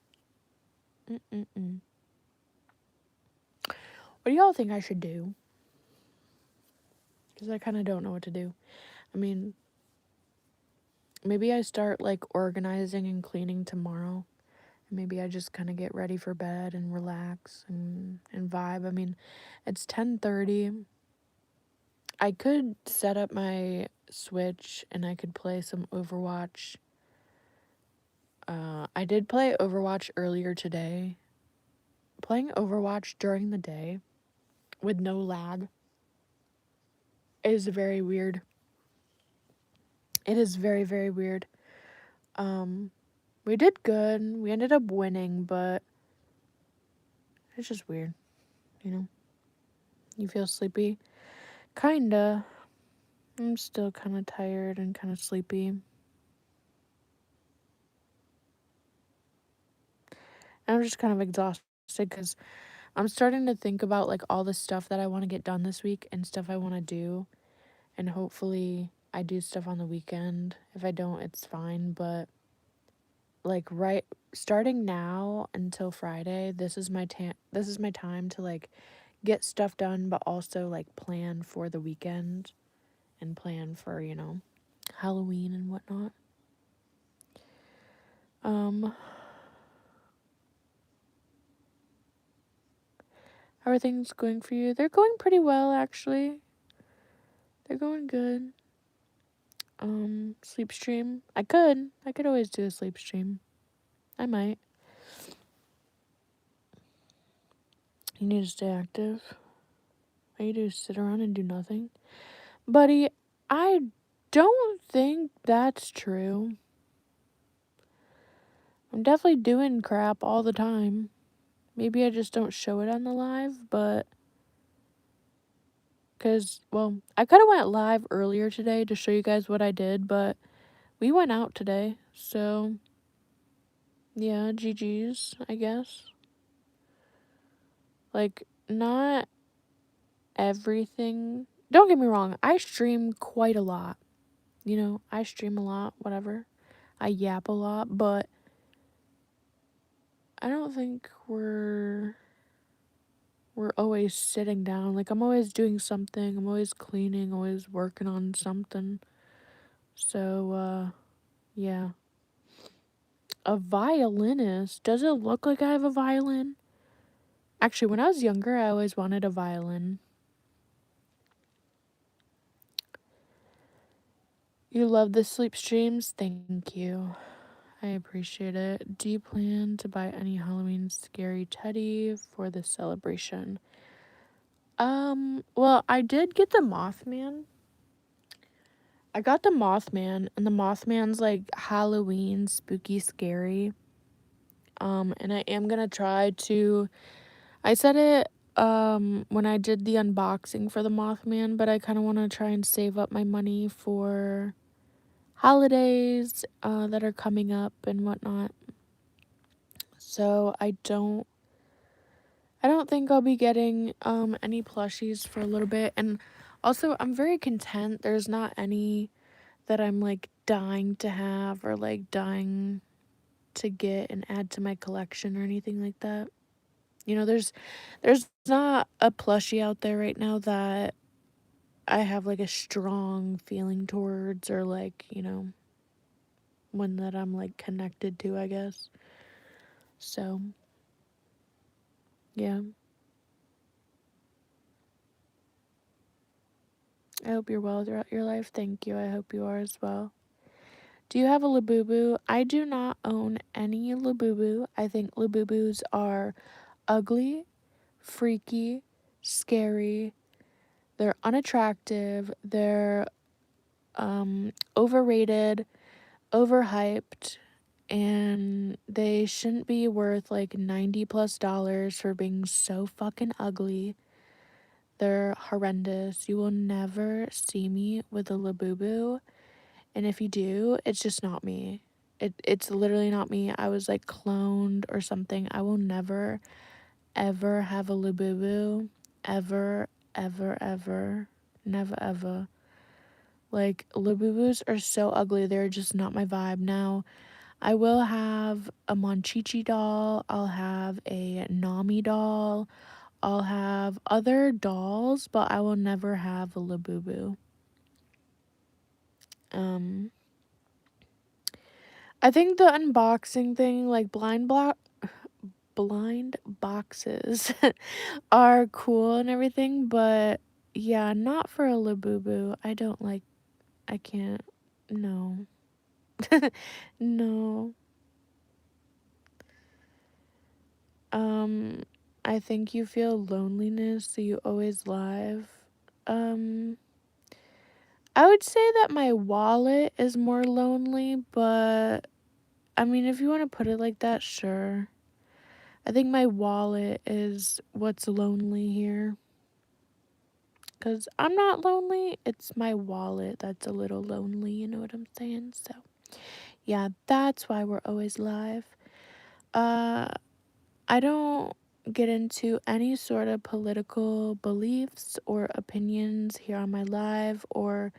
Mm-mm-mm. What do y'all think I should do? Because I kind of don't know what to do. I mean, maybe I start like organizing and cleaning tomorrow. Maybe I just kind of get ready for bed and relax and vibe. I mean, it's 10:30. I could set up my Switch and I could play some Overwatch. I did play Overwatch earlier today. Playing Overwatch during the day with no lag is very weird. It is very, very weird. We did good. We ended up winning, but it's just weird, you know? You feel sleepy? Kinda. I'm still kind of tired and kind of sleepy. And I'm just kind of exhausted because I'm starting to think about like all the stuff that I want to get done this week and stuff I want to do. And hopefully I do stuff on the weekend. If I don't, it's fine. But like starting now until Friday, this is my time to like get stuff done, but also like plan for the weekend and plan for, Halloween and whatnot. How are things going for you? They're going pretty well, actually. They're going good. sleep stream. I could always do a sleep stream. I might. You need to stay active. All you do is sit around and do nothing. Buddy, I don't think that's true. I'm definitely doing crap all the time. Maybe I just don't show it on the live, but... Because, well, I could have went live earlier today to show you guys what I did, but we went out today, so... Yeah, GG's, I guess. Like, not everything... Don't get me wrong, I stream quite a lot. You know, I stream a lot, whatever. I yap a lot, but... I don't think we're always sitting down. Like, I'm always doing something. I'm always cleaning, always working on something. So, yeah. A violinist? Does it look like I have a violin? Actually, when I was younger, I always wanted a violin. You love the sleep streams? Thank you. I appreciate it. Do you plan to buy any Halloween scary teddy for the celebration? Well, I did get the Mothman. I got the Mothman, and the Mothman's like Halloween, spooky, scary. And I am gonna try to... I said it, when I did the unboxing for the Mothman, but I kind of want to try and save up my money for holidays, that are coming up and whatnot. So I don't think I'll be getting, any plushies for a little bit. And also, I'm very content. There's not any that I'm, like, dying to have or, like, dying to get and add to my collection or anything like that. You know, there's not a plushie out there right now that I have, like, a strong feeling towards, or, like, you know, one that I'm, like, connected to, I guess. So, yeah. I hope you're well throughout your life. Thank you. I hope you are as well. Do you have a Labubu? I do not own any Labubu. I think Labubus are ugly, freaky, scary. They're unattractive. They're overrated, overhyped, and they shouldn't be worth like $90+ for being so fucking ugly. They're horrendous. You will never see me with a Labubu, and if you do, it's just not me. It's literally not me. I was like cloned or something. I will never ever have a Labubu, ever, ever, ever, never, ever. Like, Labubus are so ugly. They're just not my vibe. Now, I will have a Monchichi doll. I'll have a Nami doll. I'll have other dolls, but I will never have a Labubu. I think the unboxing thing, like blind boxes are cool and everything, but yeah, not for a Labubu. I can't, no. No. I think you feel loneliness, so you always live. Um, I would say that my wallet is more lonely, but I mean, if you want to put it like that, sure. I think my wallet is what's lonely here. Because I'm not lonely, it's my wallet that's a little lonely, you know what I'm saying? So, yeah, that's why we're always live. I don't get into any sort of political beliefs or opinions here on my live or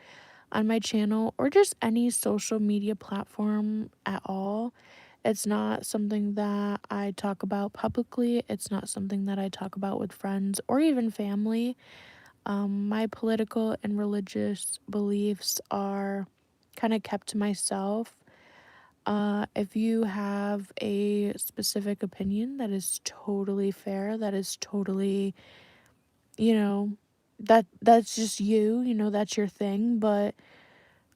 on my channel or just any social media platform at all. It's not something that I talk about publicly. It's not something that I talk about with friends or even family. My political and religious beliefs are kind of kept to myself. If you have a specific opinion, that is totally fair. That is totally, you know, that's just you, you know, that's your thing. But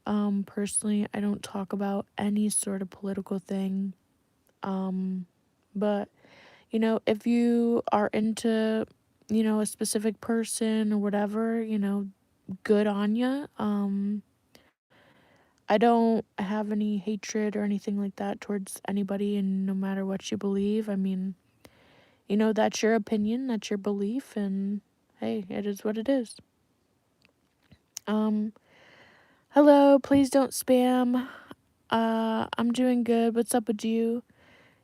Personally, I don't talk about any sort of political thing. But, you know, if you are into, you know, a specific person or whatever, you know, good on ya. I don't have any hatred or anything like that towards anybody, and no matter what you believe, I mean, you know, that's your opinion, that's your belief, and hey, it is what it is. Hello, please don't spam. I'm doing good. What's up with you?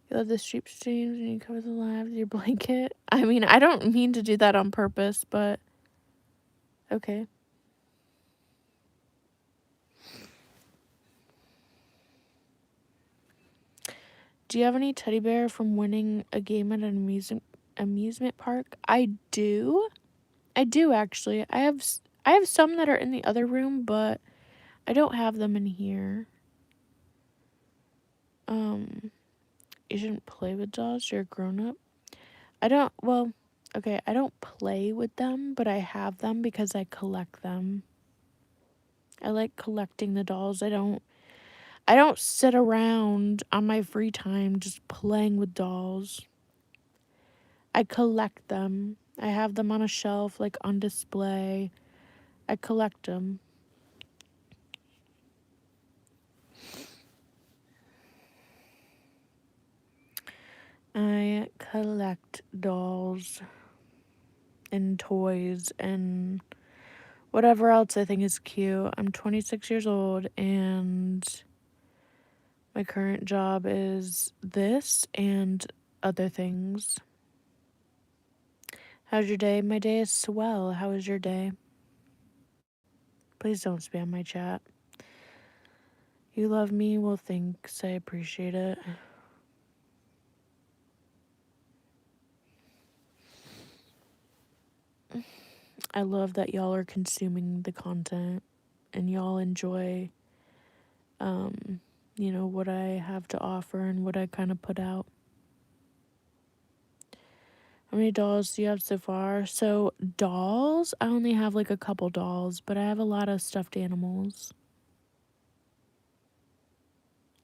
You love the streams and you cover the live with your blanket. I mean, I don't mean to do that on purpose, but okay. Do you have any teddy bear from winning a game at an amusement park? I do. I do actually. I have some that are in the other room, but I don't have them in here. You shouldn't play with dolls. You're a grown up. Okay, I don't play with them, but I have them because I collect them. I like collecting the dolls. I don't sit around on my free time just playing with dolls. I collect them. I have them on a shelf, like on display. I collect them. I collect dolls and toys and whatever else I think is cute. I'm 26 years old and my current job is this and other things. How's your day? My day is swell. How is your day? Please don't spam my chat. You love me? Well, thanks. I appreciate it. I love that y'all are consuming the content and y'all enjoy, you know, what I have to offer and what I kind of put out. How many dolls do you have so far? So, dolls, I only have like a couple dolls, but I have a lot of stuffed animals.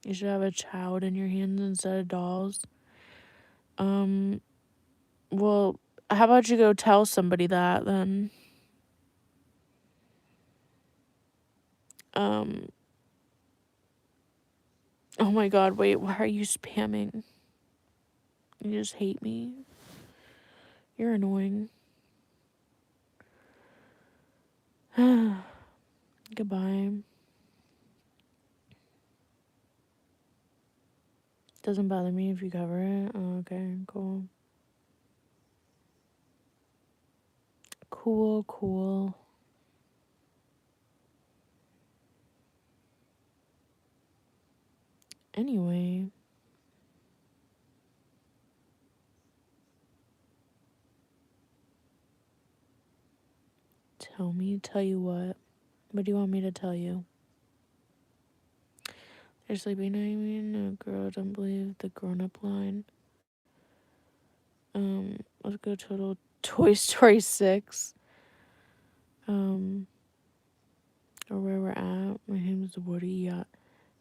You should have a child in your hands instead of dolls. Well, how about you go tell somebody that then? Oh my god, wait, why are you spamming? You just hate me. You're annoying. Goodbye. Doesn't bother me if you cover it. Oh, okay, cool. Cool. Anyway. Tell you what. What do you want me to tell you? They're sleeping. I mean, no, girl, don't believe the grown-up line. Let's go total Toy Story 6. Or where we're at. My name is Woody.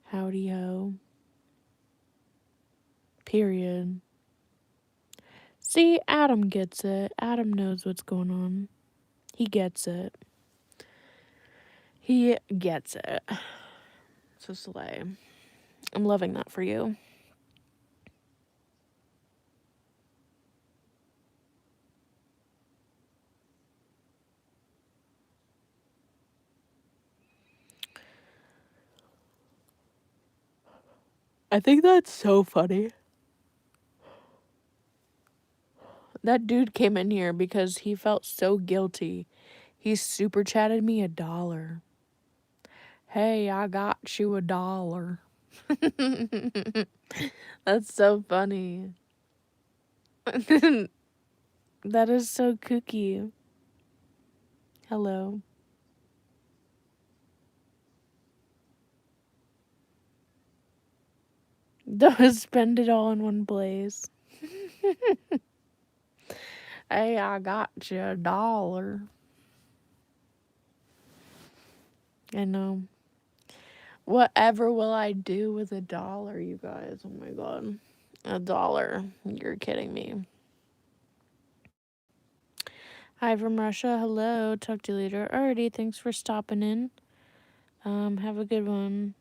Howdy ho. Period. See, Adam gets it. Adam knows what's going on. He gets it. He gets it. So slay. I'm loving that for you. I think that's so funny. That dude came in here because he felt so guilty. He super chatted me $1. Hey, I got you $1. That's so funny. That is so kooky. Hello. Don't spend it all in one place. Hey, I got you $1. I know. Whatever will I do with $1, you guys? Oh my god. $1. You're kidding me. Hi from Russia. Hello. Talk to you later. Alrighty, thanks for stopping in. Have a good one.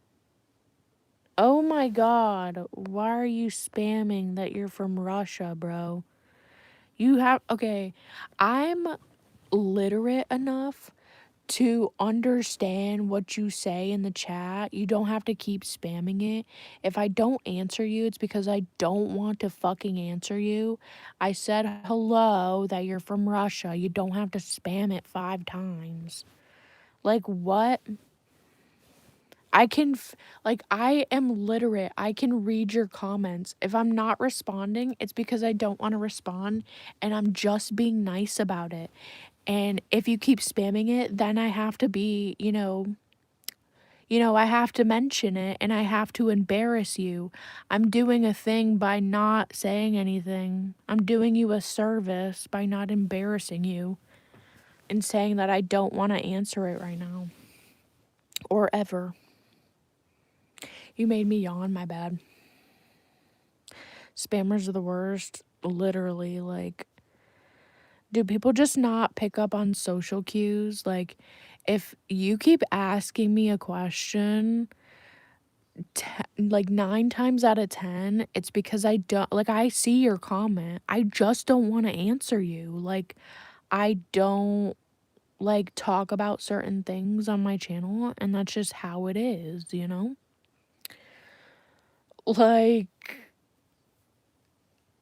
Oh my god. Why are you spamming that you're from Russia, bro? Okay. I'm literate enough to understand what you say in the chat. You don't have to keep spamming it. If I don't answer you, it's because I don't want to fucking answer you. I said hello, that you're from Russia. You don't have to spam it 5 times. Like, what? I am literate. I can read your comments. If I'm not responding, it's because I don't want to respond and I'm just being nice about it. And if you keep spamming it, then I have to be, I have to mention it and I have to embarrass you. I'm doing a thing by not saying anything. I'm doing you a service by not embarrassing you and saying that I don't want to answer it right now or ever. You made me yawn, my bad. Spammers are the worst. Literally, like, do people just not pick up on social cues? Like, if you keep asking me a question, like 9 times out of 10, it's because I don't, like, I see your comment. I just don't want to answer you. Like, I don't like talk about certain things on my channel, and that's just how it is, you know? Like,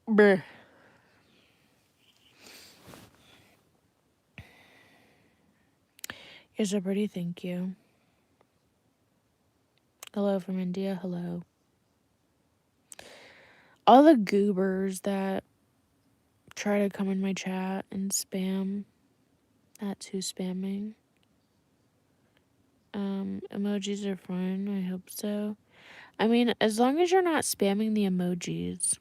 bruh. You're so pretty, thank you. Hello from India, hello. All the goobers that try to come in my chat and spam, that's who's spamming. Emojis are fine, I hope so. I mean, as long as you're not spamming the emojis.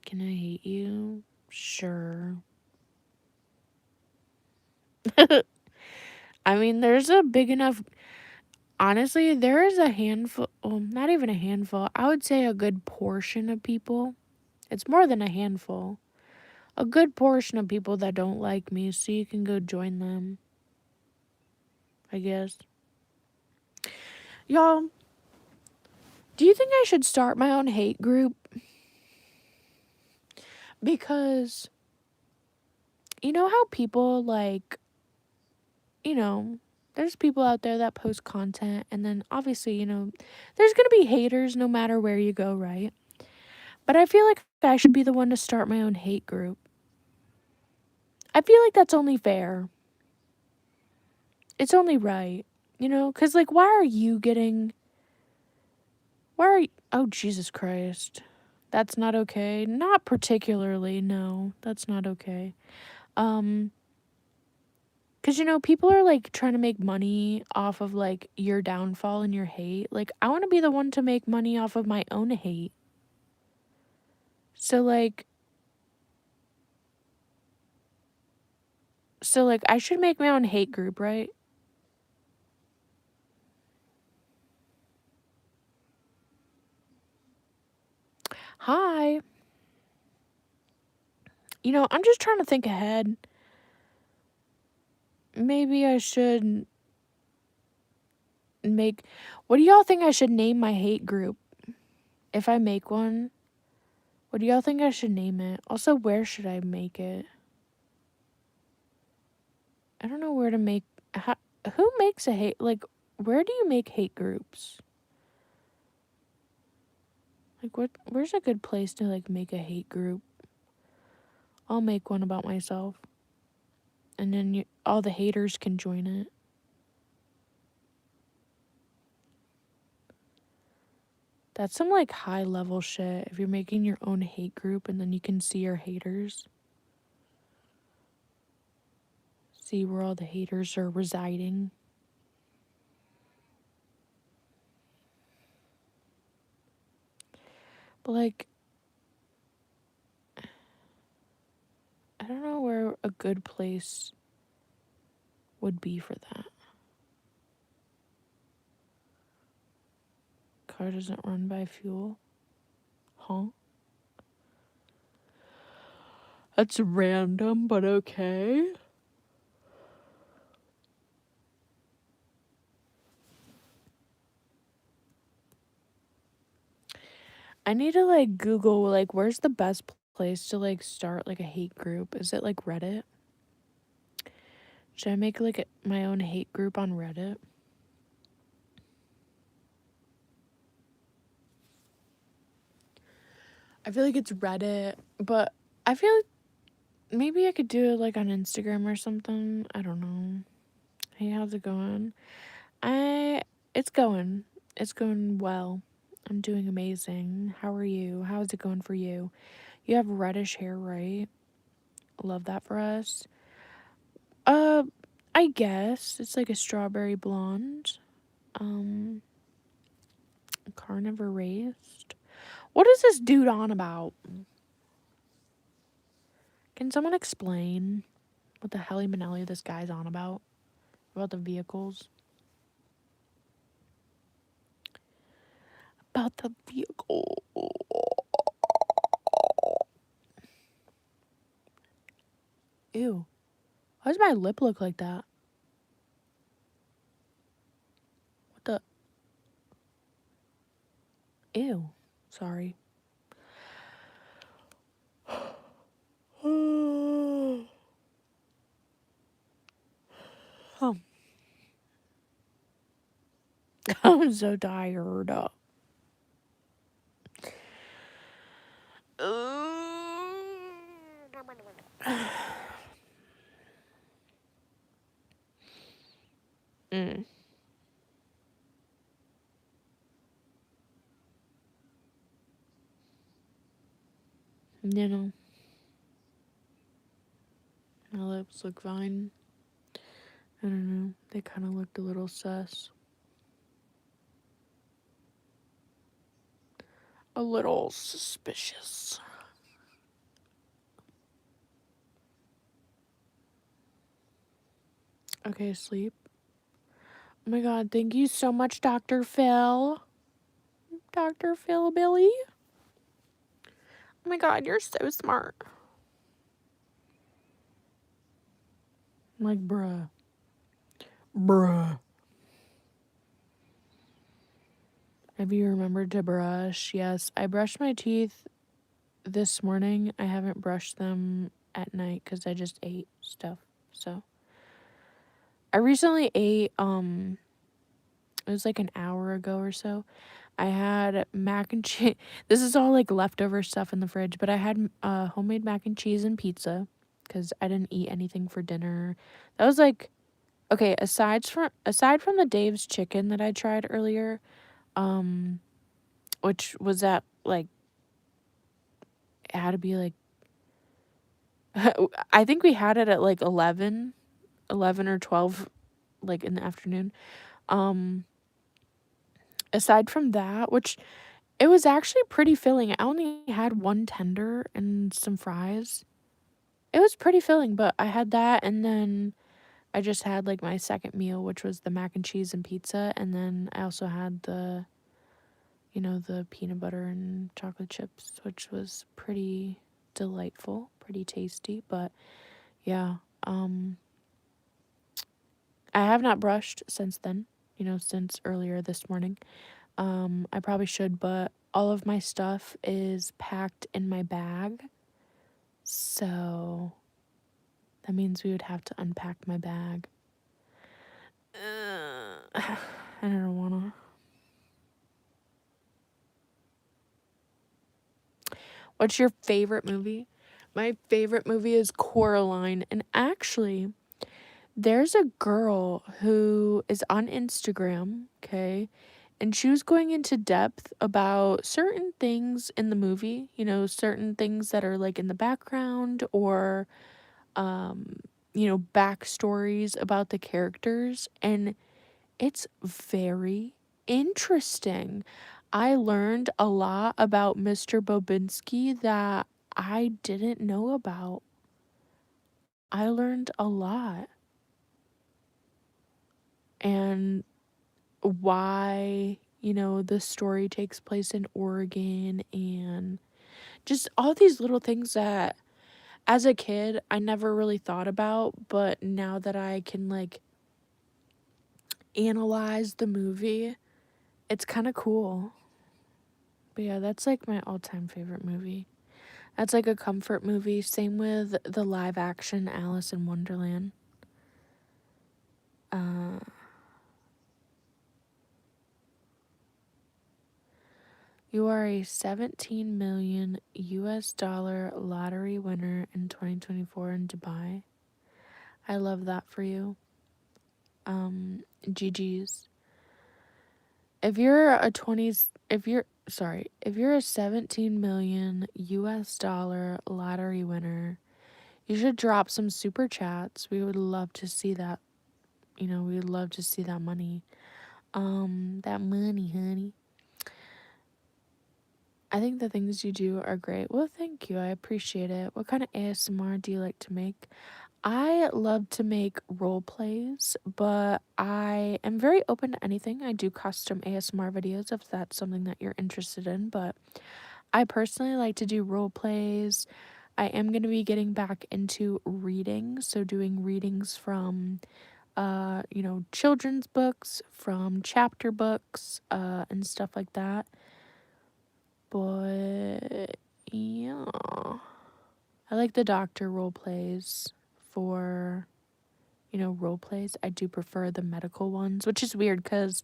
Can I hate you? Sure. I mean, there's a big enough... Honestly, there is a handful... Well, not even a handful. I would say a good portion of people. It's more than a handful. A good portion of people that don't like me, so you can go join them. I guess. Y'all, do you think I should start my own hate group? Because, you know how people, like, there's people out there that post content, and then obviously, there's gonna be haters no matter where you go, right? But I feel like I should be the one to start my own hate group. I feel like that's only fair. It's only right, because, like, why are you oh, Jesus Christ. That's not okay. Not particularly, no. That's not okay. Because, people are, like, trying to make money off of, like, your downfall and your hate. Like, I want to be the one to make money off of my own hate. So, like, I should make my own hate group, right? Hi. I'm just trying to think ahead. Maybe I should make... What do y'all think I should name my hate group? If I make one, what do y'all think I should name it? Also, where should I make it? I don't know where to make... Who makes a hate... Like, where do you make hate groups? Like, where's a good place to, like, make a hate group? I'll make one about myself. And then all the haters can join it. That's some, like, high-level shit. If you're making your own hate group and then you can see your haters. See where all the haters are residing. But, like, I don't know where a good place would be for that. car doesn't run by fuel. Huh? That's random, but okay. I need to, like, Google, like, where's the best place to, like, start, like, a hate group? Is it, like, Reddit? Should I make, like, my own hate group on Reddit? I feel like it's Reddit, but I feel like maybe I could do it, like, on Instagram or something. I don't know. Hey, how's it going? It's going. It's going well. I'm doing amazing. How are you? How's it going for you? You have reddish hair, right? Love that for us. Uh, I guess it's like a strawberry blonde. Carnivore raised. What is this dude on about? Can someone explain what the hell Manelli this guy's on about? About the vehicles? About the vehicle. Ew. Why does my lip look like that? What the? Ew. Sorry. Oh. I'm so tired. Mm. You know, my lips look fine. I don't know. They kind of looked a little sus. A little suspicious. Okay, sleep. Oh my god, thank you so much, Dr. Phil. Dr. Phil Billy. Oh my god, you're so smart. I'm like, bruh. Bruh. Have you remembered to brush? Yes, I brushed my teeth this morning. I haven't brushed them at night because I just ate stuff. So I recently ate, it was like an hour ago or so. I had mac and cheese. This is all like leftover stuff in the fridge, but I had homemade mac and cheese and pizza because I didn't eat anything for dinner. That was like, okay, aside from the Dave's chicken that I tried earlier, which was at like, it had to be like, I think we had it at like 11 or 12, like in the afternoon. Aside from that, which it was actually pretty filling. I only had one tender and some fries. It was pretty filling, but I had that, and then I just had like my second meal, which was the mac and cheese and pizza, and then I also had the, the peanut butter and chocolate chips, which was pretty delightful, pretty tasty. But yeah, I have not brushed since then, since earlier this morning. I probably should, but all of my stuff is packed in my bag. So that means we would have to unpack my bag. I don't wanna. What's your favorite movie? My favorite movie is Coraline. And actually, there's a girl who is on Instagram, okay? And she was going into depth about certain things in the movie, certain things that are like in the background or, backstories about the characters. And it's very interesting. I learned a lot about Mr. Bobinski that I didn't know about. I learned a lot. And why You know, the story takes place in Oregon, and just all these little things that as a kid I never really thought about, but now that I can like analyze the movie, it's kind of cool. But yeah, that's like my all-time favorite movie. That's like a comfort movie. Same with the live action Alice in Wonderland. You are a 17 million US dollar lottery winner in 2024 in Dubai. I love that for you. GG's. If you're a 17 million US dollar lottery winner, you should drop some super chats. We would love to see that. You know, we would love to see that money. That money, honey. I think the things you do are great. Well, thank you. I appreciate it. What kind of ASMR do you like to make? I love to make role plays, but I am very open to anything. I do custom ASMR videos if that's something that you're interested in, but I personally like to do role plays. I am going to be getting back into reading, so doing readings from you know, children's books, from chapter books, and stuff like that. But yeah, I like the doctor role plays for, you know, role plays. I do prefer the medical ones, which is weird because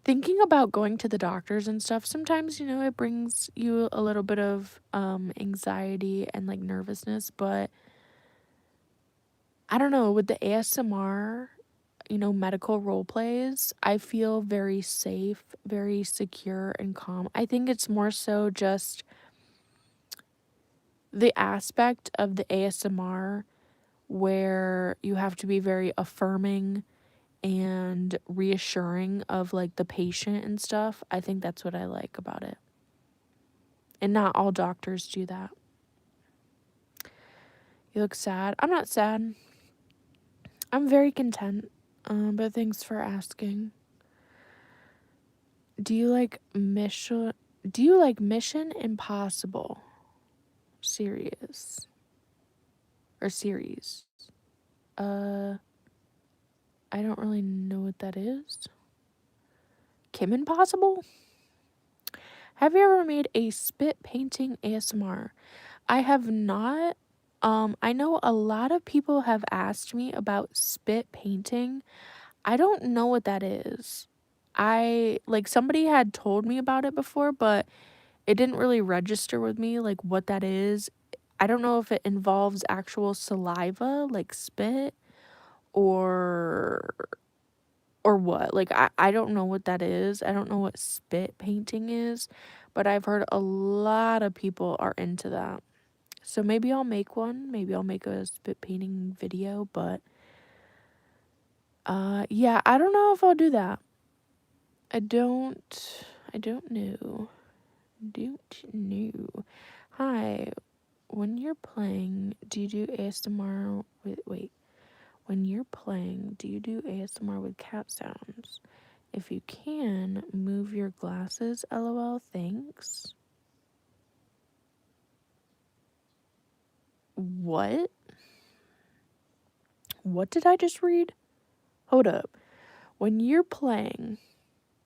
thinking about going to the doctors and stuff, sometimes, you know, it brings you a little bit of anxiety and like nervousness, but I don't know, with the ASMR, you know, medical role plays, I feel very safe, very secure and calm. I think it's more so just the aspect of the ASMR where you have to be very affirming and reassuring of like the patient and stuff. I think that's what I like about it. And not all doctors do that. You look sad. I'm not sad. I'm very content. But thanks for asking. Do you like Mission Impossible series or series? I don't really know what that is. Kim Impossible? Have you ever made a spit painting ASMR? I have not. I know a lot of people have asked me about spit painting. I don't know what that is. I like somebody had told me about it before, but it didn't really register with me like what that is. I don't know if it involves actual saliva, like spit, or what. Like I don't know what that is. I don't know what spit painting is, but I've heard a lot of people are into that. So maybe I'll make one. Maybe I'll make a spit painting video, but yeah, I don't know if I'll do that. I don't know. Don't know. Hi. When you're playing, do you do ASMR with when you're playing, do you do ASMR with cat sounds? If you can, move your glasses, LOL, thanks. What? What did I just read? Hold up. When you're playing,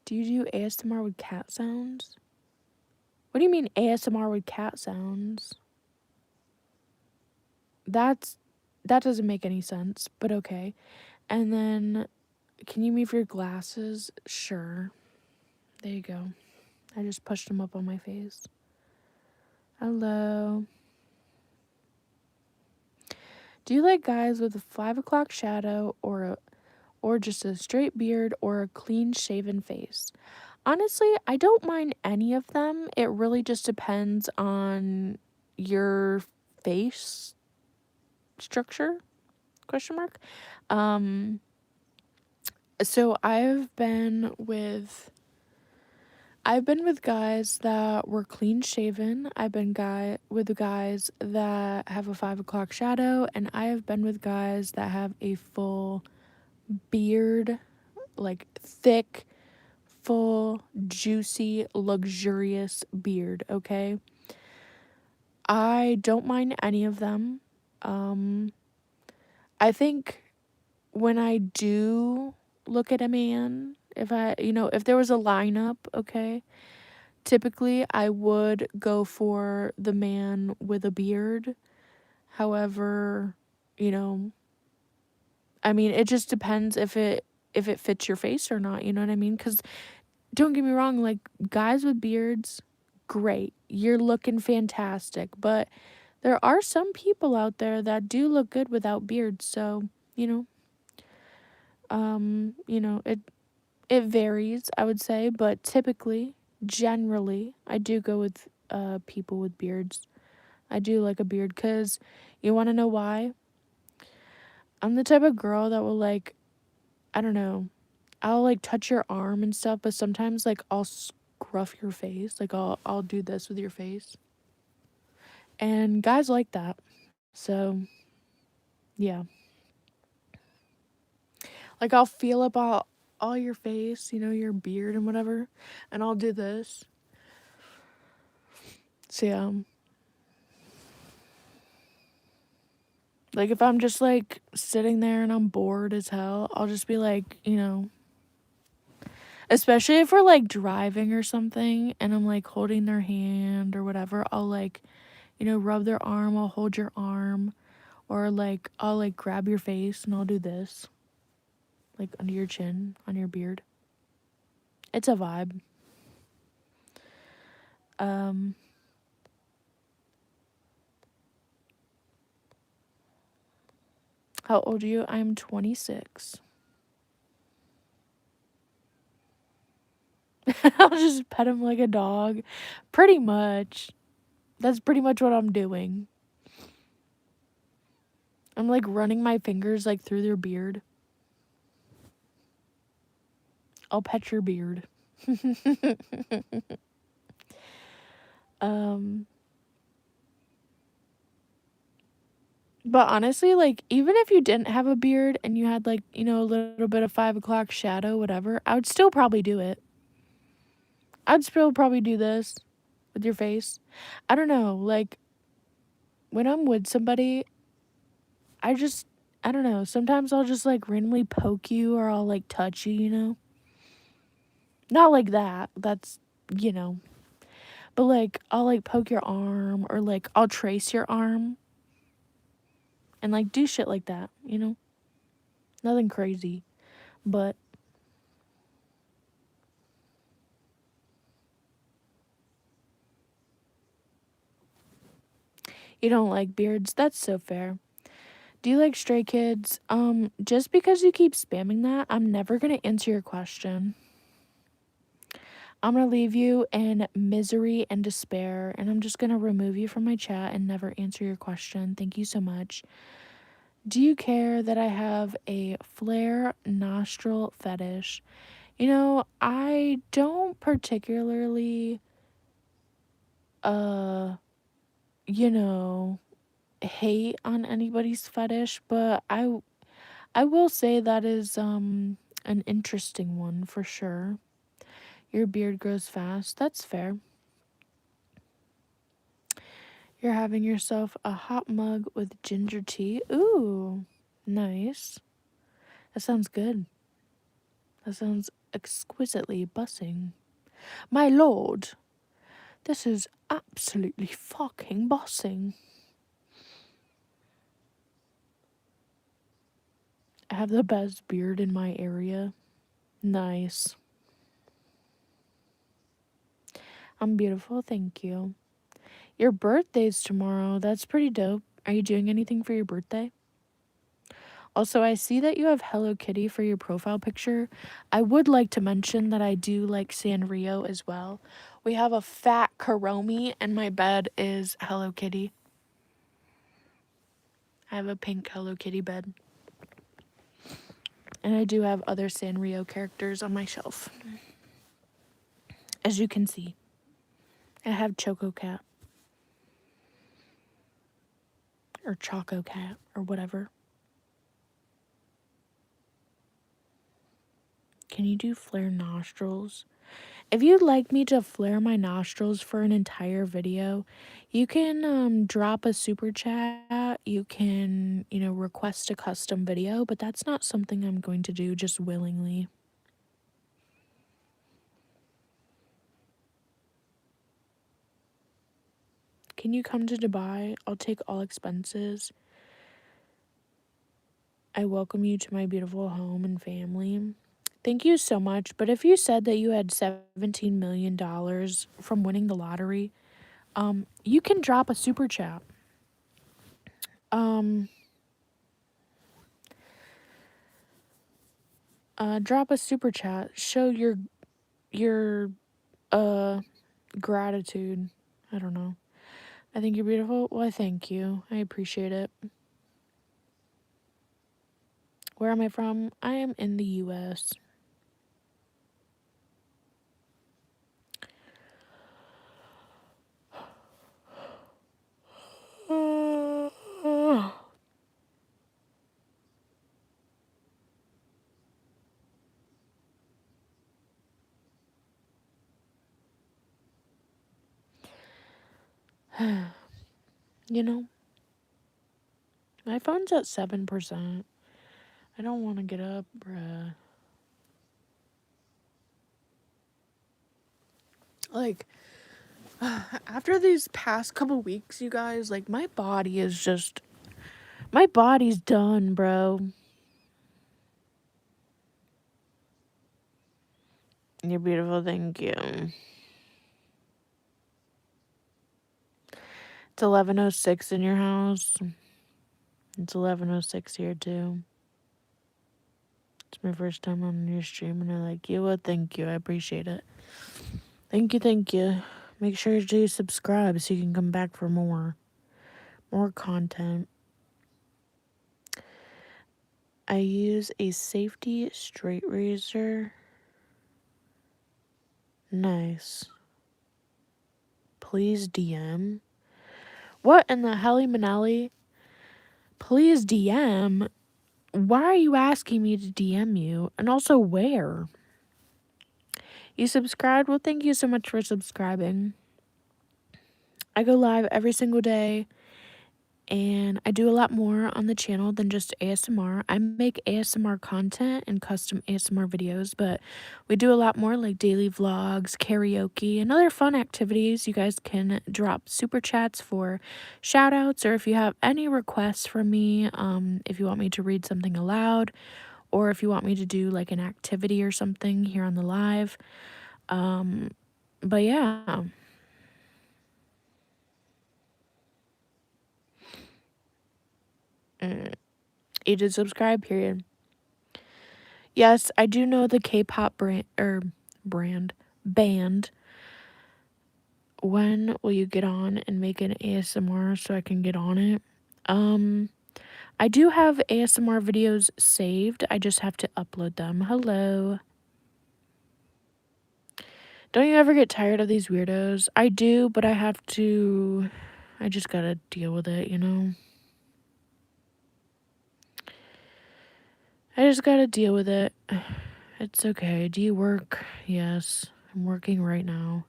do you do ASMR with cat sounds? What do you mean ASMR with cat sounds? That doesn't make any sense, but okay. And then can you move your glasses? Sure. There you go. I just pushed them up on my face. Hello. Do you like guys with a 5 o'clock shadow or just a straight beard or a clean shaven face? Honestly, I don't mind any of them. It really just depends on your face structure? Question mark. So I've been with guys that were clean shaven. I've been with guys that have a 5 o'clock shadow, and I have been with guys that have a full beard, like thick, full, juicy, luxurious beard, okay? I don't mind any of them. I think when I do look at a man, if if there was a lineup, okay, typically I would go for the man with a beard. However, you know, I mean, it just depends if it fits your face or not, you know what I mean? Cuz don't get me wrong, like guys with beards, great. You're looking fantastic, but there are some people out there that do look good without beards, so, you know, it varies, I would say, but typically, generally, I do go with people with beards. I do like a beard cuz you want to know why? I'm the type of girl that will like, I don't know, I'll like touch your arm and stuff, but sometimes like I'll scruff your face. Like I'll do this with your face. And guys like that. So, yeah. Like I'll feel up all your face, you know, your beard and whatever, and I'll do this. So, yeah. Like if I'm just like sitting there and I'm bored as hell, I'll just be like, especially if we're like driving or something and I'm like holding their hand or whatever, I'll like, rub their arm, I'll hold your arm, or like I'll like grab your face and I'll do this, like under your chin, on your beard. It's a vibe. Um how old are you? I'm 26. I'll just pet him like a dog. Pretty much. That's pretty much what I'm doing. I'm like running my fingers like through their beard. I'll pet your beard. um but honestly, like even if you didn't have a beard and you had like, a little bit of 5 o'clock shadow, whatever, I would still probably do it. I'd still probably do this with your face. I don't know, like when I'm with somebody, I don't know, sometimes I'll just like randomly poke you or I'll like touch you, Not like that. That's, you know. But like I'll like poke your arm or like I'll trace your arm and like do shit like that. Nothing crazy. But you don't like beards. That's so fair. Do you like stray kids? Just because you keep spamming that, I'm never gonna answer your question. I'm gonna leave you in misery and despair, and I'm just gonna remove you from my chat and never answer your question. Thank you so much. Do you care that I have a flare nostril fetish? I don't particularly, uh, you know, hate on anybody's fetish, but I will say that is an interesting one for sure. Your beard grows fast. That's fair. You're having yourself a hot mug with ginger tea. Ooh, nice. That sounds good. That sounds exquisitely bussing. My lord, this is absolutely fucking bossing. I have the best beard in my area. Nice. I'm beautiful, thank you. Your birthday's tomorrow. That's pretty dope. Are you doing anything for your birthday? Also, I see that you have Hello Kitty for your profile picture. I would like to mention that I do like Sanrio as well. We have a fat Karomi and my bed is Hello Kitty. I have a pink Hello Kitty bed. And I do have other Sanrio characters on my shelf. As you can see. I have Choco Cat. Or Choco Cat or whatever. can you do flare nostrils? If you'd like me to flare my nostrils for an entire video, you can drop a super chat. You can, request a custom video, but that's not something I'm going to do just willingly. Can you come to Dubai? I'll take all expenses. I welcome you to my beautiful home and family. Thank you so much. But if you said that you had $17 million from winning the lottery, you can drop a super chat. Drop a super chat. Show your gratitude. I don't know. I think you're beautiful. Well, thank you. I appreciate it. Where am I from? I am in the US. My phone's at 7%. I don't want to get up, bruh. Like, after these past couple weeks, you guys, like, my body's done, bro. You're beautiful, thank you. It's 11:06 in your house. It's 11:06 here, too. It's my first time on your stream, and I like you. Well, thank you. I appreciate it. Thank you, thank you. Make sure to subscribe so you can come back for more content. I use a safety straight razor. Nice. Please DM. What in the helly manelli? Please DM. Why are you asking me to DM you? And also where? You subscribed? Well, thank you so much for subscribing. I go live every single day, and I do a lot more on the channel than just ASMR. I make ASMR content and custom ASMR videos, but we do a lot more like daily vlogs, karaoke, and other fun activities. You guys can drop super chats for shout outs, or if you have any requests from me, if you want me to read something aloud, or if you want me to do like an activity or something here on the live. But yeah. You did subscribe, period. Yes, I do know the K-pop band. When will you get on and make an ASMR so I can get on it? I do have ASMR videos saved. I just have to upload them. Hello. Don't you ever get tired of these weirdos? I do, but I just gotta deal with it, I just gotta deal with it. It's okay. Do you work? Yes, I'm working right now.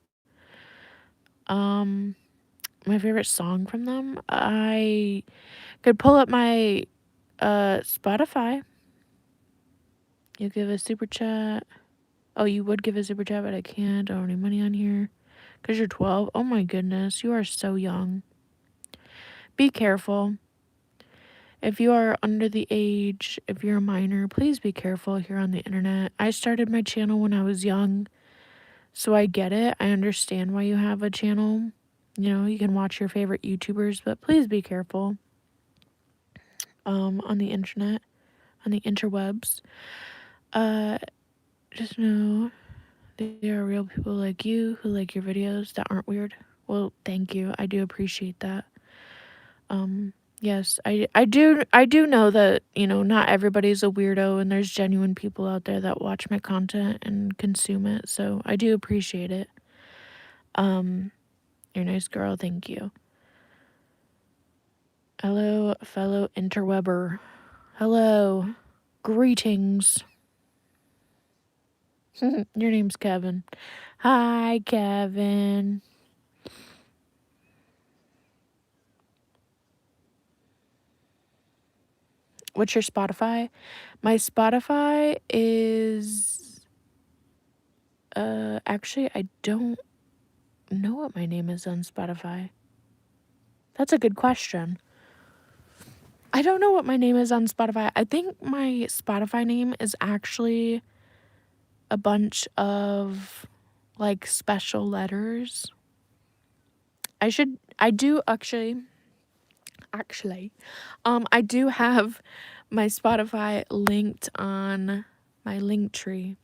My favorite song from them? I could pull up my Spotify. You give a super chat. Oh, you would give a super chat, but I can't. I don't have any money on here. Because you're 12. Oh my goodness. You are so young. Be careful. If you are under the age, if you're a minor, please be careful here on the internet. I started my channel when I was young, so I get it. I understand why you have a channel. You can watch your favorite YouTubers, but please be careful. On the internet, on the interwebs. Just know there are real people like you who like your videos that aren't weird. Well, thank you. I do appreciate that. Yes, I do know that, not everybody's a weirdo and there's genuine people out there that watch my content and consume it. So I do appreciate it. You're a nice girl, thank you. Hello, fellow interwebber. Hello. Greetings. Your name's Kevin. Hi, Kevin. What's your Spotify? My Spotify is actually I don't know what my name is on Spotify. That's a good question. I don't know what my name is on Spotify. I think my Spotify name is actually a bunch of like special letters. I do actually I do have my Spotify linked on my LINKTREE.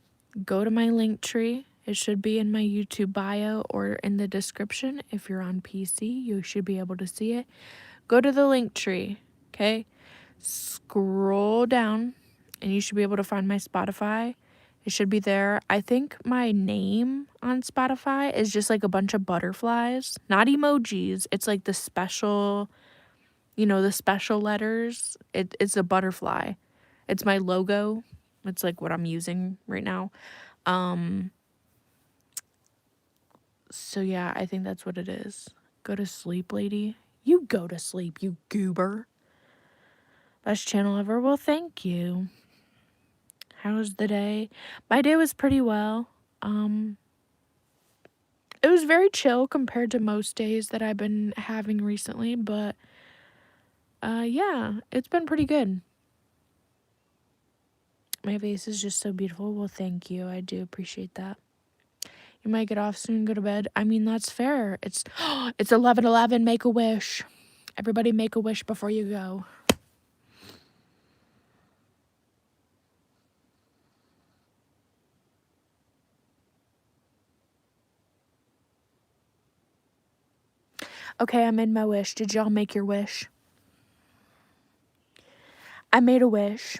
Go to my LINKTREE. It should be in my YouTube bio or in the description. If you're on PC, you should be able to see it. Go to the LINKTREE, okay? Scroll down and you should be able to find my Spotify. It should be there. I think my name on Spotify is just like a bunch of butterflies, not emojis. It's like the special, the special letters. It's a butterfly. It's my logo. It's like what I'm using right now. So yeah, I think that's what it is. Go to sleep, lady. You go to sleep, you goober. Best channel ever. Well, thank you. How was the day? My day was pretty well. It was very chill compared to most days that I've been having recently, but yeah, it's been pretty good. My face is just so beautiful. Well, thank you. I do appreciate that. You might get off soon, go to bed. I mean, that's fair. It's 11:11. Make a wish. Everybody make a wish before you go. Okay, I made my wish. Did y'all make your wish? I made a wish.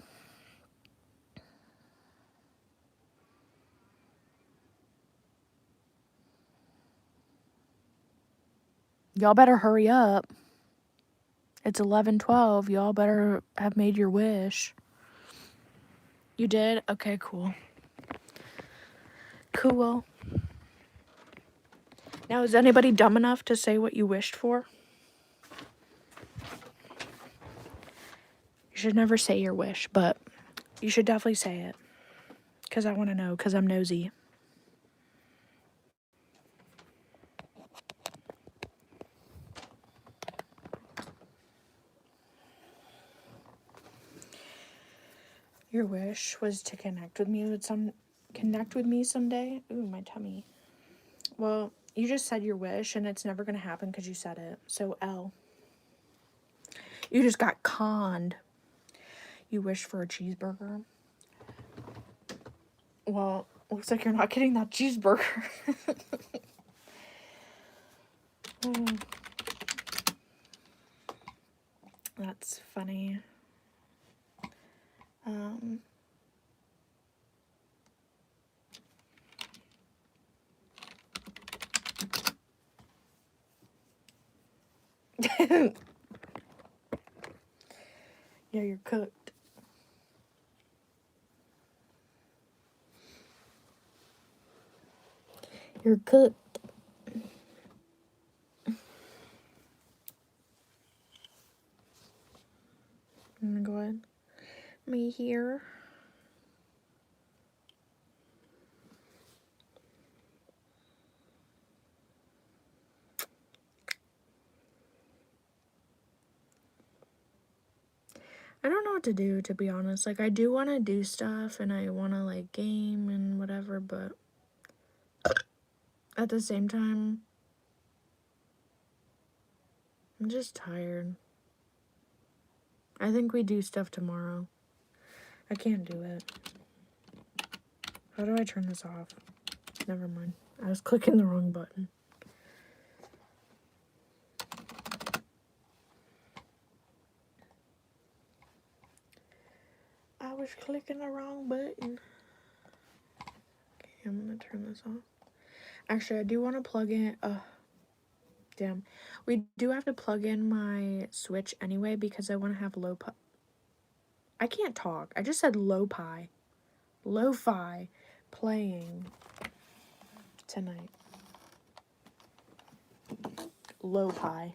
Y'all better hurry up. It's 11:12. Y'all better have made your wish. You did? Okay, cool. Cool. Now, is anybody dumb enough to say what you wished for? You should never say your wish, but you should definitely say it. Because I want to know, because I'm nosy. Your wish was to connect with me someday. Ooh, my tummy. Well, you just said your wish, and it's never going to happen because you said it. So, L. You just got conned. You wish for a cheeseburger. Well, looks like you're not getting that cheeseburger. That's funny. Yeah, you're cooked. You're cooked. I'm gonna go ahead. Me here. I don't know what to do, to be honest. Like, I do want to do stuff and I want to, like, game and whatever, but at the same time, I'm just tired. I think we do stuff tomorrow. I can't do it. How do I turn this off? Never mind. I was clicking the wrong button. I was clicking the wrong button. Okay, I'm gonna turn this off. Actually, I do want to plug in. Damn. We do have to plug in my Switch anyway because I want to have I can't talk. I just said lo-fi. Lo-fi. playing tonight? Lo-Pi.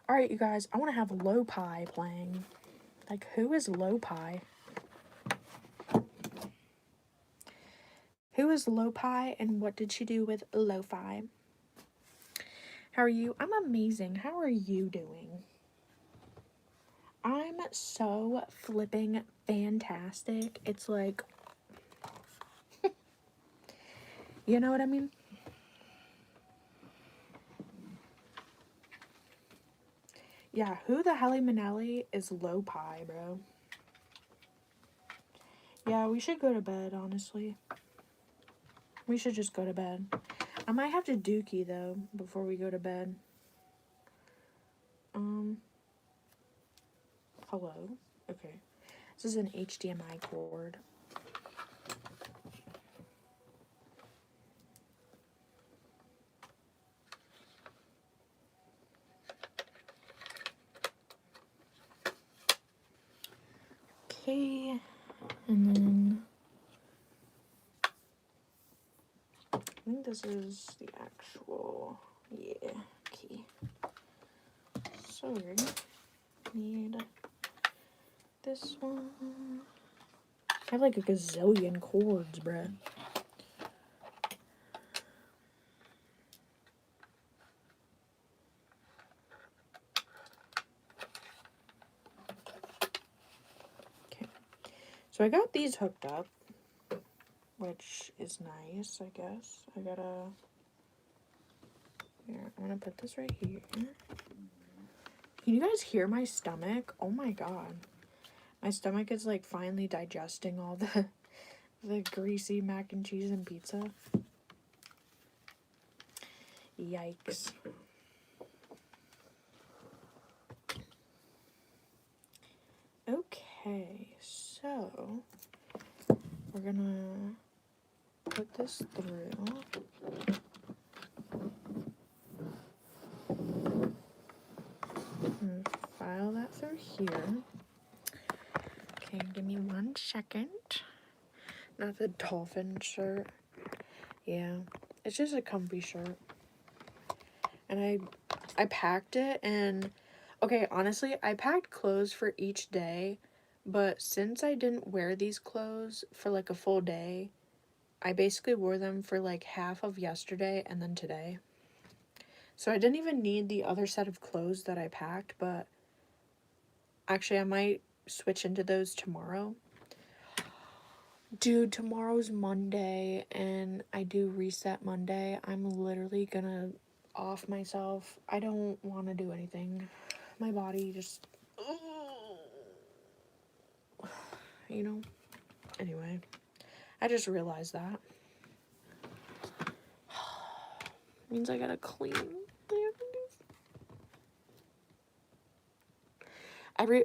Alright, you guys, I want to have Lo-Pi playing. Like, who is Lo-Pi? Who is Lo-Pi and what did she do with lo-fi? How are you? I'm amazing. How are you doing? I'm so flipping fantastic. It's like, you know what I mean? Yeah, who the Helly Manelli is Lo-Pi, bro? Yeah, we should go to bed, honestly. We should just go to bed. I might have to dookie, though, before we go to bed. Hello? Okay. This is an HDMI cord. Okay. And then I think this is the actual, yeah, key. So weird. Need this one. I have like a gazillion cords, bruh. Okay. So I got these hooked up, which is nice, I guess. I gotta, here, I'm gonna put this right here. Can you guys hear my stomach? Oh my god. My stomach is like finally digesting all the greasy mac and cheese and pizza. Yikes. Okay, so we're gonna put this through. And file that through here. Okay, give me 1 second. Not the dolphin shirt. Yeah, it's just a comfy shirt. And I packed it and, okay, honestly, I packed clothes for each day, but since I didn't wear these clothes for like a full day, I basically wore them for like half of yesterday and then today. So I didn't even need the other set of clothes that I packed, but actually I might switch into those tomorrow. Dude, tomorrow's Monday and I do reset Monday. I'm literally gonna off myself. I don't want to do anything. My body just, you know. Anyway, I just realized that. Means I gotta clean.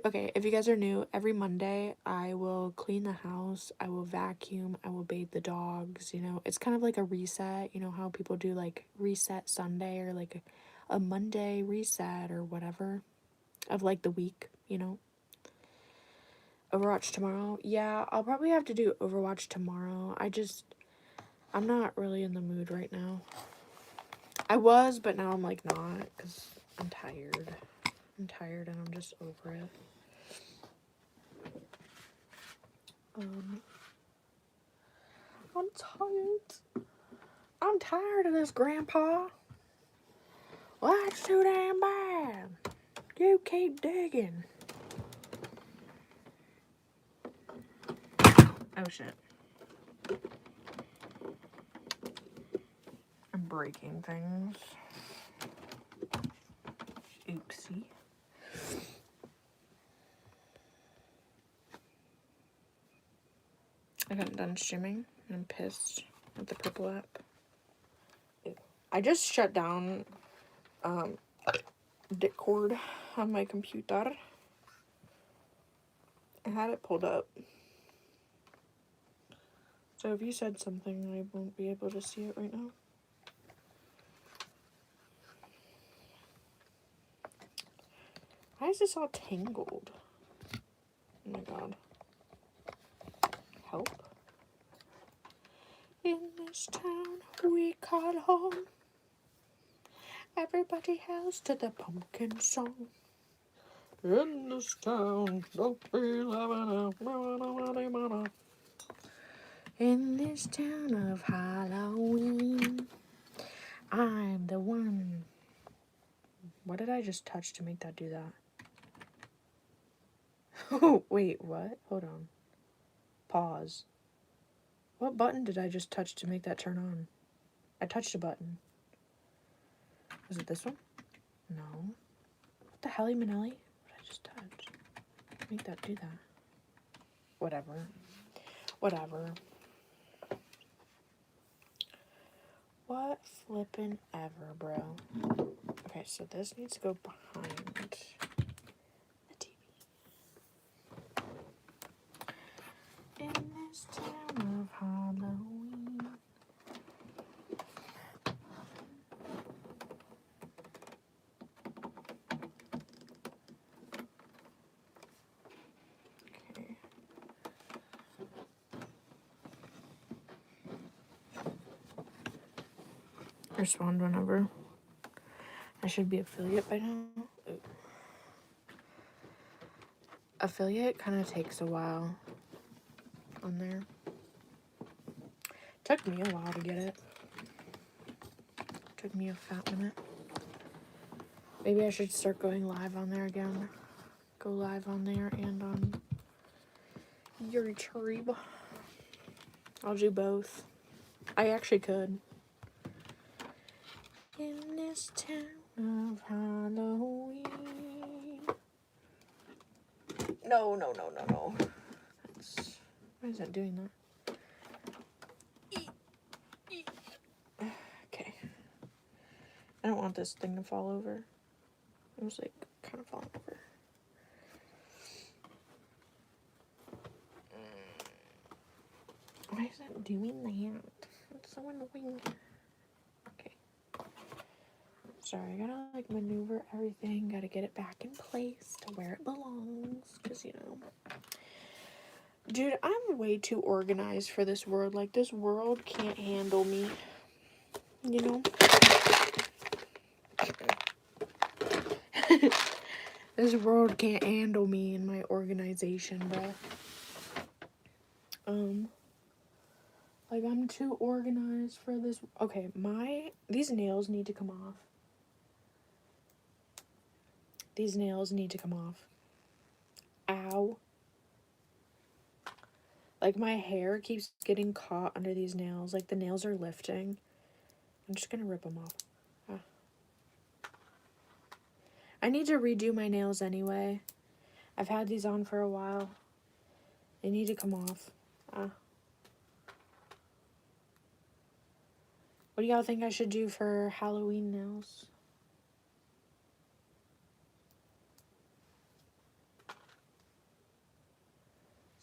Okay, if you guys are new, every Monday I will clean the house, I will vacuum, I will bathe the dogs, you know. It's kind of like a reset, you know how people do like reset Sunday or like a Monday reset or whatever of like the week, you know. Overwatch tomorrow. Yeah, I'll probably have to do Overwatch tomorrow. I'm not really in the mood right now. I was, but now I'm like not because I'm tired. I'm tired and I'm just over it. I'm tired. I'm tired of this, Grandpa. Well, that's too damn bad. You keep digging. Oh, shit. I'm breaking things. Oopsie. I haven't done streaming. I'm pissed at the purple app. I just shut down Discord on my computer. I had it pulled up. So if you said something, I won't be able to see it right now. Why is this all tangled? Oh my god. Help. In this town we call home, everybody hails to the pumpkin song. In this town, don't be living in. In this town of Halloween, I'm the one. What did I just touch to make that do that? Oh, wait, what? Hold on. Pause. What button did I just touch to make that turn on? I touched a button. Was it this one? No. What the hell, Manelli? What did I just touch? Make that do that. Whatever. Whatever. What flippin' ever, bro. Okay, so this needs to go behind the TV. In this town of Halloween. Okay. Respond whenever. I should be affiliate by now. Ooh. Affiliate kind of takes a while on there. Took me a while to get it. Took me a fat minute. Maybe I should start going live on there again. Go live on there and on YouTube. I'll do both. I actually could. In this town of Halloween. No. Why is that doing that? Okay. I don't want this thing to fall over. It was like kind of falling over. Why is that doing that? It's so annoying. Okay. Sorry, I gotta like maneuver everything. Gotta get it back in place to where it belongs. Because, you know. Dude, I'm way too organized for this world. Like, this world can't handle me. You know? This world can't handle me and my organization, bro. Like, I'm too organized for this. Okay, these nails need to come off. These nails need to come off. Ow. Like, my hair keeps getting caught under these nails. Like, the nails are lifting. I'm just gonna rip them off. I need to redo my nails anyway. I've had these on for a while. They need to come off. What do y'all think I should do for Halloween nails?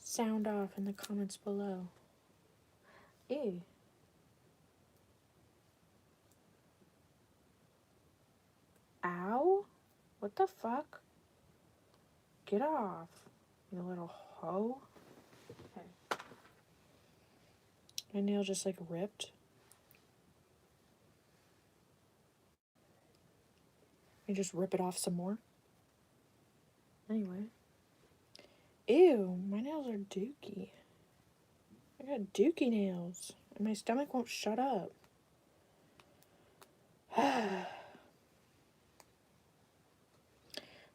Sound off in the comments below. Ew. Ow? What the fuck? Get off, you little hoe. Okay. My nail just like ripped. I just rip it off some more. Anyway. Ew, my nails are dookie. I got dookie nails. And my stomach won't shut up.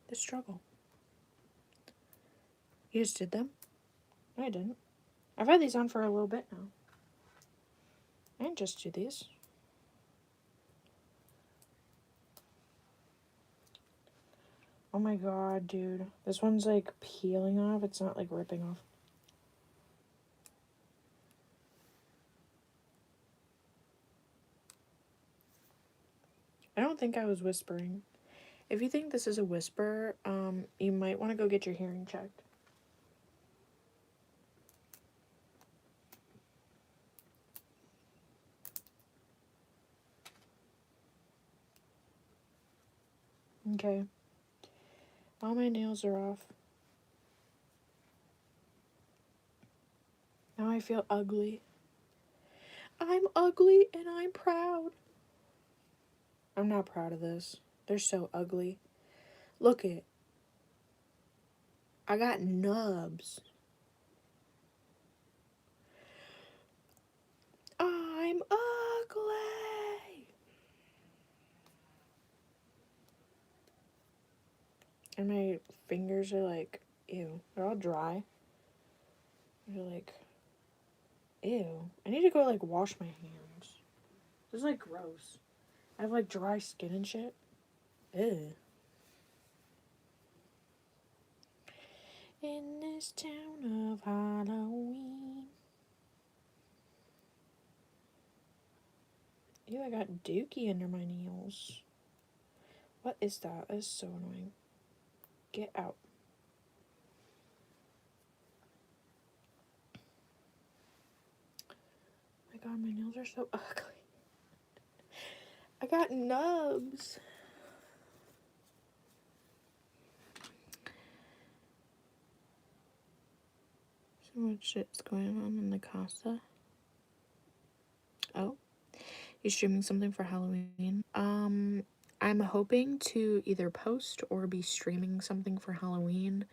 The struggle. You just did them? No, I didn't. I've had these on for a little bit now. I didn't just do these. Oh my god, dude. This one's like peeling off. It's not like ripping off. I don't think I was whispering. If you think this is a whisper, you might want to go get your hearing checked. Okay. All my nails are off. Now I feel ugly. I'm ugly and I'm proud. I'm not proud of this. They're so ugly. Look it. I got nubs. I'm ugly. And my fingers are like, ew. They're all dry. They're like, ew. I need to go like wash my hands. This is like gross. I have like dry skin and shit. Ew. In this town of Halloween. Ew, I got dookie under my nails. What is that? That is so annoying. Get out. Oh my god, my nails are so ugly. I got nubs. So much shit's going on in the casa. Oh, he's streaming something for Halloween. I'm hoping to either post or be streaming something for Halloween.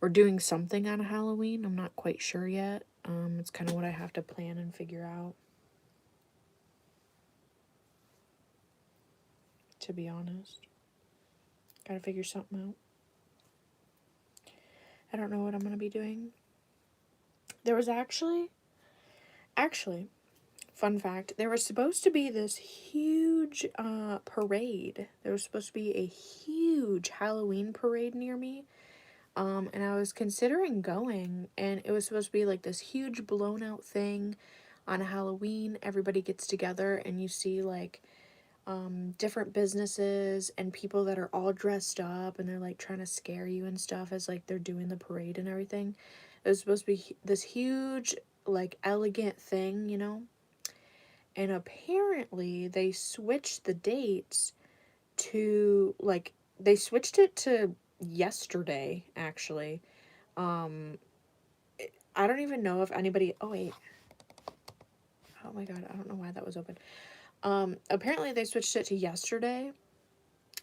Or doing something on Halloween. I'm not quite sure yet. It's kind of what I have to plan and figure out. To be honest. Gotta figure something out. I don't know what I'm gonna be doing. There was actually, fun fact, there was supposed to be this huge parade. There was supposed to be a huge Halloween parade near me. And I was considering going, and it was supposed to be like this huge blown out thing on Halloween. Everybody gets together and you see like different businesses and people that are all dressed up and they're like trying to scare you and stuff as like they're doing the parade and everything. It was supposed to be this huge, like elegant thing, you know? And apparently they switched the dates to like, they switched it to yesterday, actually. I don't even know if anybody, oh wait. Oh my god, I don't know why that was open. Apparently they switched it to yesterday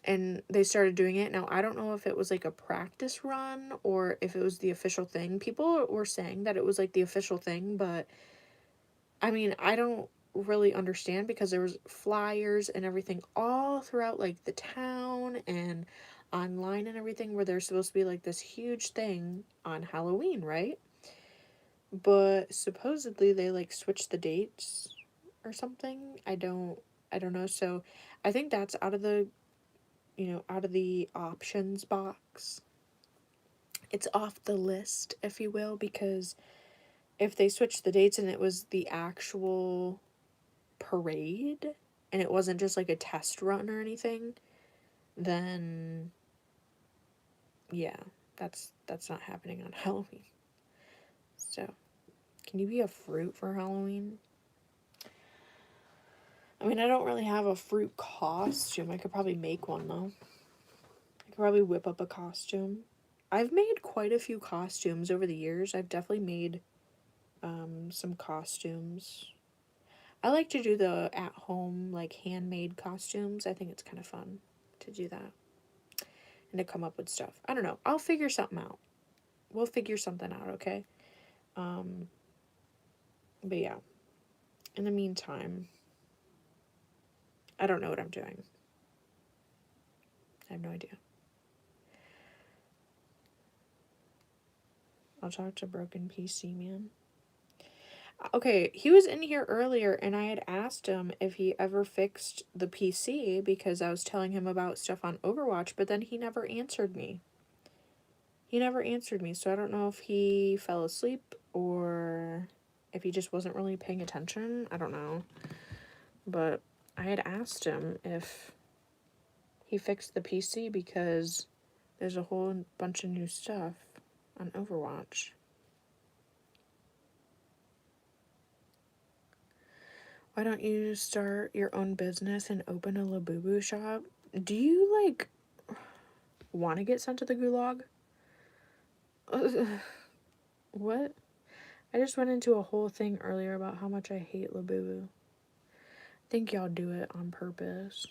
and they started doing it. Now, I don't know if it was like a practice run or if it was the official thing. People were saying that it was like the official thing, but I mean, I don't really understand because there was flyers and everything all throughout like the town and online and everything where there's supposed to be like this huge thing on Halloween, right? But supposedly they like switched the dates or something. I don't know. So I think that's out of the out of the options box. It's off the list, if you will, because if they switched the dates and it was the actual parade and it wasn't just like a test run or anything, then yeah, that's not happening on Halloween. So, can you be a fruit for Halloween? I mean, I don't really have a fruit costume. I could probably make one though. I could probably whip up a costume. I've made quite a few costumes over the years. I've definitely made some costumes. I like to do the at-home, like, handmade costumes. I think it's kind of fun to do that and to come up with stuff. I don't know. I'll figure something out. We'll figure something out, okay? But yeah. In the meantime, I don't know what I'm doing. I have no idea. I'll talk to Broken PC Man. Okay, he was in here earlier and I had asked him if he ever fixed the PC because I was telling him about stuff on Overwatch, but then he never answered me. So I don't know if he fell asleep or if he just wasn't really paying attention. I don't know. But I had asked him if he fixed the PC because there's a whole bunch of new stuff on Overwatch. Why don't you start your own business and open a Labubu shop? Do you, like, want to get sent to the gulag? What? I just went into a whole thing earlier about how much I hate Labubu. I think y'all do it on purpose.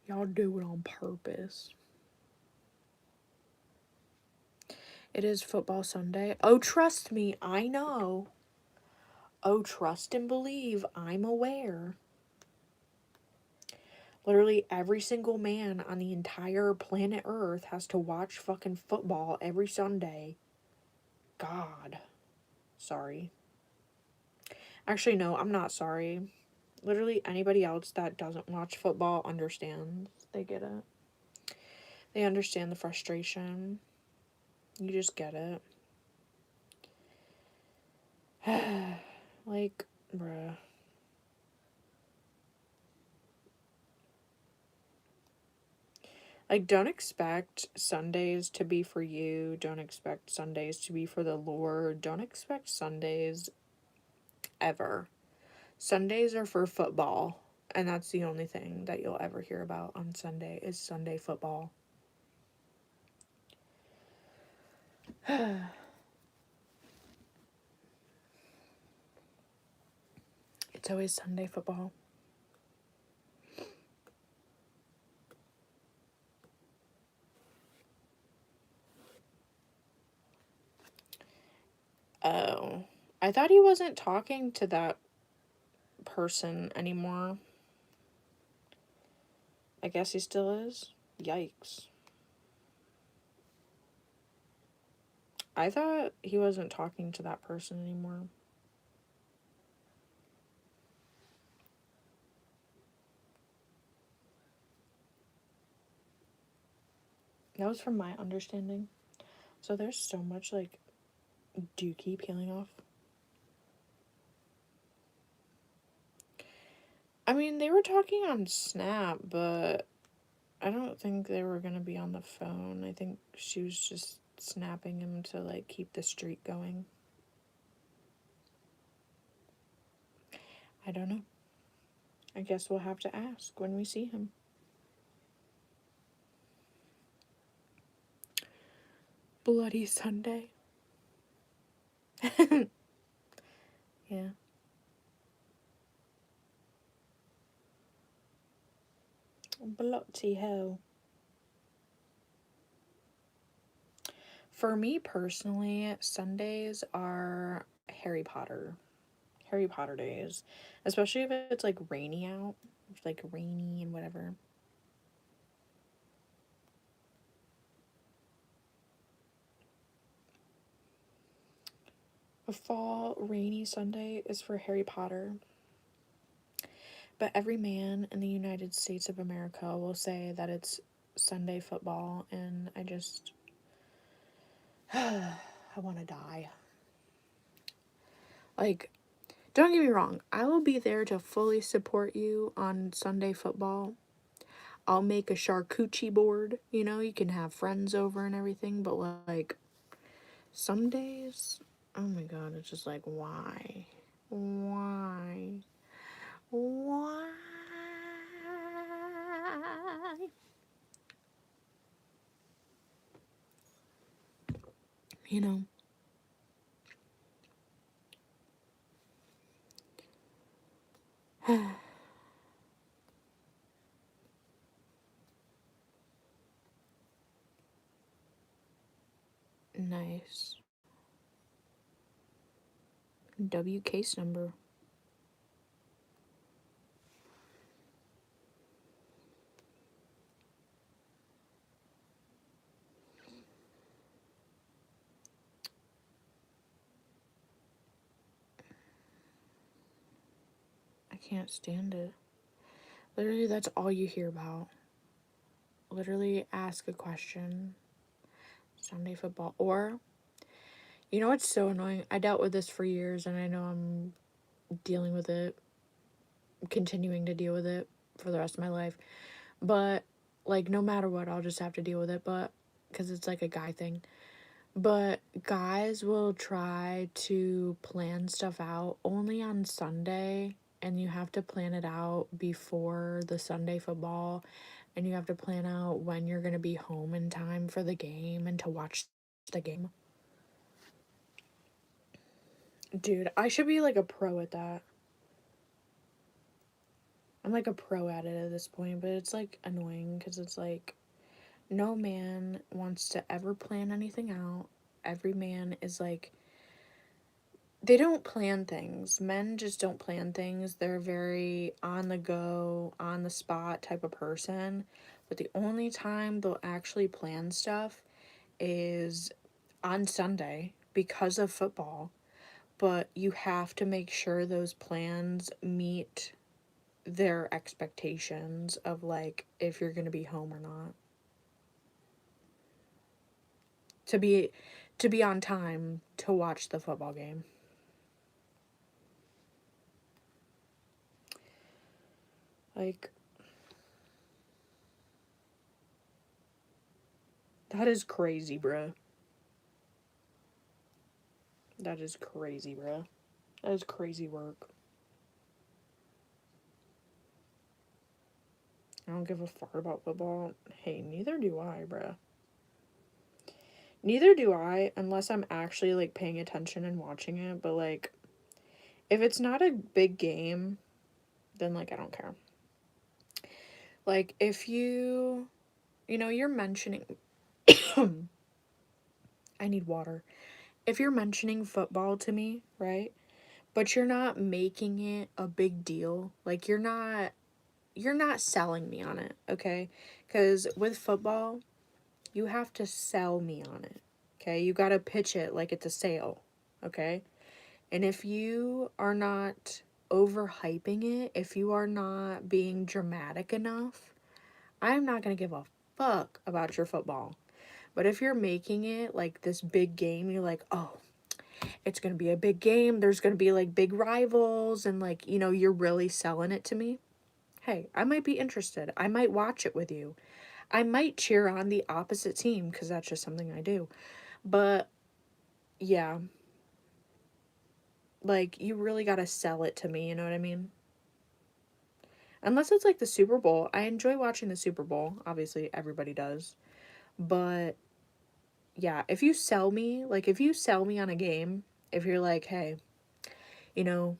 Y'all do it on purpose. It is football Sunday. Oh, trust me, I know. Oh, trust and believe, I'm aware. Literally every single man on the entire planet Earth has to watch fucking football every Sunday. God. Sorry. Actually, no, I'm not sorry. Literally anybody else that doesn't watch football understands. They get it. They understand the frustration. You just get it. Like, bruh. Like, don't expect Sundays to be for you. Don't expect Sundays to be for the Lord. Don't expect Sundays ever. Sundays are for football. And that's the only thing that you'll ever hear about on Sunday is Sunday football. It's always Sunday football. Oh. I thought he wasn't talking to that person anymore. I guess he still is. Yikes. I thought he wasn't talking to that person anymore. That was from my understanding. So there's so much, like, dookie peeling off. I mean, they were talking on Snap, but I don't think they were gonna be on the phone. I think she was just snapping him to, like, keep the streak going. I don't know. I guess we'll have to ask when we see him. Bloody Sunday. Yeah. Bloody hell. For me personally, Sundays are Harry Potter days, especially if it's like rainy out, it's like rainy and whatever. A fall rainy Sunday is for Harry Potter. But every man in the United States of America will say that it's Sunday football, and I just I want to die. Like, don't get me wrong, I will be there to fully support you on Sunday football. I'll make a charcuterie board, you know, you can have friends over and everything, but like some days, oh my god, it's just like, why? Why? Why? You know? Nice. W case number. I can't stand it. Literally, that's all you hear about. Literally, ask a question. Sunday football. Or, you know what's so annoying? I dealt with this for years, and I know I'm dealing with it, continuing to deal with it for the rest of my life. But, like, no matter what, I'll just have to deal with it. But, because it's like a guy thing. But guys will try to plan stuff out only on Sunday, and you have to plan it out before the Sunday football, and you have to plan out when you're going to be home in time for the game and to watch the game. Dude, I should be like a pro at that. I'm like a pro at it at this point, but it's like annoying because it's like no man wants to ever plan anything out. Every man is like, they don't plan things. Men just don't plan things. They're very on the go, on the spot type of person. But the only time they'll actually plan stuff is on Sunday because of football. But you have to make sure those plans meet their expectations of like if you're going to be home or not. To be on time to watch the football game. Like, that is crazy, bruh. That is crazy, bruh. That is crazy work. I don't give a fuck about football. Hey, neither do I, bruh. Neither do I, unless I'm actually, like, paying attention and watching it. But, like, if it's not a big game, then, like, I don't care. Like, if you're mentioning... I need water. If you're mentioning football to me, right? But you're not making it a big deal. Like, you're not selling me on it, okay? Because with football, you have to sell me on it, okay? You got to pitch it like it's a sale, okay? And if you are not overhyping it, if you are not being dramatic enough, I'm not going to give a fuck about your football. But if you're making it like this big game, you're like, oh, it's going to be a big game. There's going to be like big rivals and like, you're really selling it to me. Hey, I might be interested. I might watch it with you. I might cheer on the opposite team because that's just something I do. But yeah, like you really got to sell it to me, you know what I mean? Unless it's like the Super Bowl. I enjoy watching the Super Bowl. Obviously, everybody does. But yeah, if you sell me on a game, if you're like, hey, you know,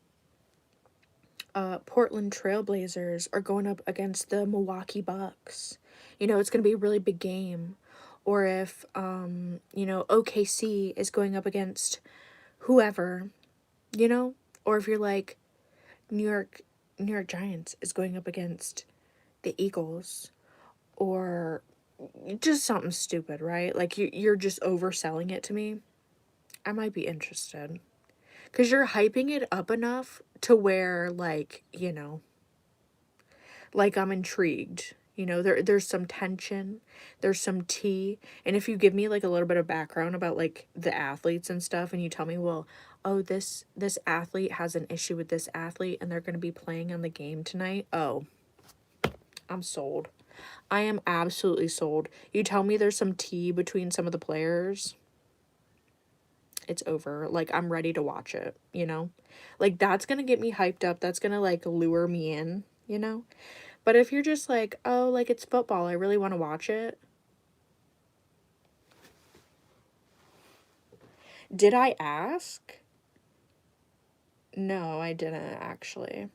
Portland Trailblazers are going up against the Milwaukee Bucks. It's going to be a really big game. Or if, OKC is going up against whoever, or if you're like New York, New York Giants is going up against the Eagles, or just something stupid, right? Like you're just overselling it to me. I might be interested. Because you're hyping it up enough to where, like, like I'm intrigued. There's some tension, there's some tea. And if you give me like a little bit of background about like the athletes and stuff, and you tell me, well, oh, this athlete has an issue with this athlete and they're going to be playing on the game tonight. Oh, I'm sold. I am absolutely sold. You tell me there's some tea between some of the players, it's over. Like, I'm ready to watch it, Like, that's gonna get me hyped up. That's gonna, like, lure me in. But if you're just like, oh, like, it's football, I really want to watch it. Did I ask? No, I didn't, actually.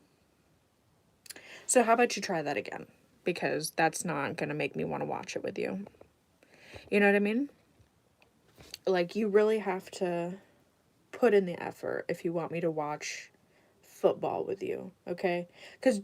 So how about you try that again? Because that's not gonna make me want to watch it with you. You know what I mean? Like, you really have to put in the effort if you want me to watch football with you, okay? Because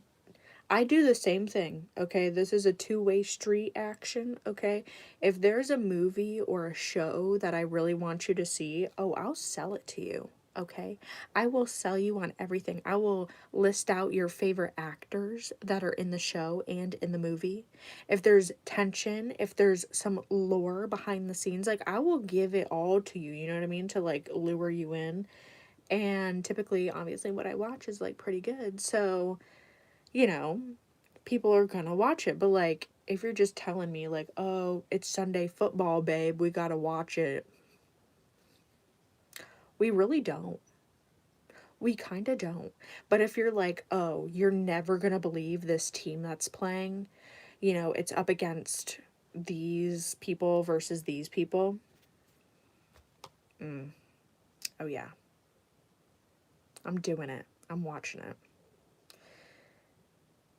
I do the same thing, okay? This is a two-way street action, okay? If there's a movie or a show that I really want you to see, oh, I'll sell it to you, okay? I will sell you on everything. I will list out your favorite actors that are in the show and in the movie. If there's tension, if there's some lore behind the scenes, like, I will give it all to you, you know what I mean? To, like, lure you in. And typically, obviously, what I watch is, like, pretty good, so people are gonna watch it. But like, if you're just telling me like, oh, it's Sunday football, babe, we gotta watch it, we really don't. We kind of don't. But if you're like, oh, you're never gonna believe this team that's playing, it's up against these people versus these people. Oh yeah. I'm doing it. I'm watching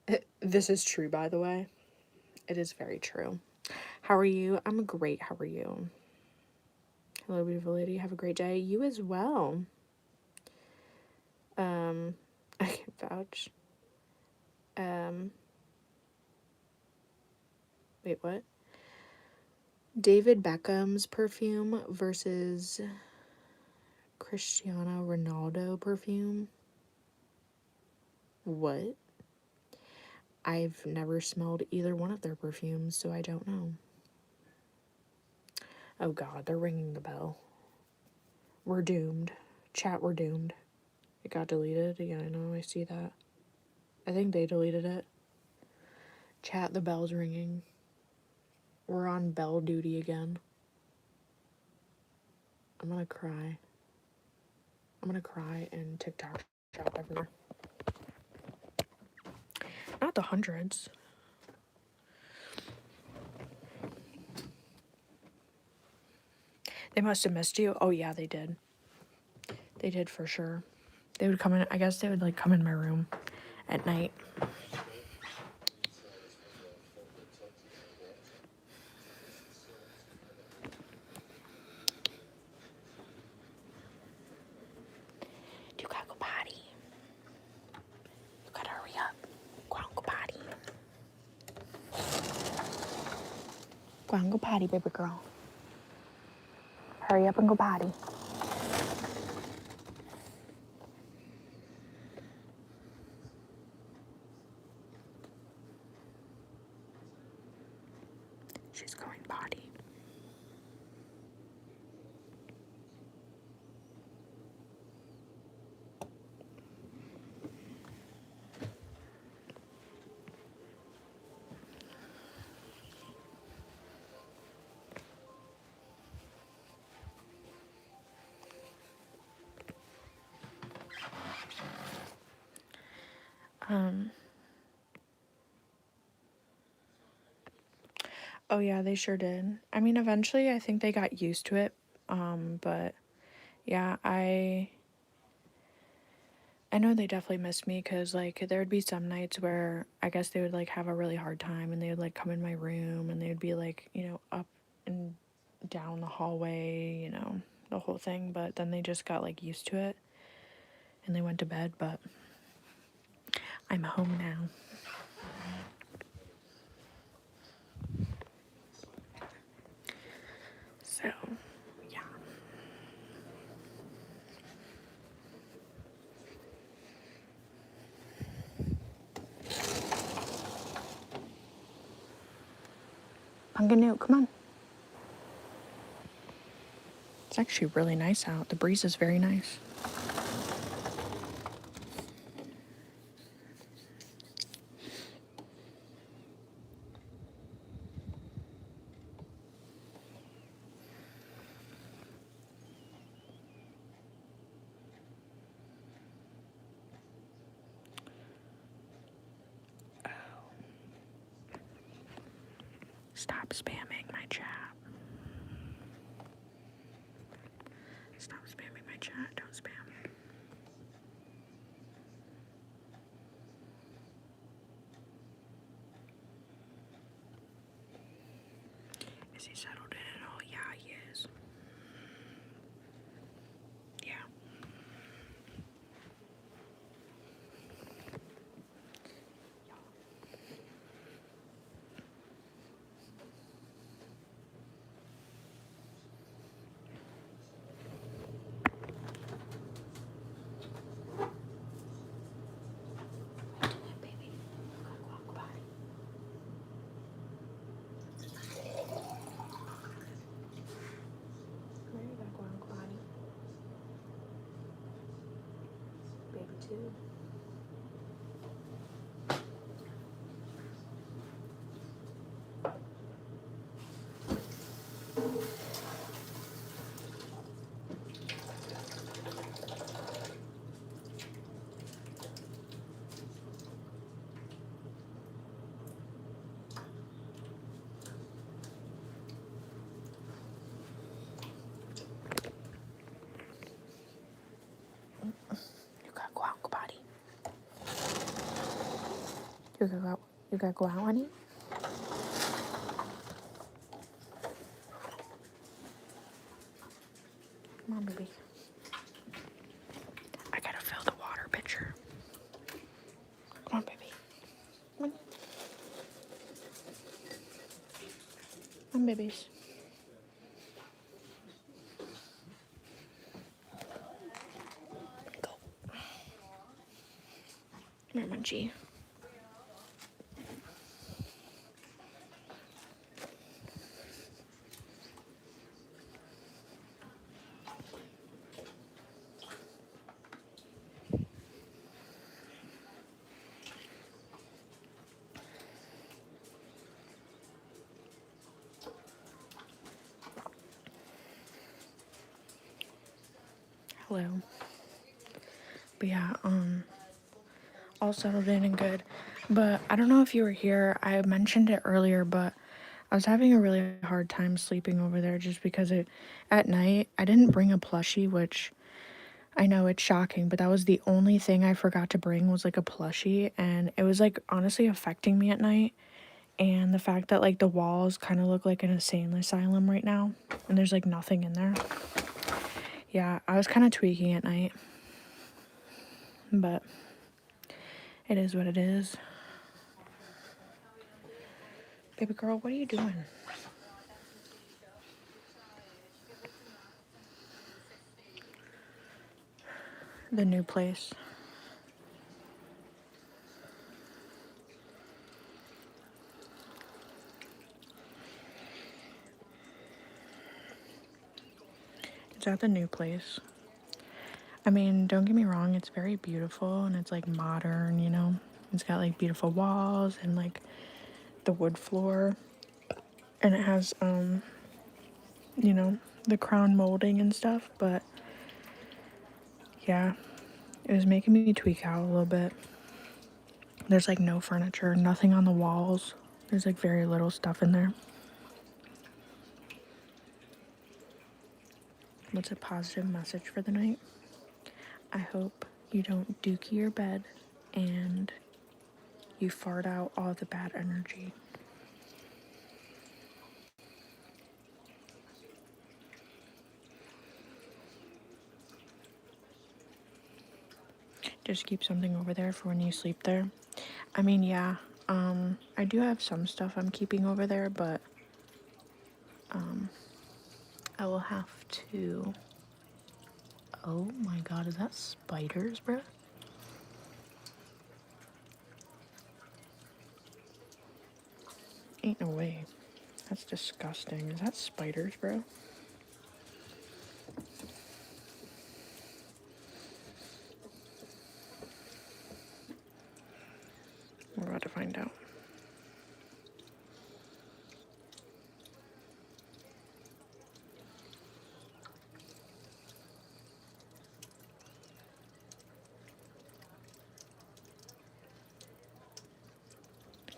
it. This is true, by the way. It is very true. How are you? I'm great. How are you? Hello, beautiful lady. Have a great day. You as well. I can vouch. Wait, what? David Beckham's perfume versus Cristiano Ronaldo perfume. What? I've never smelled either one of their perfumes, so I don't know. Oh god, they're ringing the bell. We're doomed. Chat, we're doomed. It got deleted. Yeah, I know, I see that. I think they deleted it. Chat, the bell's ringing. We're on bell duty again. I'm gonna cry. I'm gonna cry and TikTok shop everywhere. Not the hundreds. They must have missed you. Oh yeah, they did. They did for sure. They would come in, I guess they would like come in my room at night. You gotta go potty. You gotta hurry up. Go on, go potty. Go on, go potty, baby girl. Hurry up and go potty. She's going potty. Oh yeah, they sure did. I mean, eventually I think they got used to it. But yeah, I know they definitely missed me because like there would be some nights where I guess they would like have a really hard time and they would like come in my room and they would be like, you know, up and down the hallway, you know, the whole thing. But then they just got like used to it and they went to bed. But I'm home now. So, yeah. Pumpkin Newt, come on. It's actually really nice out. The breeze is very nice. Stop spamming my chat. Stop spamming my chat. Don't spam. Is he settled in at all? Yeah, he is. Yeah. Baby, you gotta go out and potty. Come here, you gotta go out and potty. Baby too. You You gotta go out, honey? Come on, baby. I gotta fill the water pitcher. Come on, baby. Come on. Come on, babies. Go. Come here, Munchie. Hello. But yeah, all settled in and good. But I don't know if you were here. I mentioned it earlier, but I was having a really hard time sleeping over there just because at night I didn't bring a plushie, which I know it's shocking, but that was the only thing I forgot to bring was like a plushie, and it was like honestly affecting me at night. And the fact that like the walls kind of look like an insane asylum right now, and there's like nothing in there. Yeah, I was kind of tweaking at night, but it is what it is. Baby girl, what are you doing? The new place. It's at the new place. I mean, don't get me wrong, it's very beautiful and it's like modern, you know? It's got like beautiful walls and like the wood floor. And it has, you know, the crown molding and stuff, but yeah, it was making me tweak out a little bit. There's like no furniture, nothing on the walls. There's like very little stuff in there. What's a positive message for the night? I hope you don't dookie your bed and you fart out all the bad energy. Just keep something over there for when you sleep there. I mean, yeah, I do have some stuff I'm keeping over there, but I will have to. Oh my god, is that spiders, bro? Ain't no way. That's disgusting. Is that spiders, bro? We're about to find out.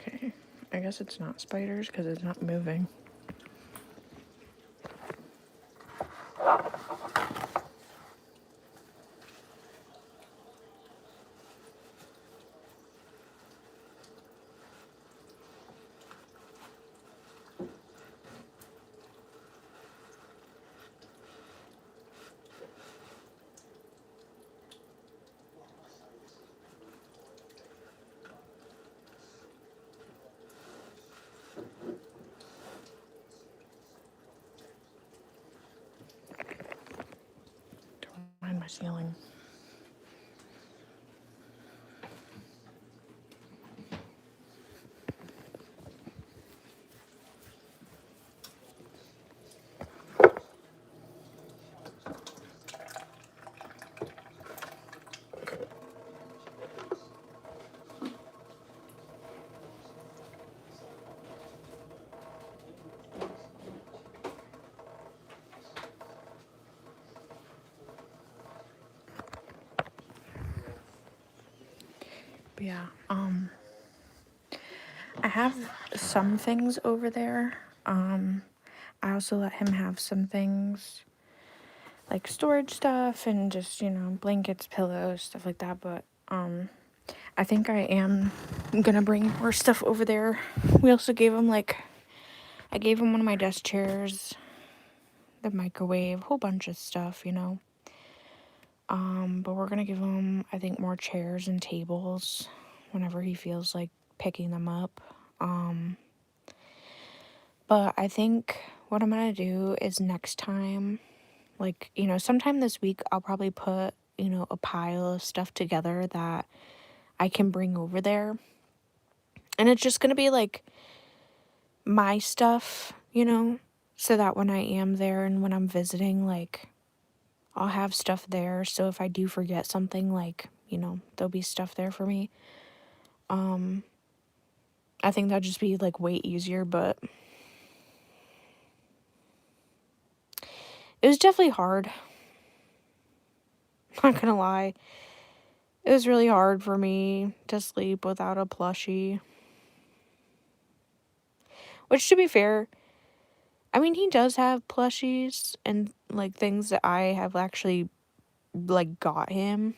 Okay, I guess it's not spiders because it's not moving. Don't mind my ceiling. But yeah, I have some things over there. I also let him have some things like storage stuff and just, you know, blankets, pillows, stuff like that. But I think I am gonna bring more stuff over there. We also gave him I gave him one of my desk chairs, the microwave, whole bunch of stuff, you know. But we're gonna give him, I think, more chairs and tables whenever he feels like picking them up. But I think what I'm gonna do is next time, like, you know, sometime this week, I'll probably put, you know, a pile of stuff together that I can bring over there. And it's just gonna be like my stuff, you know, so that when I am there and when I'm visiting, like, I'll have stuff there. So if I do forget something, like, you know, there'll be stuff there for me. I think that'd just be like way easier, but it was definitely hard. Not gonna lie. It was really hard for me to sleep without a plushie. Which, to be fair, I mean, he does have plushies and, like, things that I have actually, like, got him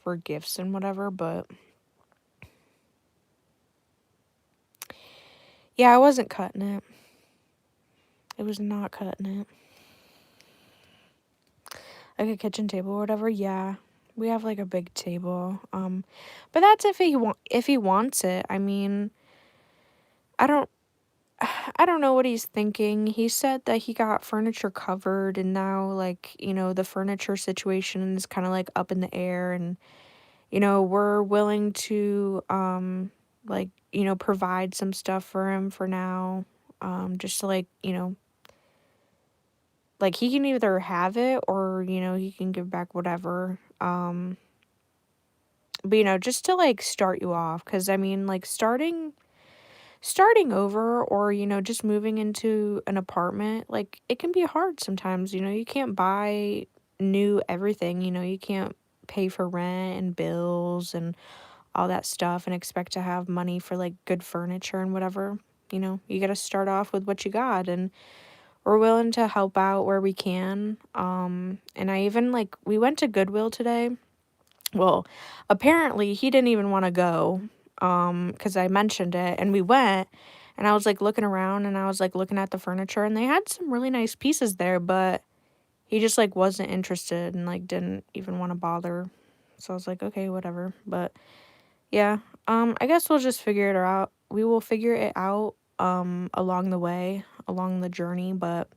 for gifts and whatever, but yeah, I wasn't cutting it. It was not cutting it. Like a kitchen table or whatever, yeah. We have, like, a big table. But that's if he wants it. I mean, I don't I don't know what he's thinking. He said that he got furniture covered and now, like, you know, the furniture situation is kind of like up in the air, and, you know, we're willing to like, you know, provide some stuff for him for now. Just to, like, you know, like, he can either have it or, you know, he can give back whatever. But, you know, just to, like, start you off, cuz I mean, like, starting over, or, you know, just moving into an apartment, like, it can be hard sometimes. You know, you can't buy new everything. You know, you can't pay for rent and bills and all that stuff and expect to have money for, like, good furniture and whatever. You know, you got to start off with what you got, and we're willing to help out where we can. And I even, like, we went to Goodwill today. Well, apparently he didn't even want to go, because I mentioned it, and we went, and I was, like, looking around, and I was, like, looking at the furniture, and they had some really nice pieces there, but he just, like, wasn't interested and, like, didn't even want to bother. So I was like, okay, whatever. But yeah, I guess we'll just figure it out. We will figure it out along the way, along the journey. But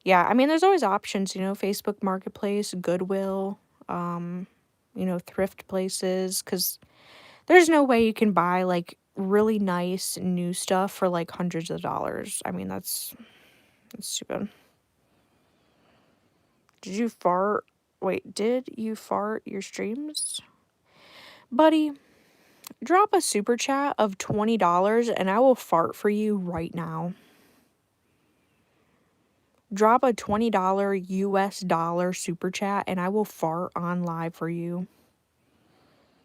yeah, I mean, there's always options, you know, Facebook Marketplace, Goodwill, you know, thrift places, because there's no way you can buy, like, really nice new stuff for, like, hundreds of dollars. I mean, that's stupid. Did you fart? Wait, did you fart your streams? Buddy, drop a super chat of $20 and I will fart for you right now. Drop a $20 US dollar super chat and I will fart on live for you.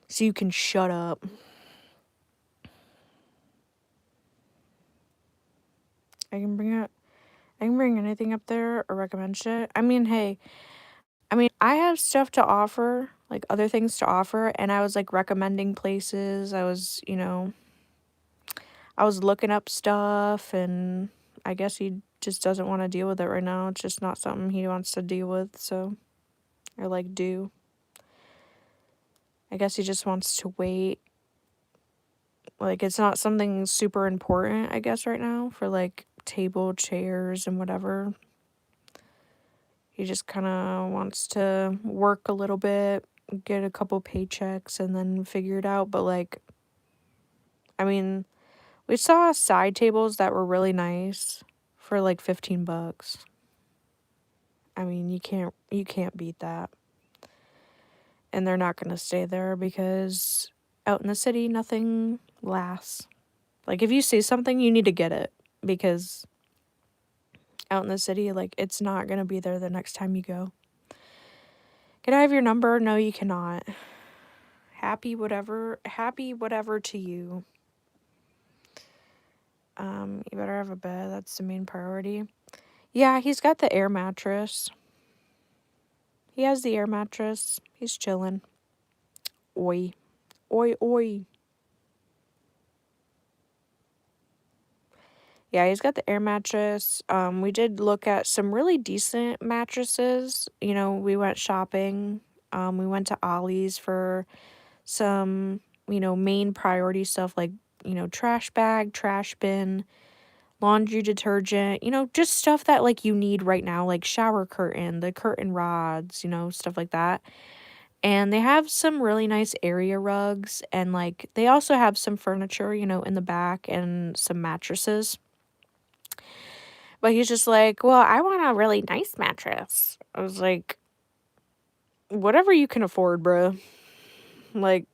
So you can shut up. I can bring anything up there or recommend shit. I mean, hey, I have stuff to offer, like, other things to offer, and I was, like, recommending places. I was, you know, I was looking up stuff, and I guess he just doesn't want to deal with it right now. It's just not something he wants to deal with, so, or, like, do. I guess he just wants to wait. Like, it's not something super important, I guess, right now for, like, table, chairs, and whatever. He just kind of wants to work a little bit, get a couple paychecks, and then figure it out. But, like, I mean, we saw side tables that were really nice for, like, $15. I mean, you can't beat that. And they're not going to stay there because out in the city, nothing lasts. Like, if you see something, you need to get it, because out in the city, like, it's not going to be there the next time you go. Can I have your number? No, you cannot. Happy whatever to you. You better have a bed. That's the main priority. Yeah, he's got the air mattress. He has the air mattress. He's chilling. Oi. Oi, oi. Yeah, he's got the air mattress. We did look at some really decent mattresses. You know, we went shopping. We went to Ollie's for some, main priority stuff like, trash bag, trash bin, laundry detergent, just stuff that like you need right now, like shower curtain, the curtain rods, stuff like that. And they have some really nice area rugs, and like they also have some furniture, in the back, and some mattresses. But he's just like, well, I want a really nice mattress. I was like, whatever you can afford, bro. Like,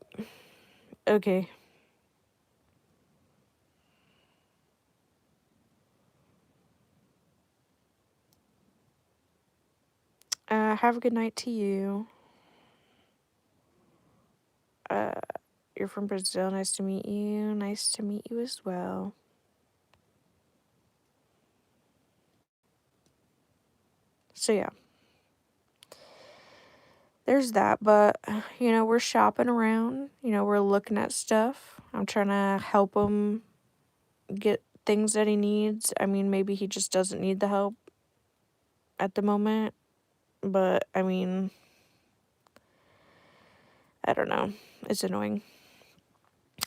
okay. Have a good night to you. Uh, you're from Brazil. Nice to meet you. Nice to meet you as well. So, yeah. There's that. But, we're shopping around. We're looking at stuff. I'm trying to help him get things that he needs. I mean, maybe he just doesn't need the help at the moment. But, I mean, I don't know. It's annoying.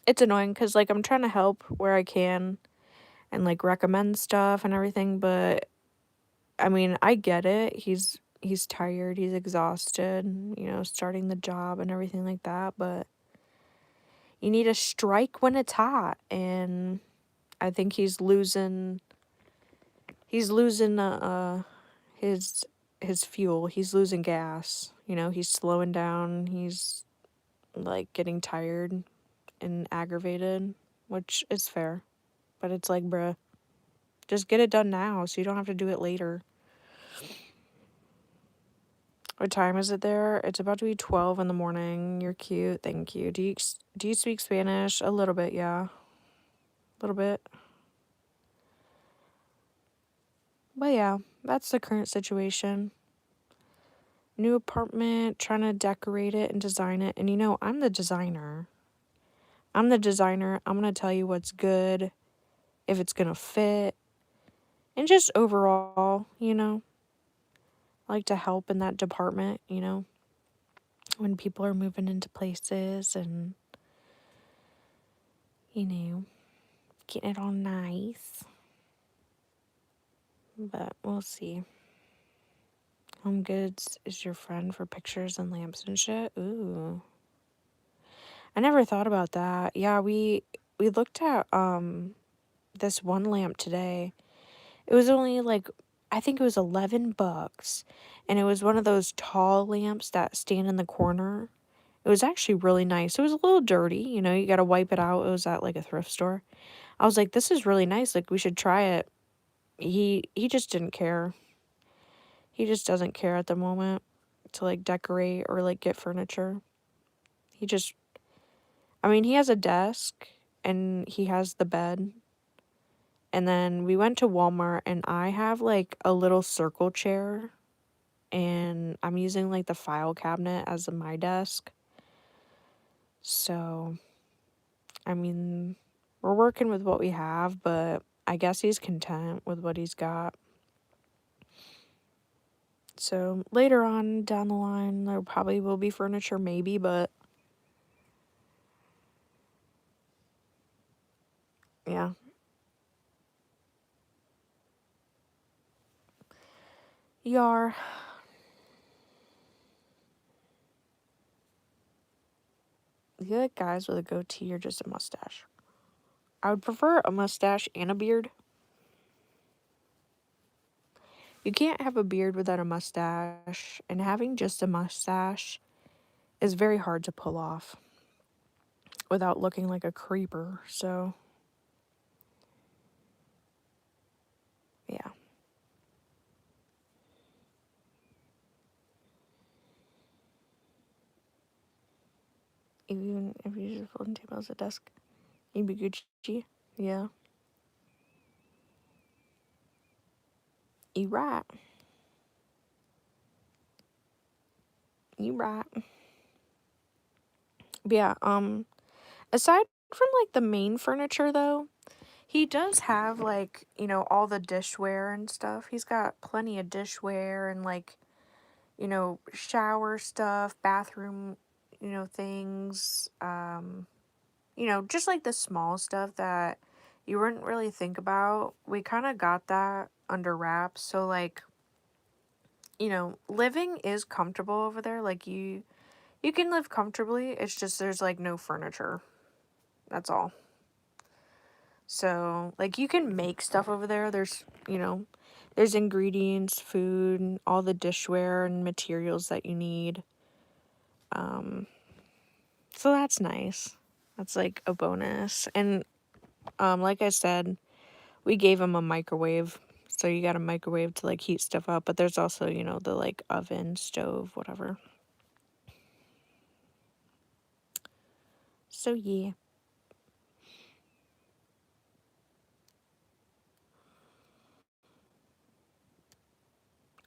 It's annoying because, like, I'm trying to help where I can and, like, recommend stuff and everything, but, I mean, I get it. He's tired, he's exhausted, starting the job and everything like that, but you need to strike when it's hot, and I think he's losing his fuel. He's losing gas. He's slowing down. He's, like, getting tired and aggravated, which is fair. But it's like, bruh, just get it done now so you don't have to do it later. What time is it there? It's about to be 12 in the morning. You're cute. Thank you. Do you speak Spanish? A little bit, yeah. A little bit. But yeah, that's the current situation. New apartment, trying to decorate it and design it. And I'm the designer. I'm going to tell you what's good, if it's going to fit, and just overall, I like to help in that department, when people are moving into places and, getting it all nice. But we'll see. Home Goods is your friend for pictures and lamps and shit. Ooh. I never thought about that. Yeah, we looked at this one lamp today. It was only like, I think it was $11, and it was one of those tall lamps that stand in the corner. It was actually really nice. It was a little dirty, you got to wipe it out. It was at like a thrift store. I was like, this is really nice. Like, we should try it. He just didn't care. He just doesn't care at the moment to like decorate or like get furniture. He just, I mean, he has a desk and he has the bed. And then we went to Walmart, and I have like a little circle chair, and I'm using like the file cabinet as my desk. So, I mean, we're working with what we have, but I guess he's content with what he's got. So later on down the line, there probably will be furniture, maybe, but yeah. Yar. You like guys with a goatee or just a mustache? I would prefer a mustache and a beard. You can't have a beard without a mustache, and having just a mustache is very hard to pull off without looking like a creeper. So, yeah. Even if you just folding tables at desk, you'd be Gucci. Yeah. You right. You right. But yeah, Aside from, like, the main furniture, though, he does have, like, you know, all the dishware and stuff. He's got plenty of dishware and, like, you know, shower stuff, bathroom, you know, things, you know, just, like, the small stuff that you wouldn't really think about. We kinda got that under wraps, so, like, you know, living is comfortable over there, like, you can live comfortably, it's just there's, like, no furniture. That's all. So, like, you can make stuff over there. There's, you know, there's ingredients, food, and all the dishware and materials that you need. So that's nice. That's, like, a bonus. And, like I said, we gave him a microwave. So you got a microwave to, like, heat stuff up. But there's also, you know, the, like, oven, stove, whatever. So, yeah.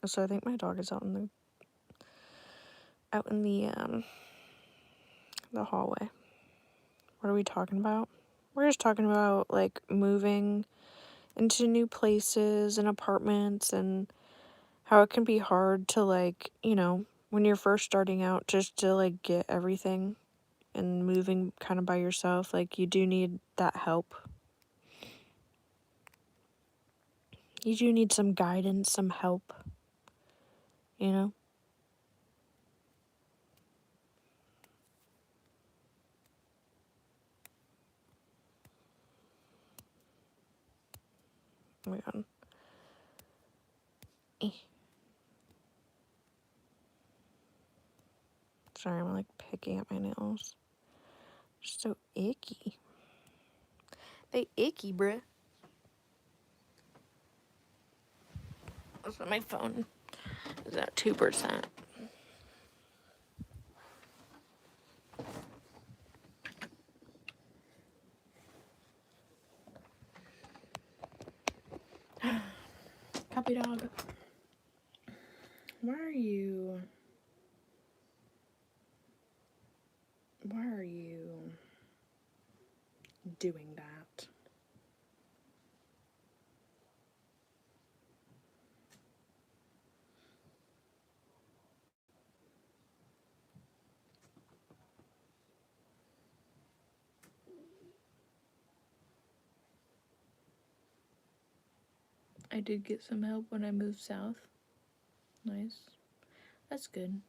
So I think my dog is out in the hallway. What are we talking about? We're just talking about, like, moving into new places and apartments and how it can be hard to, like, you know, when you're first starting out, just to, like, get everything and moving kind of by yourself. Like, you do need that help. You do need some guidance, some help, you know? Oh my god. Eh. Sorry, I'm, like, picking at my nails. They're so icky. They icky, bruh. Also, my phone is at 2%. Puppy dog. Why are you doing that? I did get some help when I moved south. Nice. That's good.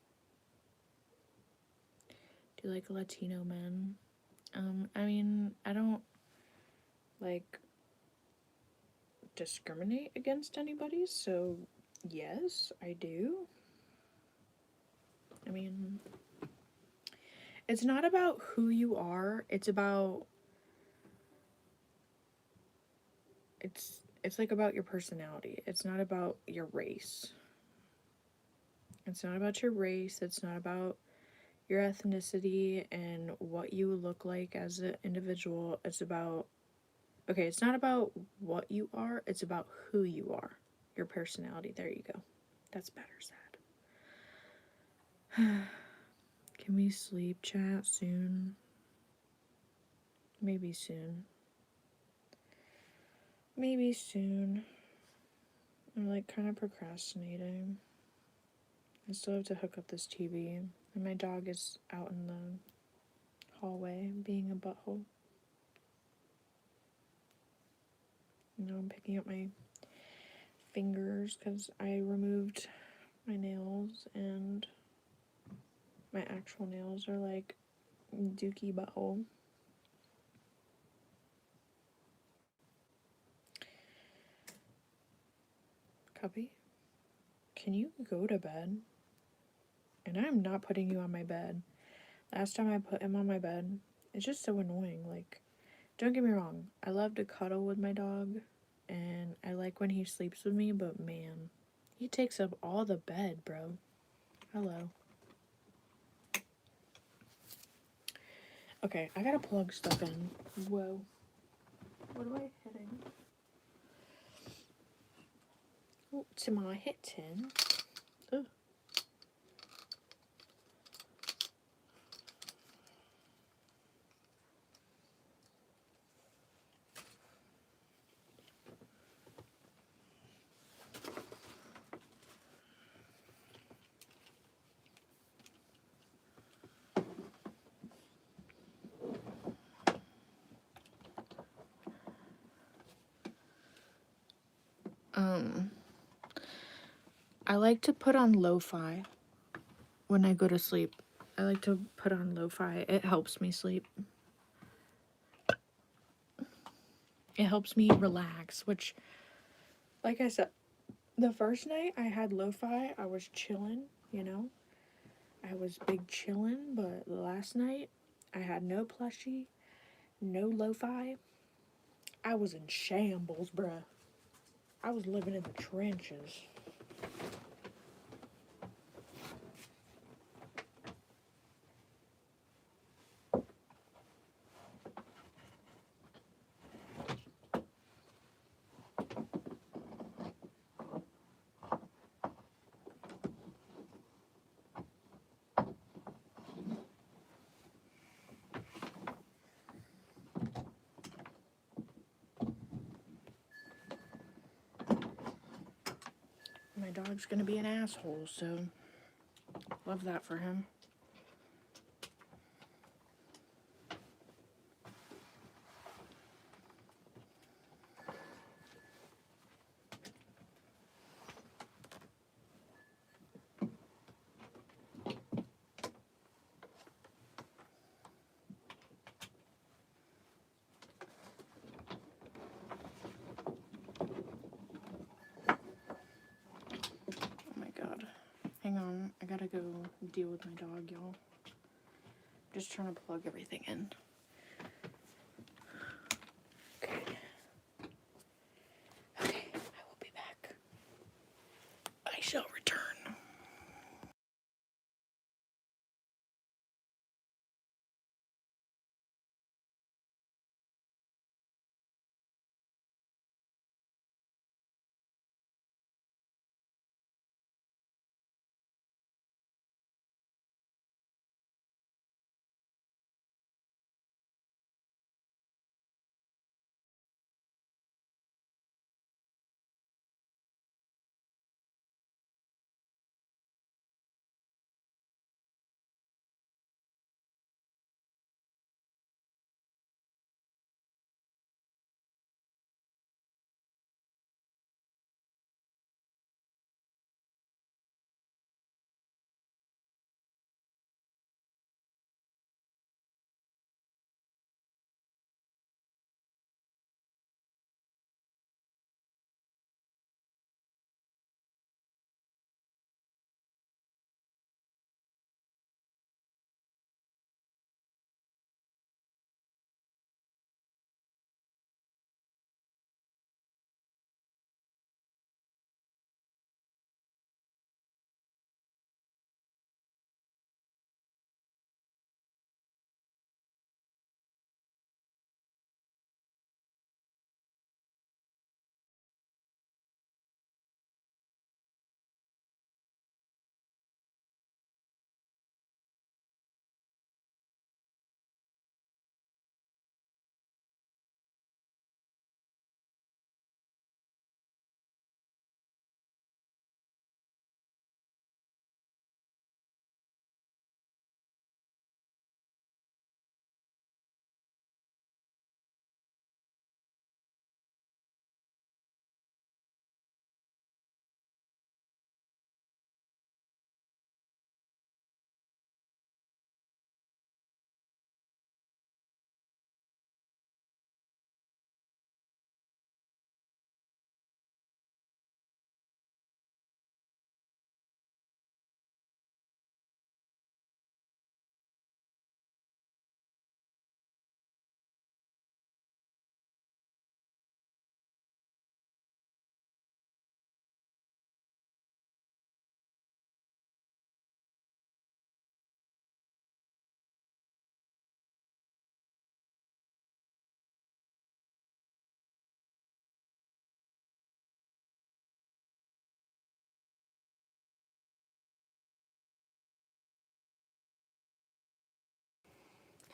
Do you like Latino men? I mean, I don't, like, discriminate against anybody, so yes, I do. I mean, it's not about who you are, it's about, it's like about your personality. It's not about your race. It's not about your race, it's not about your ethnicity and what you look like as an individual. It's about, okay, it's not about what you are, it's about who you are. Your personality. There you go. That's better said. Can we sleep chat soon? Maybe soon. Maybe soon. I'm, like, kind of procrastinating. I still have to hook up this TV. And my dog is out in the hallway being a butthole. Now I'm picking up my fingers because I removed my nails and my actual nails are, like, dookie butthole. Cubby, can you go to bed? And I'm not putting you on my bed. Last time I put him on my bed, it's just so annoying. Like, don't get me wrong, I love to cuddle with my dog, and I like when he sleeps with me, but man, he takes up all the bed, bro. Hello. Okay, I gotta plug stuff in. Whoa. What am I hitting? Oh, to my hitting. Ugh. I like to put on lo-fi when I go to sleep. I like to put on lo-fi. It helps me sleep. It helps me relax, which, like I said, the first night I had lo-fi, I was chilling, you know? I was big chilling, but the last night I had no plushie, no lo-fi. I was in shambles, bruh. I was living in the trenches. My dog's gonna be an asshole, so love that for him. Oh my god. Hang on, I gotta go deal with my dog, y'all. Just trying to plug everything in. Okay. Okay, I will be back. I shall return.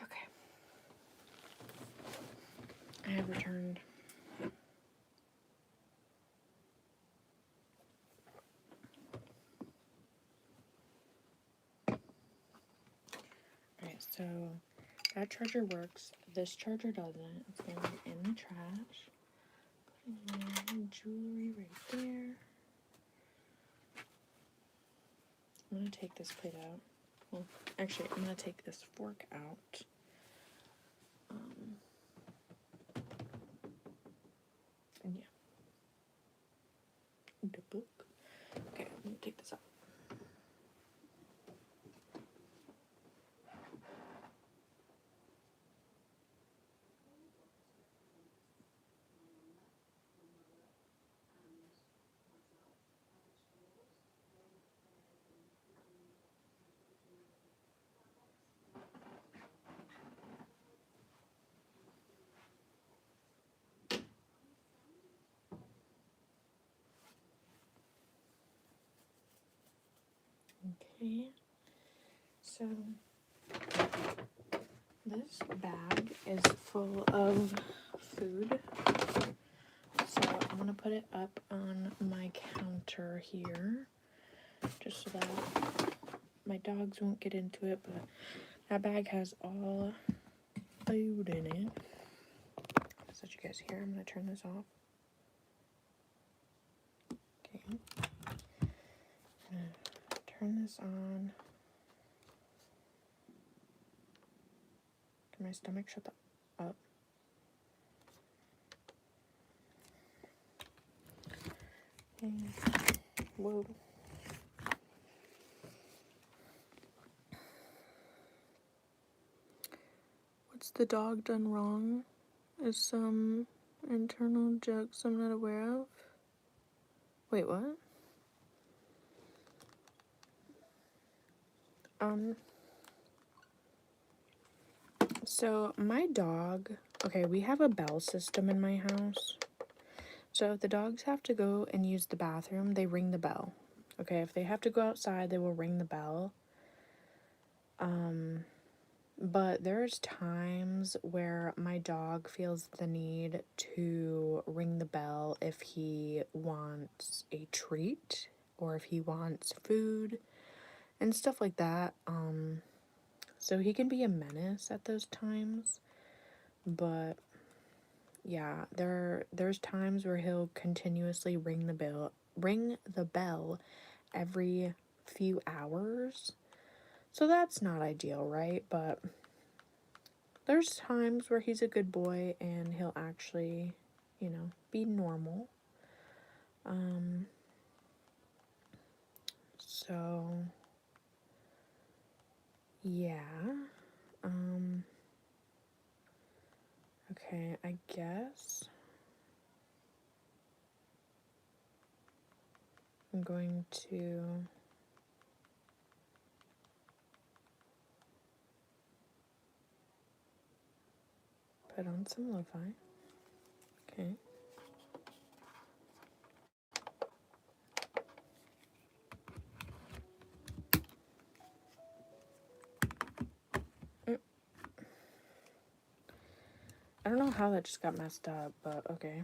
Okay. I have returned. Alright, so that charger works. This charger doesn't. It's going in the trash. And jewelry right there. I'm gonna take this plate out. Well, actually, I'm gonna take this fork out. And yeah. The book. Okay, I'm gonna take this out. Okay, so this bag is full of food. So I'm gonna put it up on my counter here, just so that my dogs won't get into it, but that bag has all food in it. So that you guys hear, I'm gonna turn this off. Okay. I'm gonna turn this on. Can my stomach shut up? Okay. Whoa. What's the dog done wrong? Is some internal jokes I'm not aware of? Wait, what? So my dog, okay, we have a bell system in my house. So if the dogs have to go and use the bathroom, they ring the bell. Okay, if they have to go outside, they will ring the bell. But there's times where my dog feels the need to ring the bell if he wants a treat or if he wants food and stuff like that. So he can be a menace at those times. But yeah, there's times where he'll continuously ring the bell every few hours. So that's not ideal, right? But there's times where he's a good boy and he'll actually, be normal. So yeah. Okay, I guess I'm going to put on some lo-fi. Okay. I don't know how that just got messed up, but okay.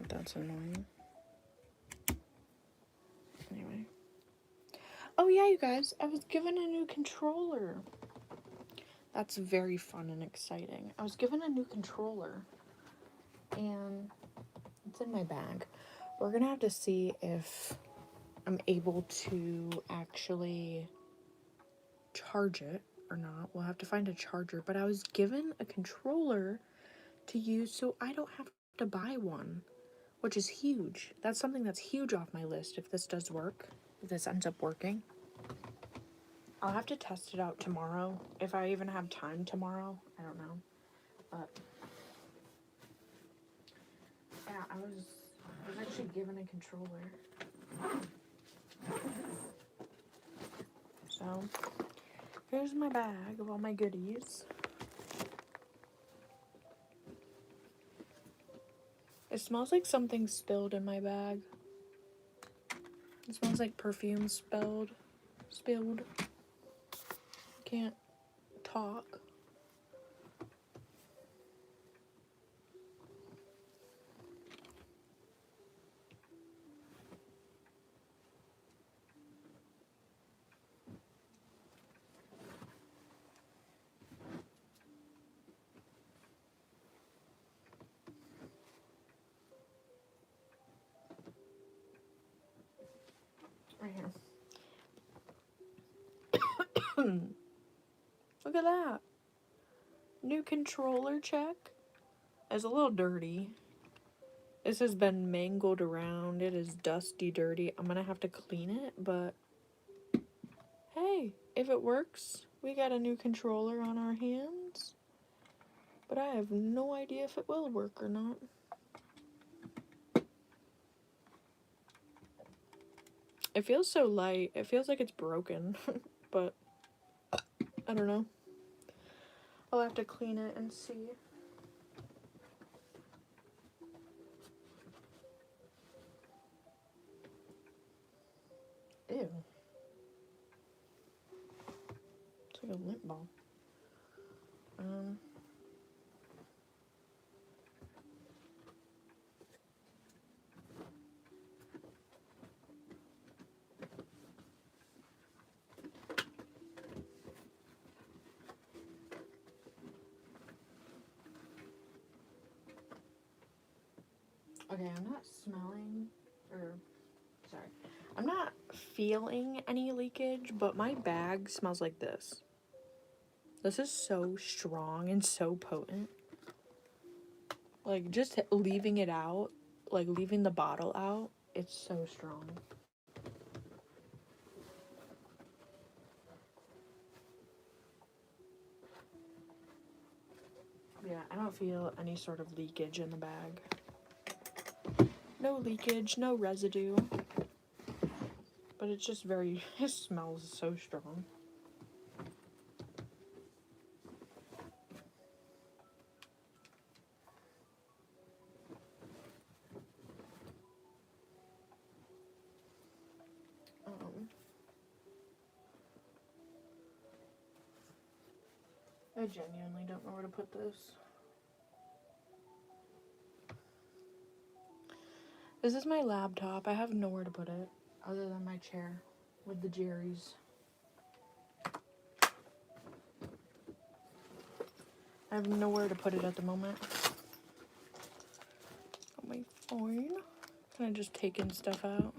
That's annoying. Anyway. Oh yeah, you guys, I was given a new controller. That's very fun and exciting. I was given a new controller and it's in my bag. We're gonna have to see if I'm able to actually charge it or not. We'll have to find a charger, but I was given a controller to use so I don't have to buy one, which is huge. That's something that's huge off my list if this does work, if this ends up working. I'll have to test it out tomorrow, if I even have time tomorrow. I don't know, but yeah, I was actually given a controller. So here's my bag of all my goodies. It smells like something spilled in my bag. It smells like perfume spilled. Can't talk. Right here. Look at that. New controller check. It's a little dirty. This has been mangled around. It is dusty, dirty. I'm gonna have to clean it, but hey, if it works, we got a new controller on our hands. But I have no idea if it will work or not. It feels so light. It feels like it's broken, but I don't know. I'll have to clean it and see. Ew. It's like a lint balm. Okay, I'm not smelling, or, sorry. I'm not feeling any leakage, but my bag smells like this. This is so strong and so potent. Like, just leaving it out, like leaving the bottle out, it's so strong. Yeah, I don't feel any sort of leakage in the bag. No leakage, no residue. But it's just very, it smells so strong. I genuinely don't know where to put this. This is my laptop. I have nowhere to put it other than my chair with the Jerry's. I have nowhere to put it at the moment. Got my phone. Kind of just taking stuff out.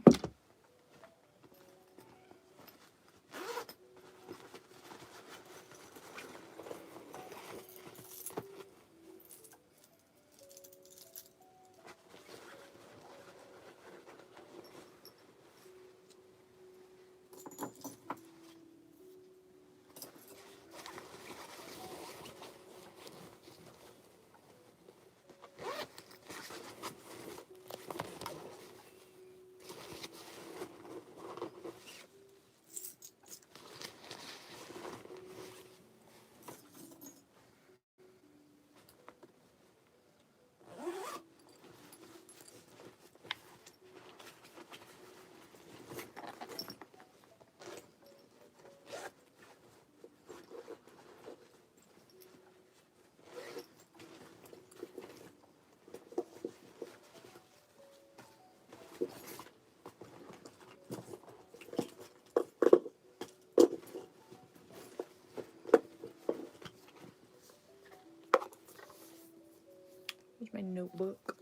Here's my notebook,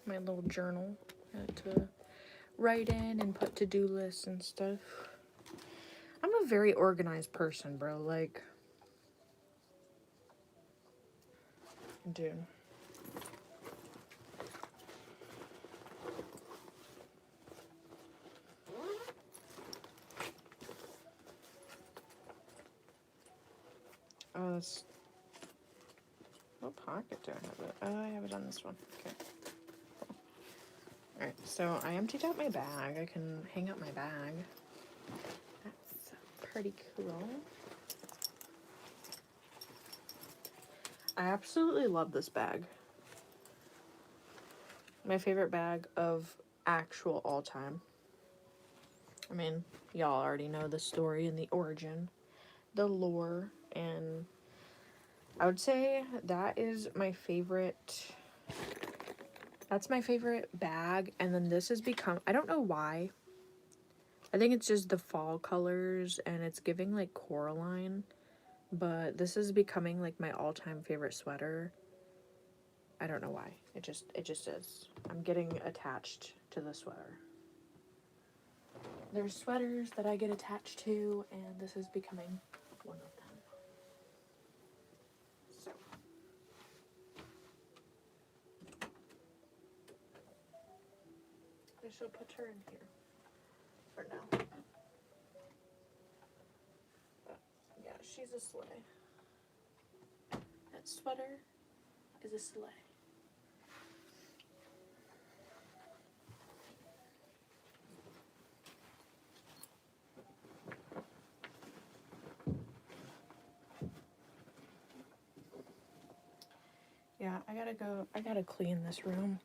my little journal. I had to write in and put to-do lists and stuff. I'm a very organized person, bro. Like, dude. Oh, that's... What pocket do I have it? Oh, I have it on this one. Okay. Cool. Alright, so I emptied out my bag. I can hang up my bag. That's pretty cool. I absolutely love this bag. My favorite bag of actual all time. I mean, y'all already know the story and the origin, the lore, and I would say that is my favorite. That's my favorite bag, and then this has become, I don't know why. I think it's just the fall colors, and it's giving like Coraline, but this is becoming like my all-time favorite sweater. I don't know why. It just is. I'm getting attached to the sweater. there's sweaters that I get attached to, and this is becoming one of them. So I shall put her in here for now. But yeah, she's a sleigh. That sweater is a sleigh. Yeah, I gotta clean this room.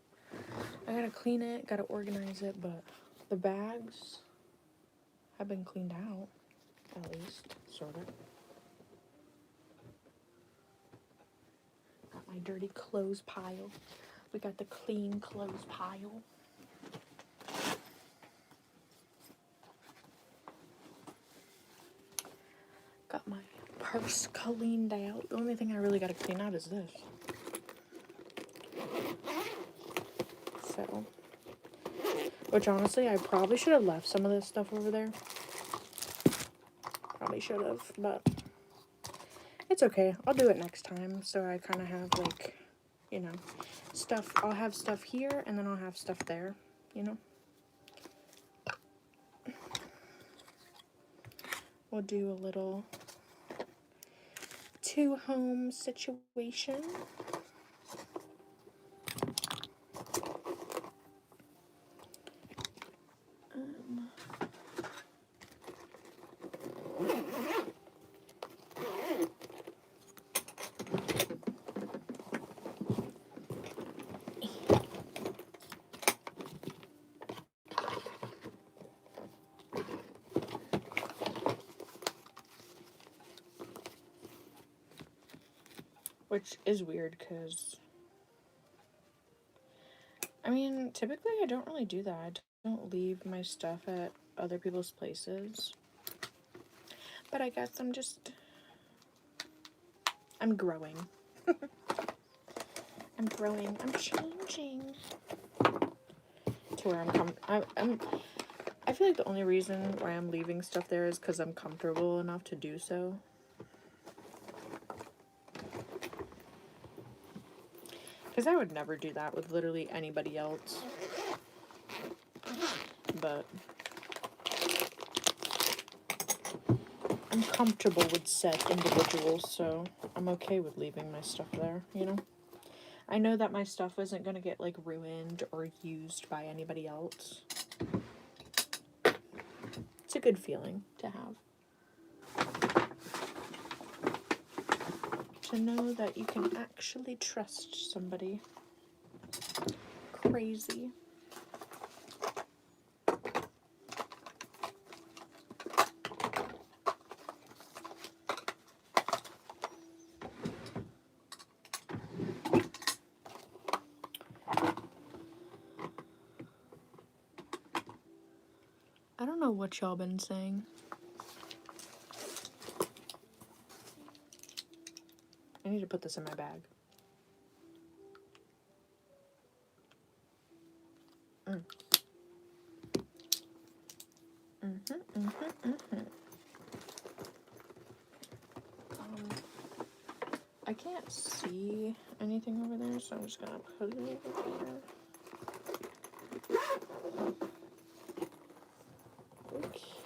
I gotta clean it, gotta organize it, but the bags have been cleaned out, at least, sort of. Got my dirty clothes pile. We got the clean clothes pile. Got my purse cleaned out. The only thing I really gotta clean out is this. So, which honestly, I probably should have left some of this stuff over there. Probably should have, but it's okay. I'll do it next time. So I kind of have like, you know, stuff. I'll have stuff here and then I'll have stuff there, you know. We'll do a little two-home situation. Which is weird because, I mean, typically I don't really do that. I don't leave my stuff at other people's places. But I guess I'm growing. I'm growing. I'm changing. To where I feel like the only reason why I'm leaving stuff there is because I'm comfortable enough to do so. Because I would never do that with literally anybody else. But I'm comfortable with said individuals, so I'm okay with leaving my stuff there, you know? I know that my stuff isn't going to get, like, ruined or used by anybody else. It's a good feeling to have. To know that you can actually trust somebody. Crazy. I don't know what y'all been saying. I need to put this in my bag. I can't see anything over there, so I'm just gonna put it over there.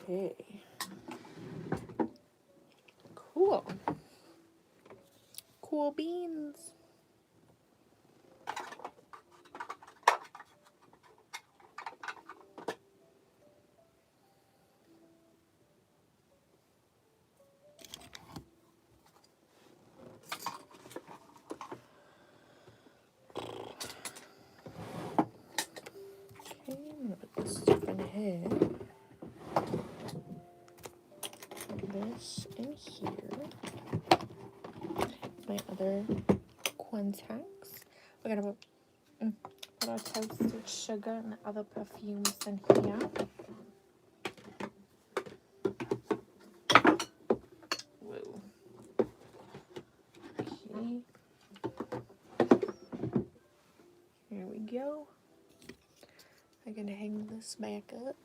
Okay. Cool. Cool beans. Okay, I'm gonna put this stuff in here. This in here. My other contacts. We're gonna put our toasted sugar and other perfumes in here. Whoa. Okay. Here we go. I'm gonna hang this back up.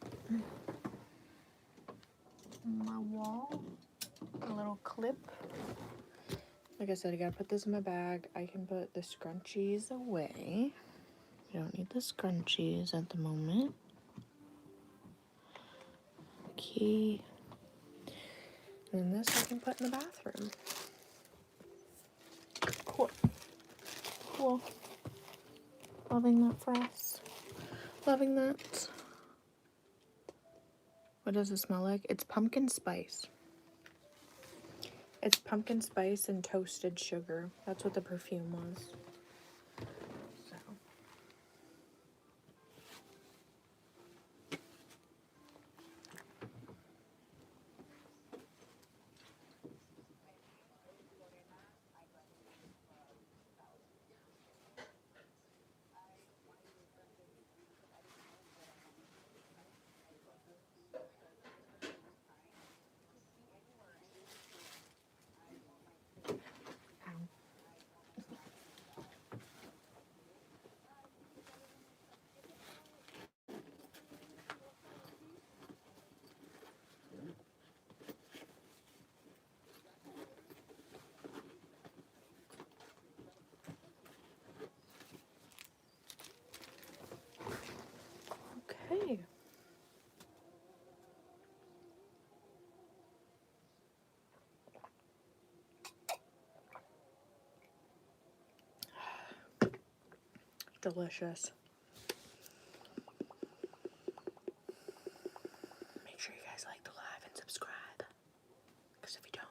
my wall. A little clip. Like I said, I gotta put this in my bag. I can put the scrunchies away. I don't need the scrunchies at the moment. Key. And then this I can put in the bathroom. Cool. Cool. Loving that for us. Loving that. What does it smell like? It's pumpkin spice. It's pumpkin spice and toasted sugar. That's what the perfume was. So. Okay. Delicious. Make sure you guys like the live and subscribe. Because if you don't,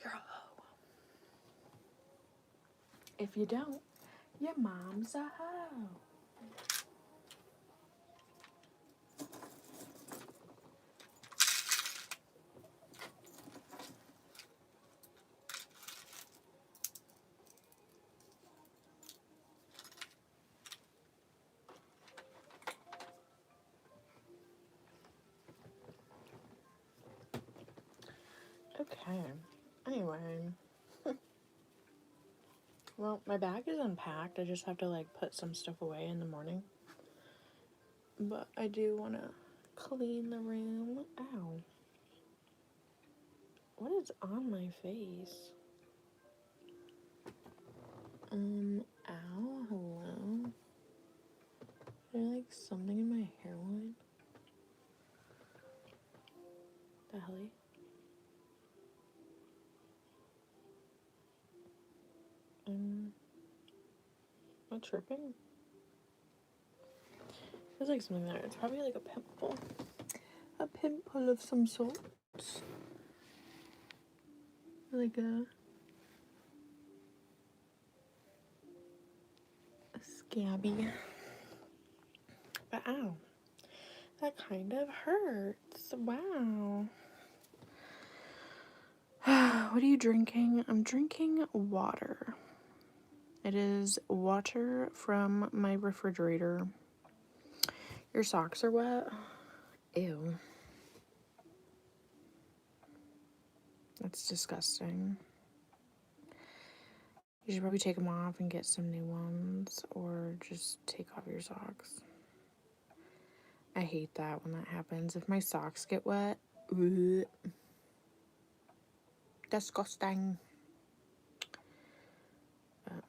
you're a hoe. If you don't, your mom's a hoe. Okay. Anyway. Well, my bag is unpacked. I just have to like put some stuff away in the morning. But I do want to clean the room. Ow. What is on my face? Ow, hello. Is there like something in my hairline? The helly? Am I tripping? There's like something there. It's probably like a pimple. A pimple of some sort. Like a scabby. But ow. That kind of hurts. Wow. What are you drinking? I'm drinking water. It is water from my refrigerator. Your socks are wet? Ew. That's disgusting. You should probably take them off and get some new ones, or just take off your socks. I hate that when that happens. If my socks get wet, ugh, disgusting. But,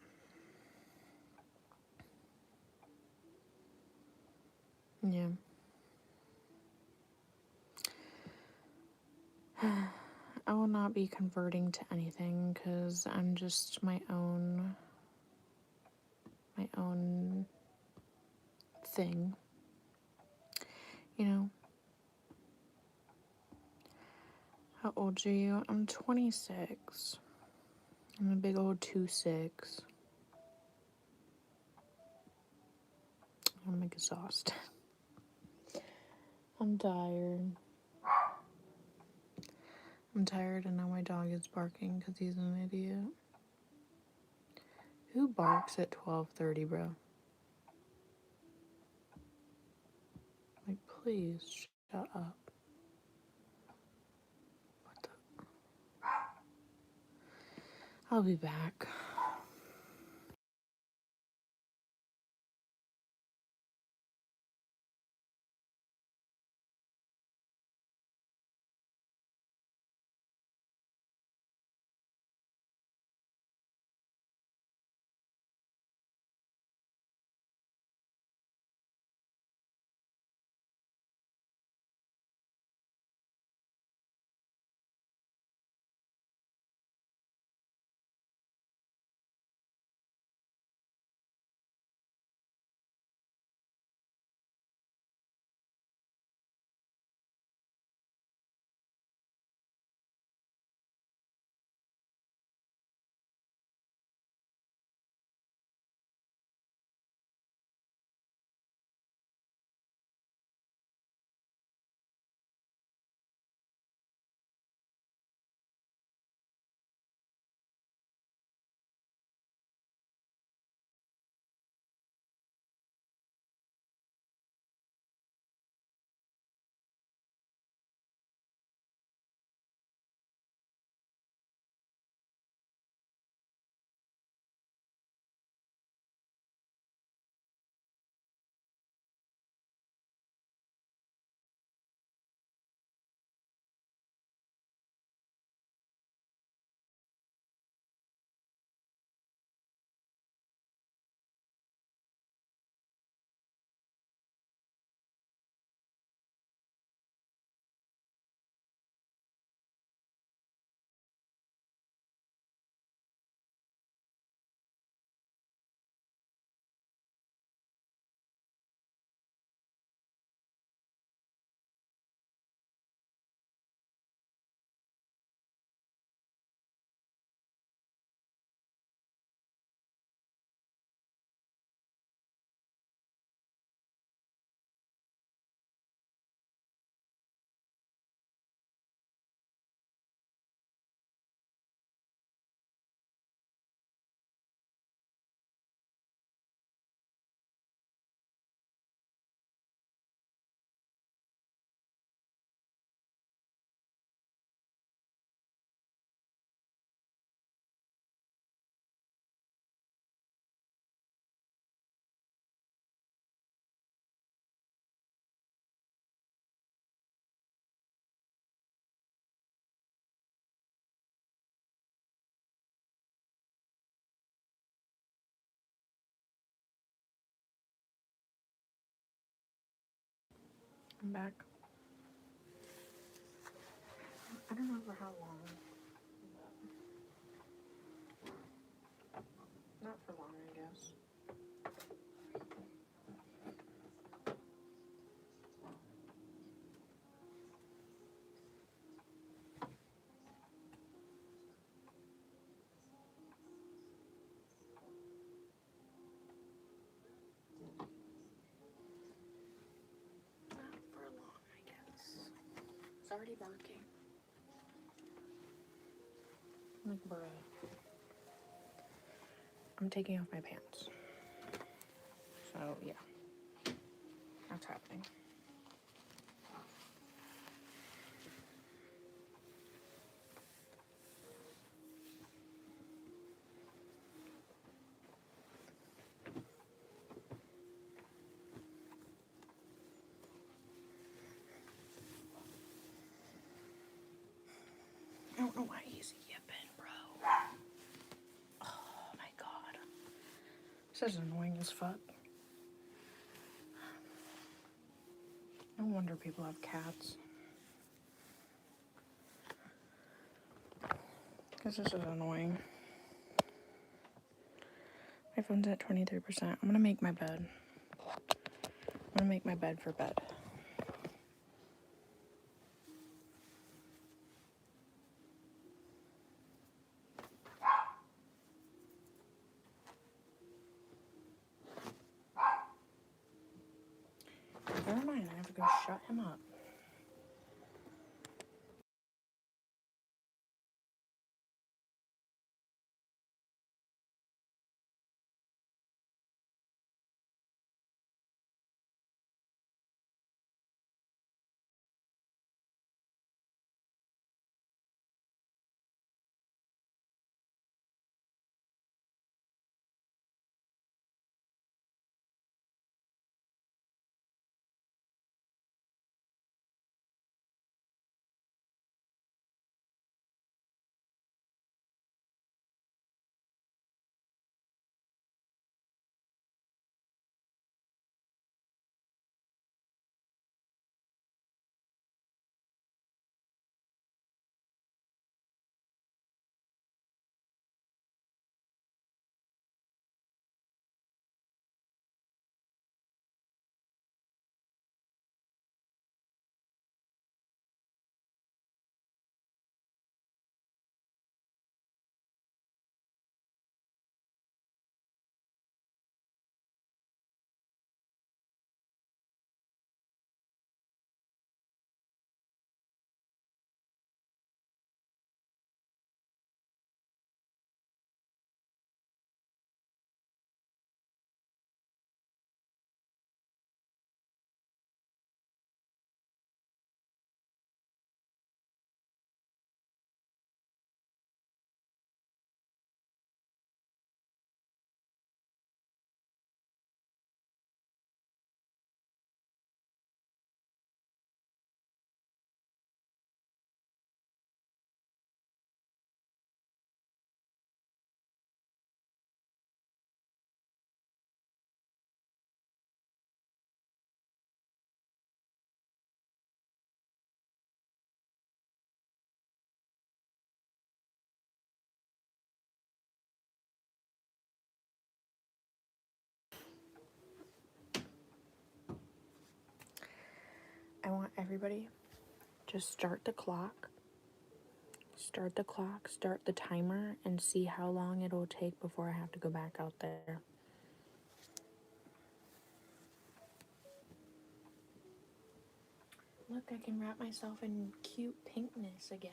yeah. I will not be converting to anything because I'm just my own thing. You know? How old are you? I'm 26. I'm a big old 2-6. I'm exhausted. I'm tired. I'm tired and now my dog is barking because he's an idiot. Who barks at 12:30, bro? Like, please shut up. What the? I'll be back. I'm back. I don't know for how long. Not for long, I guess. Not for long, I guess. It's already barking. Like, bruh. I'm taking off my pants. So, yeah. That's happening. I don't know why he's yipping, bro. Oh my god. This is annoying as fuck. No wonder people have cats. Because this is annoying. My phone's at 23%. I'm gonna make my bed. I'm gonna make my bed for bed. Never mind, I have to go shut him up. I want everybody to start the clock, start the timer, and see how long it'll take before I have to go back out there. Look, I can wrap myself in cute pinkness again.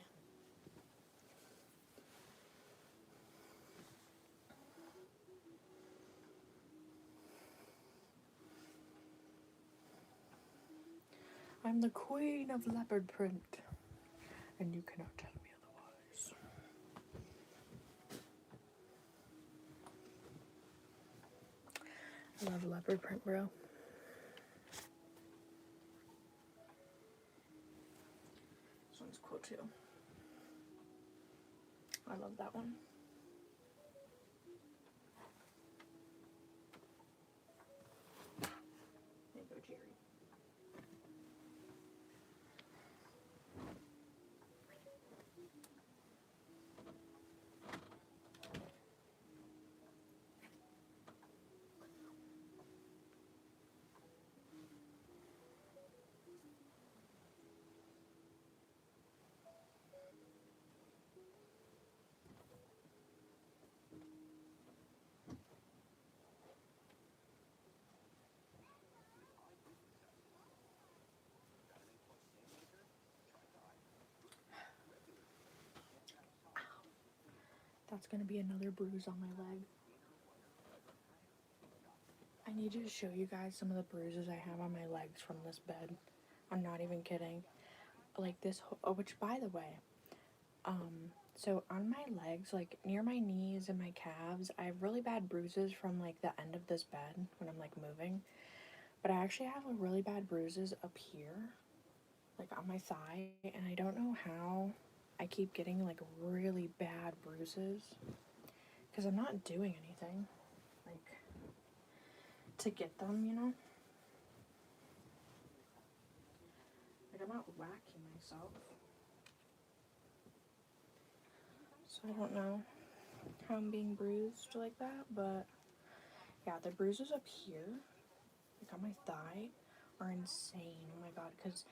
I'm the queen of leopard print, and you cannot tell me otherwise. I love leopard print, bro. This one's cool too. I love that one. There you go, Jerry. That's gonna be another bruise on my leg. I need to show you guys some of the bruises I have on my legs from this bed. I'm not even kidding. Like this, which by the way, so on my legs, like near my knees and my calves, I have really bad bruises from like the end of this bed when I'm like moving. But I actually have like really bad bruises up here, like on my thigh, and I don't know how I keep getting like really bad bruises because I'm not doing anything like to get them, you know? Like I'm not whacking myself. So I don't know how I'm being bruised like that, but yeah, the bruises up here, like on my thigh, are insane. Oh my god, because,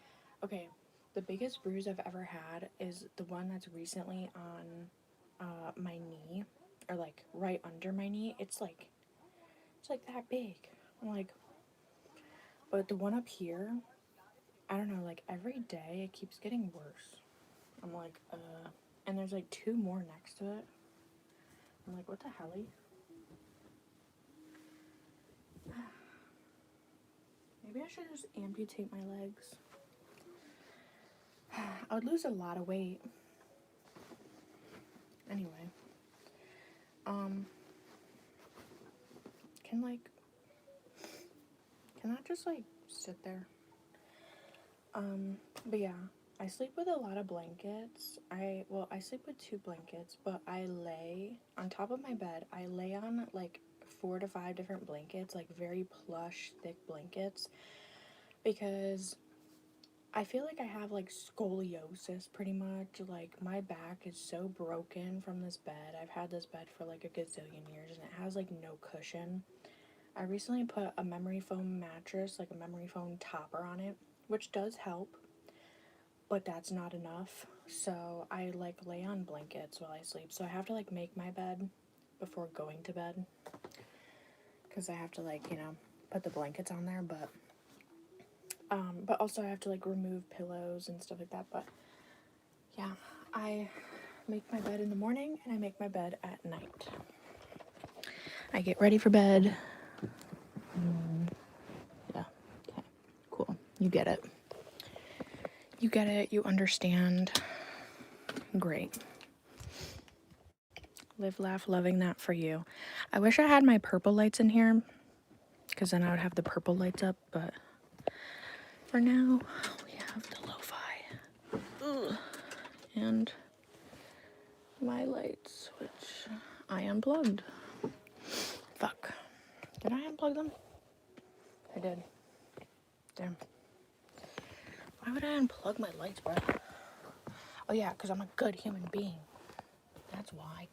okay, the biggest bruise I've ever had is the one that's recently on my knee, or like right under my knee. It's like that big. I'm like, but the one up here, I don't know, like every day it keeps getting worse. I'm like, and there's like 2 more next to it. I'm like, what the helly? Maybe I should just amputate my legs. I would lose a lot of weight. Anyway. Can I just like sit there? But yeah, I sleep with a lot of blankets. I sleep with 2 blankets, but I lay on top of my bed. I lay on like 4 to 5 different blankets, like very plush, thick blankets, because I feel like I have like scoliosis pretty much. Like my back is so broken from this bed. I've had this bed for like a gazillion years and it has like no cushion. I recently put a memory foam mattress, like a memory foam topper on it, which does help, but that's not enough. So I like lay on blankets while I sleep. So I have to like make my bed before going to bed because I have to like, you know, put the blankets on there, but also I have to like remove pillows and stuff like that. But yeah, I make my bed in the morning and I make my bed at night. I get ready for bed. Yeah. Okay. Cool. You get it. You get it. You understand. Great. Live, laugh, loving that for you. I wish I had my purple lights in here because then I would have the purple lights up, but for now we have the lo-fi. Ugh. And my lights, which I unplugged. Fuck. Did I unplug them? I did. Damn. Why would I unplug my lights, bro? Oh yeah, because I'm a good human being. That's why.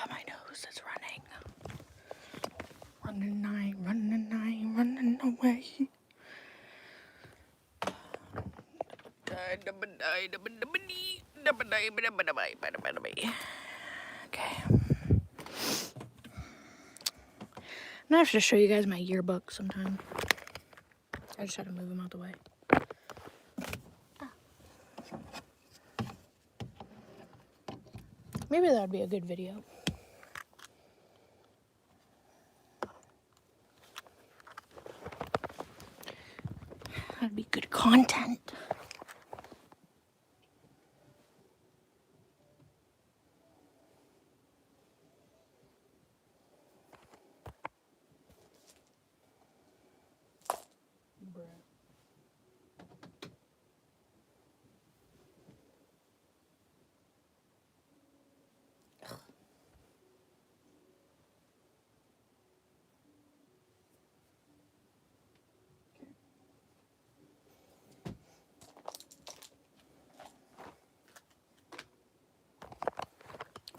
My nose is running. Running away. Okay. I'm gonna have to show you guys my yearbook sometime. I just had to move them out the way. Maybe that would be a good video. That'd be good content.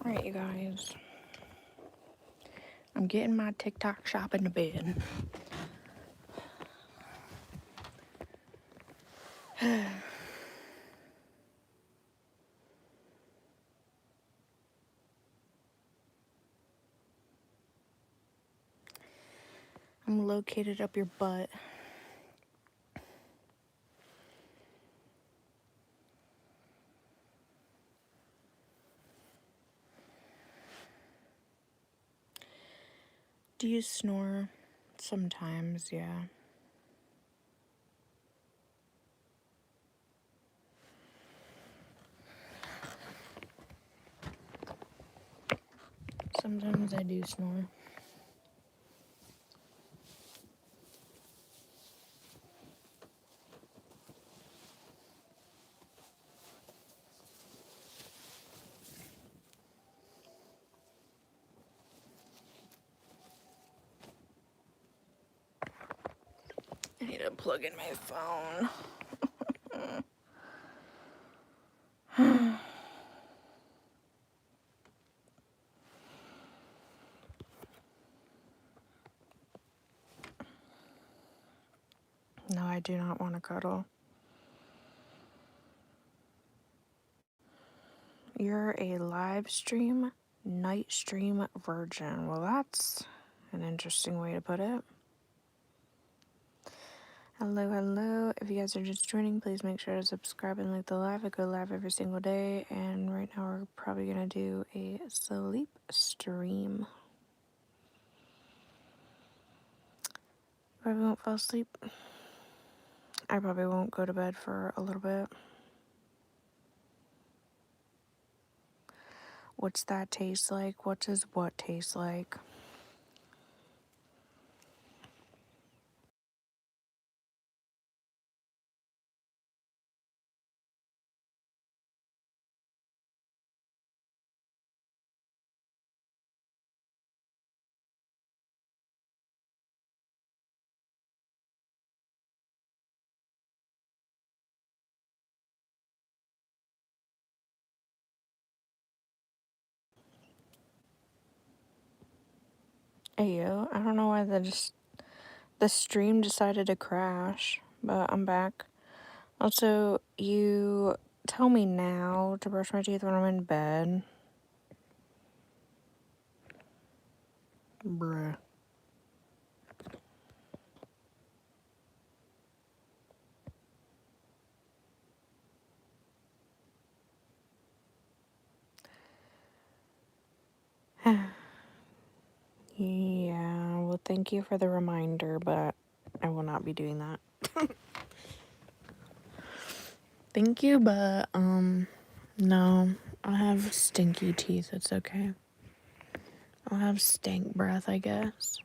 Alright, you guys. I'm getting my TikTok shop in the bed. I'm located up your butt. Do you snore? Sometimes, yeah. Sometimes I do snore. I need to plug in my phone. No, I do not want to cuddle. You're a live stream, night stream virgin. Well, that's an interesting way to put it. Hello, hello. If you guys are just joining, please make sure to subscribe and like the live. I go live every single day, and right now we're probably going to do a sleep stream. Probably won't fall asleep. I probably won't go to bed for a little bit. What's that taste like? What does what taste like? Ayo, I don't know why the stream decided to crash, but I'm back. Also, you tell me now to brush my teeth when I'm in bed. Bruh. Yeah, well, thank you for the reminder, but I will not be doing that. Thank you, but, no. I have stinky teeth, it's okay. I'll have stank breath, I guess.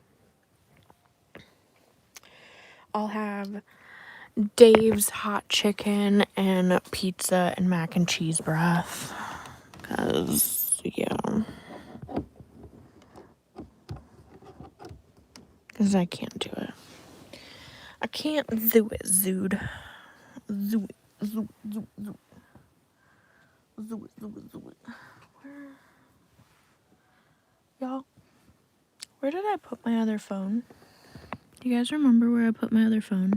I'll have Dave's hot chicken and pizza and mac and cheese breath. Because, yeah. Because I can't do it. I can't do it, Zood. Zoo it. Zoo it. Zoo it. Zoo it. Zoo it. Zoo it. Zoo it. Y'all, where did I put my other phone? Do you guys remember where I put my other phone?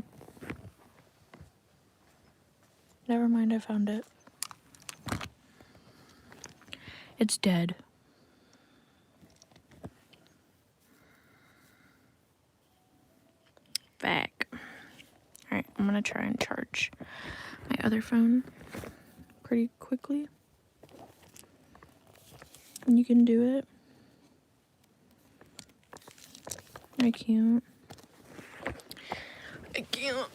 Never mind, I found it. It's dead. Back. Alright, I'm gonna try and charge my other phone pretty quickly. And you can do it. I can't. I can't.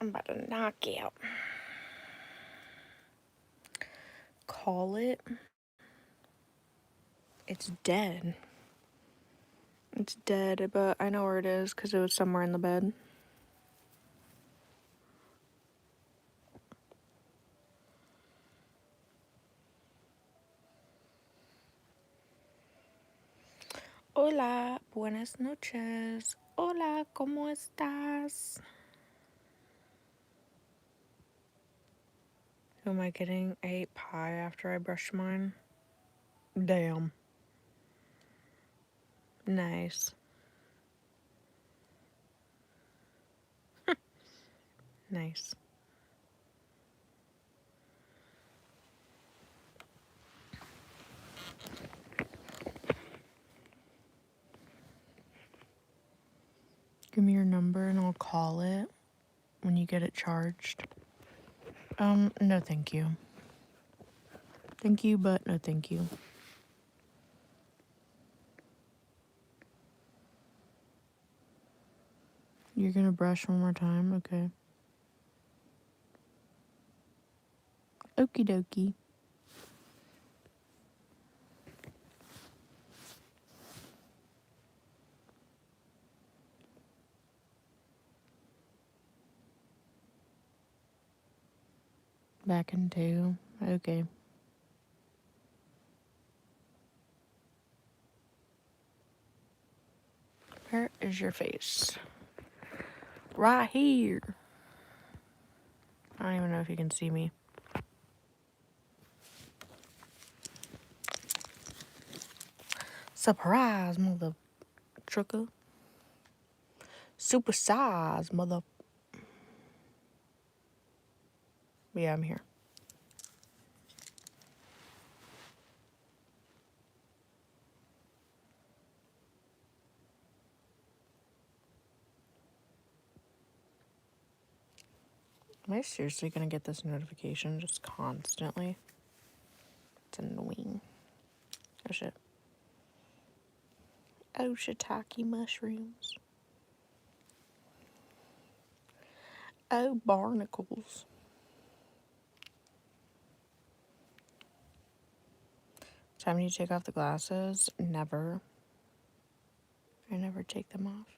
I'm about to knock out. Call it. It's dead. It's dead, but I know where it is because it was somewhere in the bed. Hola, buenas noches. Hola, ¿cómo estás? Who am I kidding? I ate pie after I brushed mine. Damn. Nice. Nice. I'll call it when you get it charged. No thank you. Thank you, but no thank you. You're gonna brush one more time? Okay. Okie dokie. Back in two. Okay. Where is your face? Right here. I don't even know if you can see me. Surprise, mother trucker. Super size, mother. Yeah, I'm here. Am I seriously gonna get this notification just constantly? It's annoying. Oh shit. Oh, shiitake mushrooms. Oh, barnacles. Time do you take off the glasses? Never. I never take them off.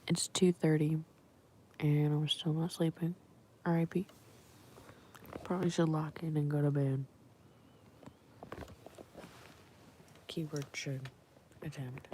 It's 2:30 and I'm still not sleeping. R.I.P. Probably should lock in and go to bed. Keyword should attempt.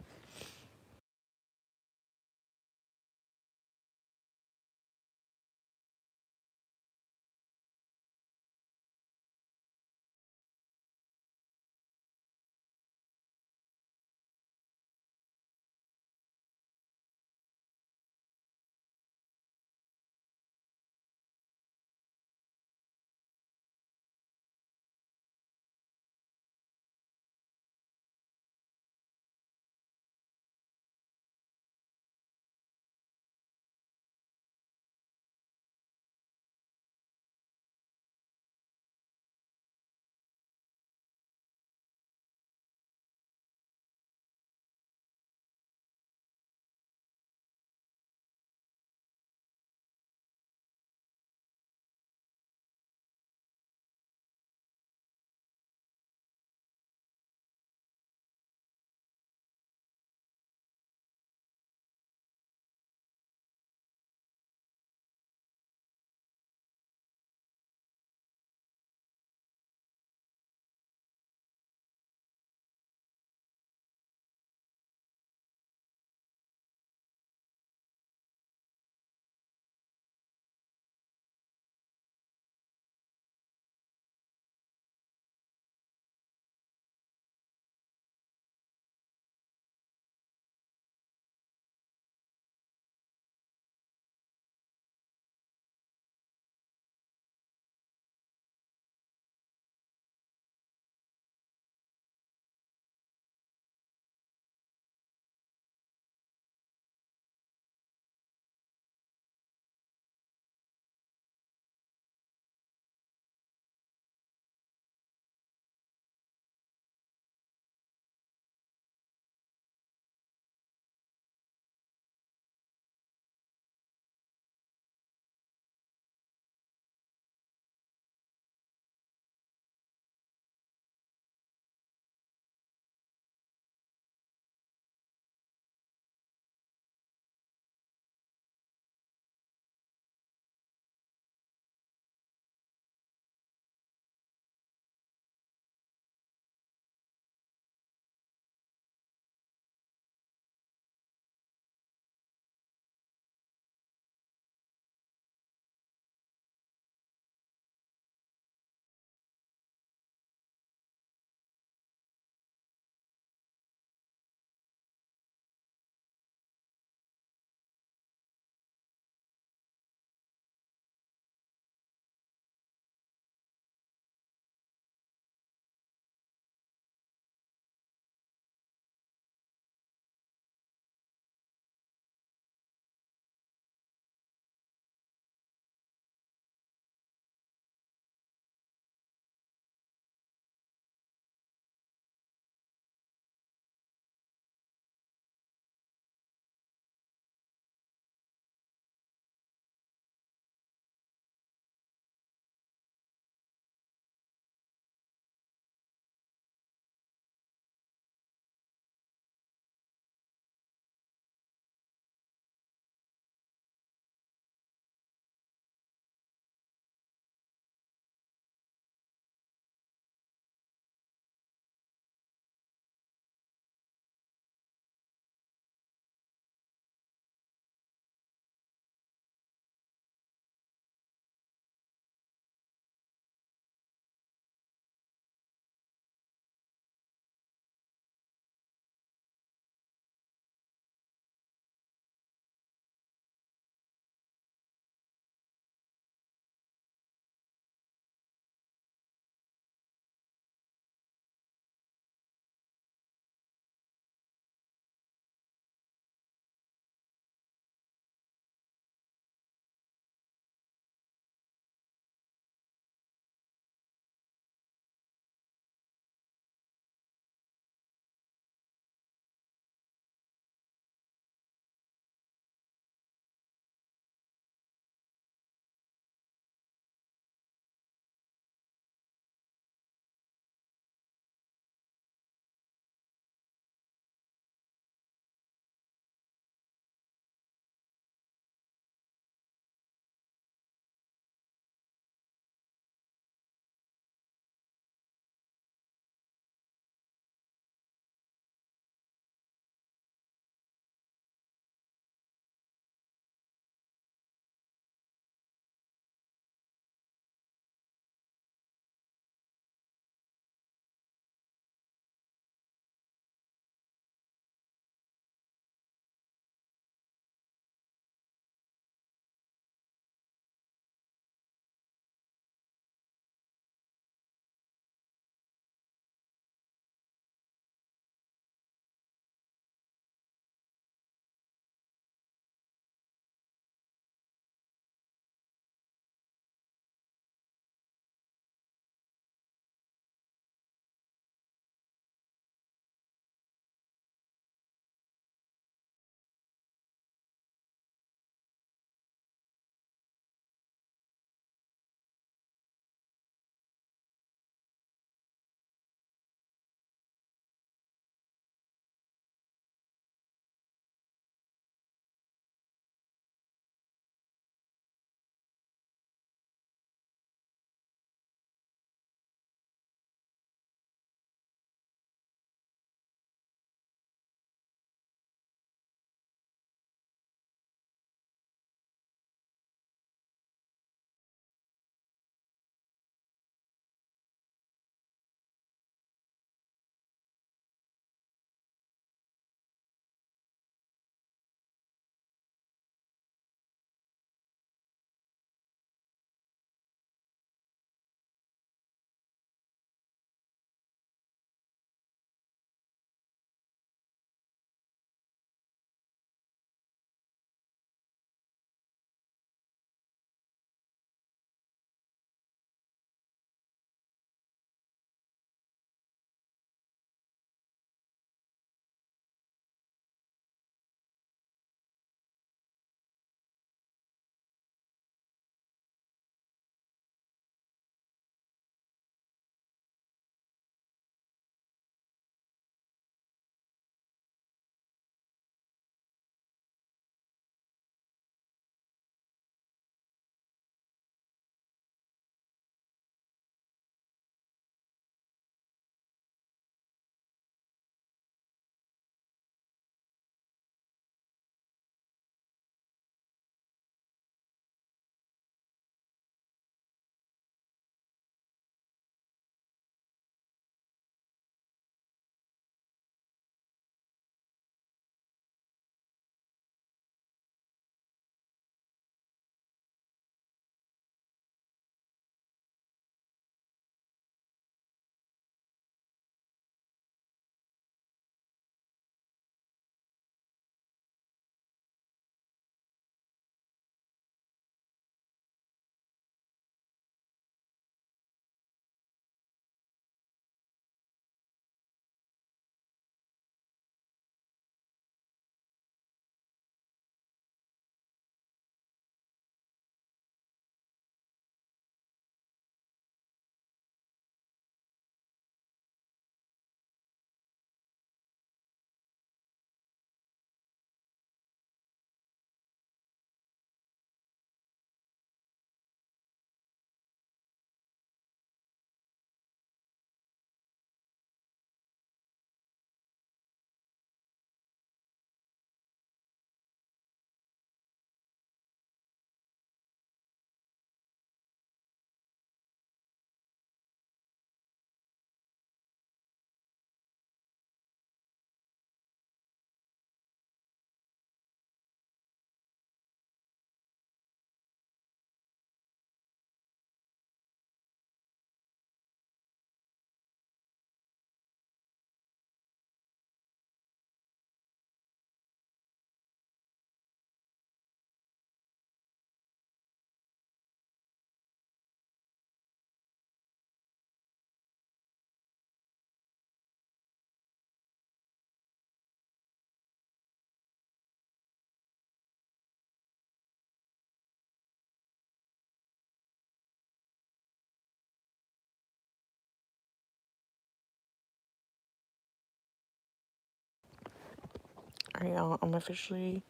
Alright, y'all, I'm officially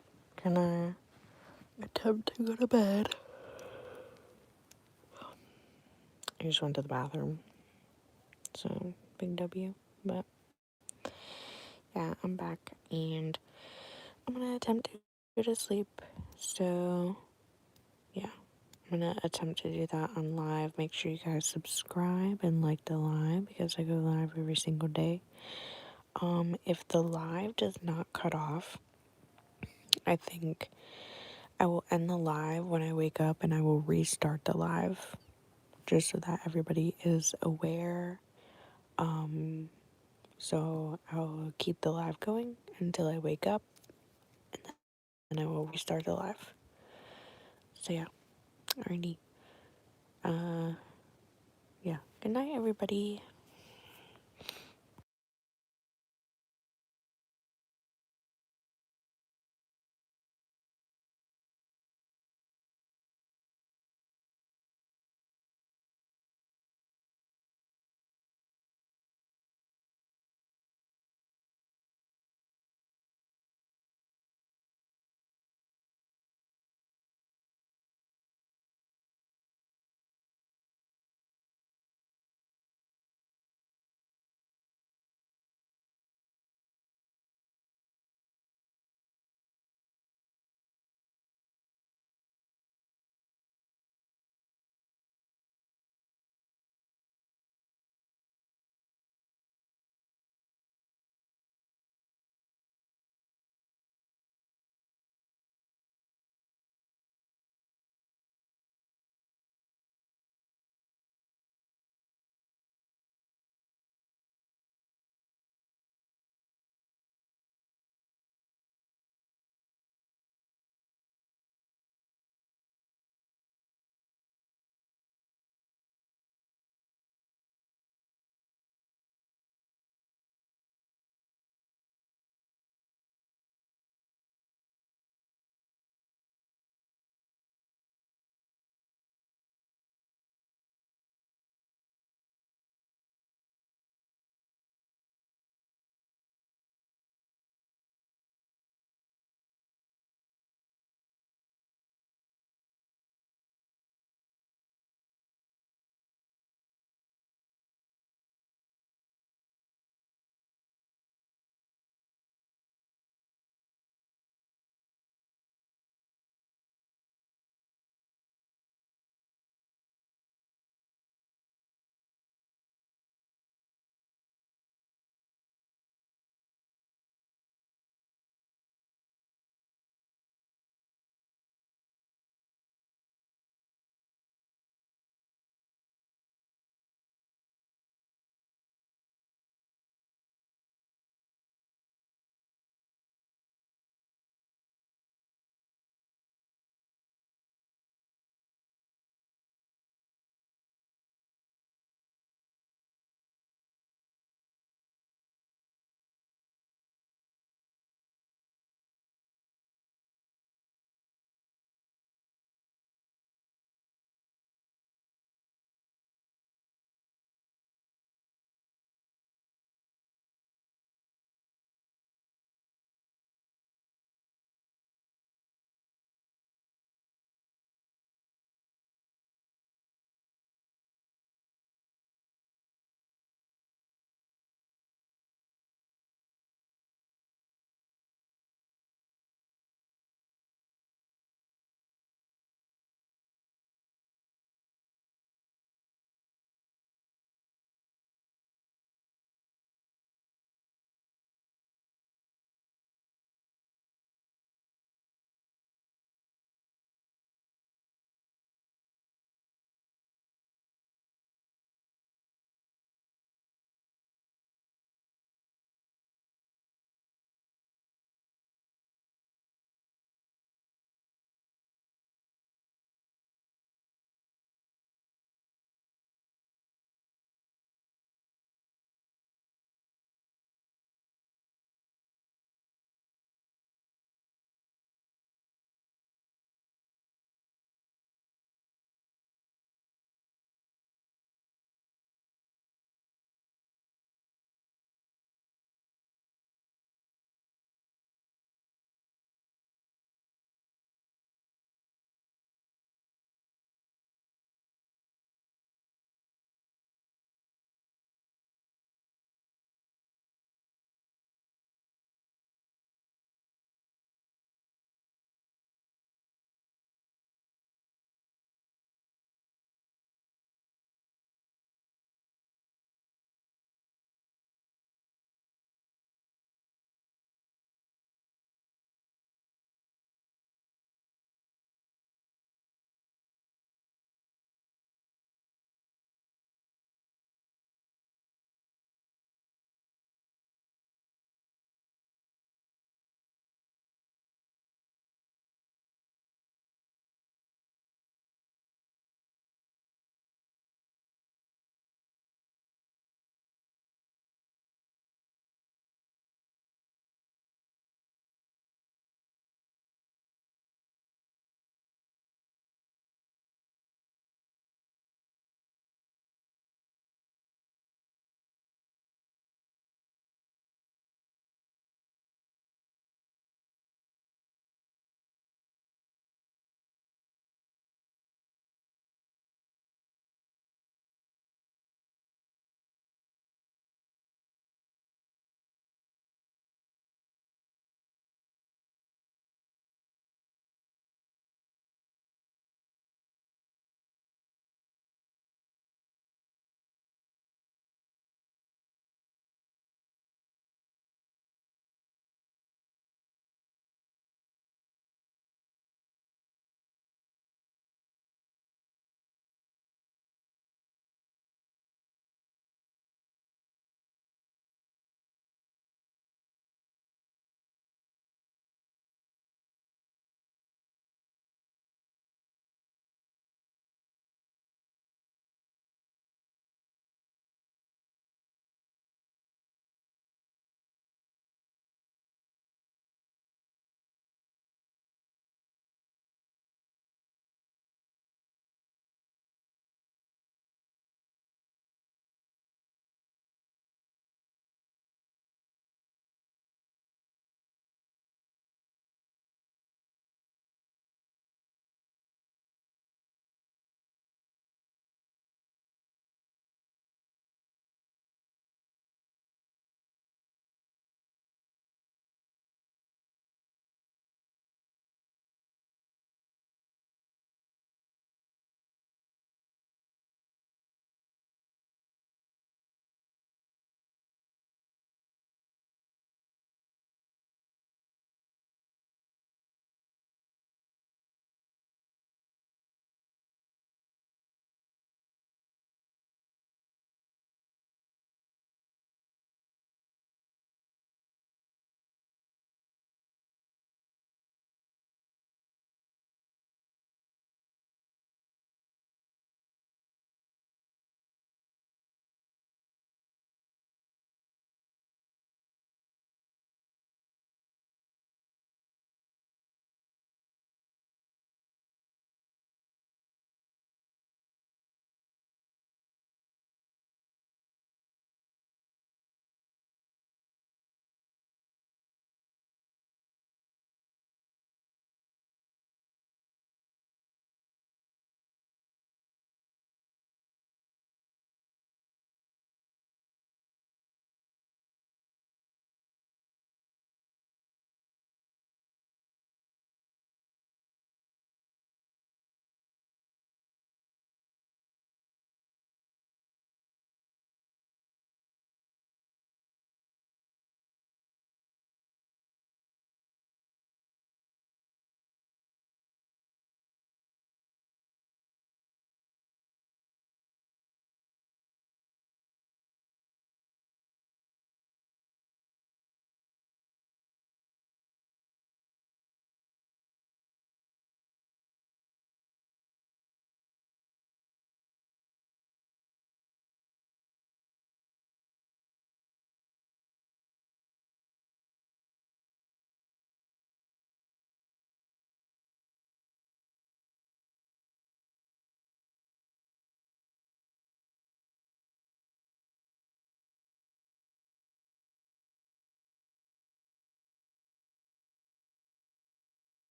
gonna attempt to go to bed. I just went to the bathroom, so big W. But yeah, I'm back and I'm gonna attempt to go to sleep. So yeah, I'm gonna attempt to do that on live. Make sure you guys subscribe and like the live because I go live every single day. If the live does not cut off, I think I will end the live when I wake up and I will restart the live just so that everybody is aware. So I'll keep the live going until I wake up and I will restart the live. So yeah, alrighty. Yeah. Good night, everybody.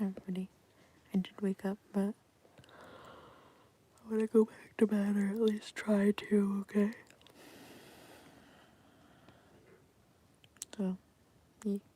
everybody. I did wake up, but I want to go back to bed, or at least try to, okay? So, yeah.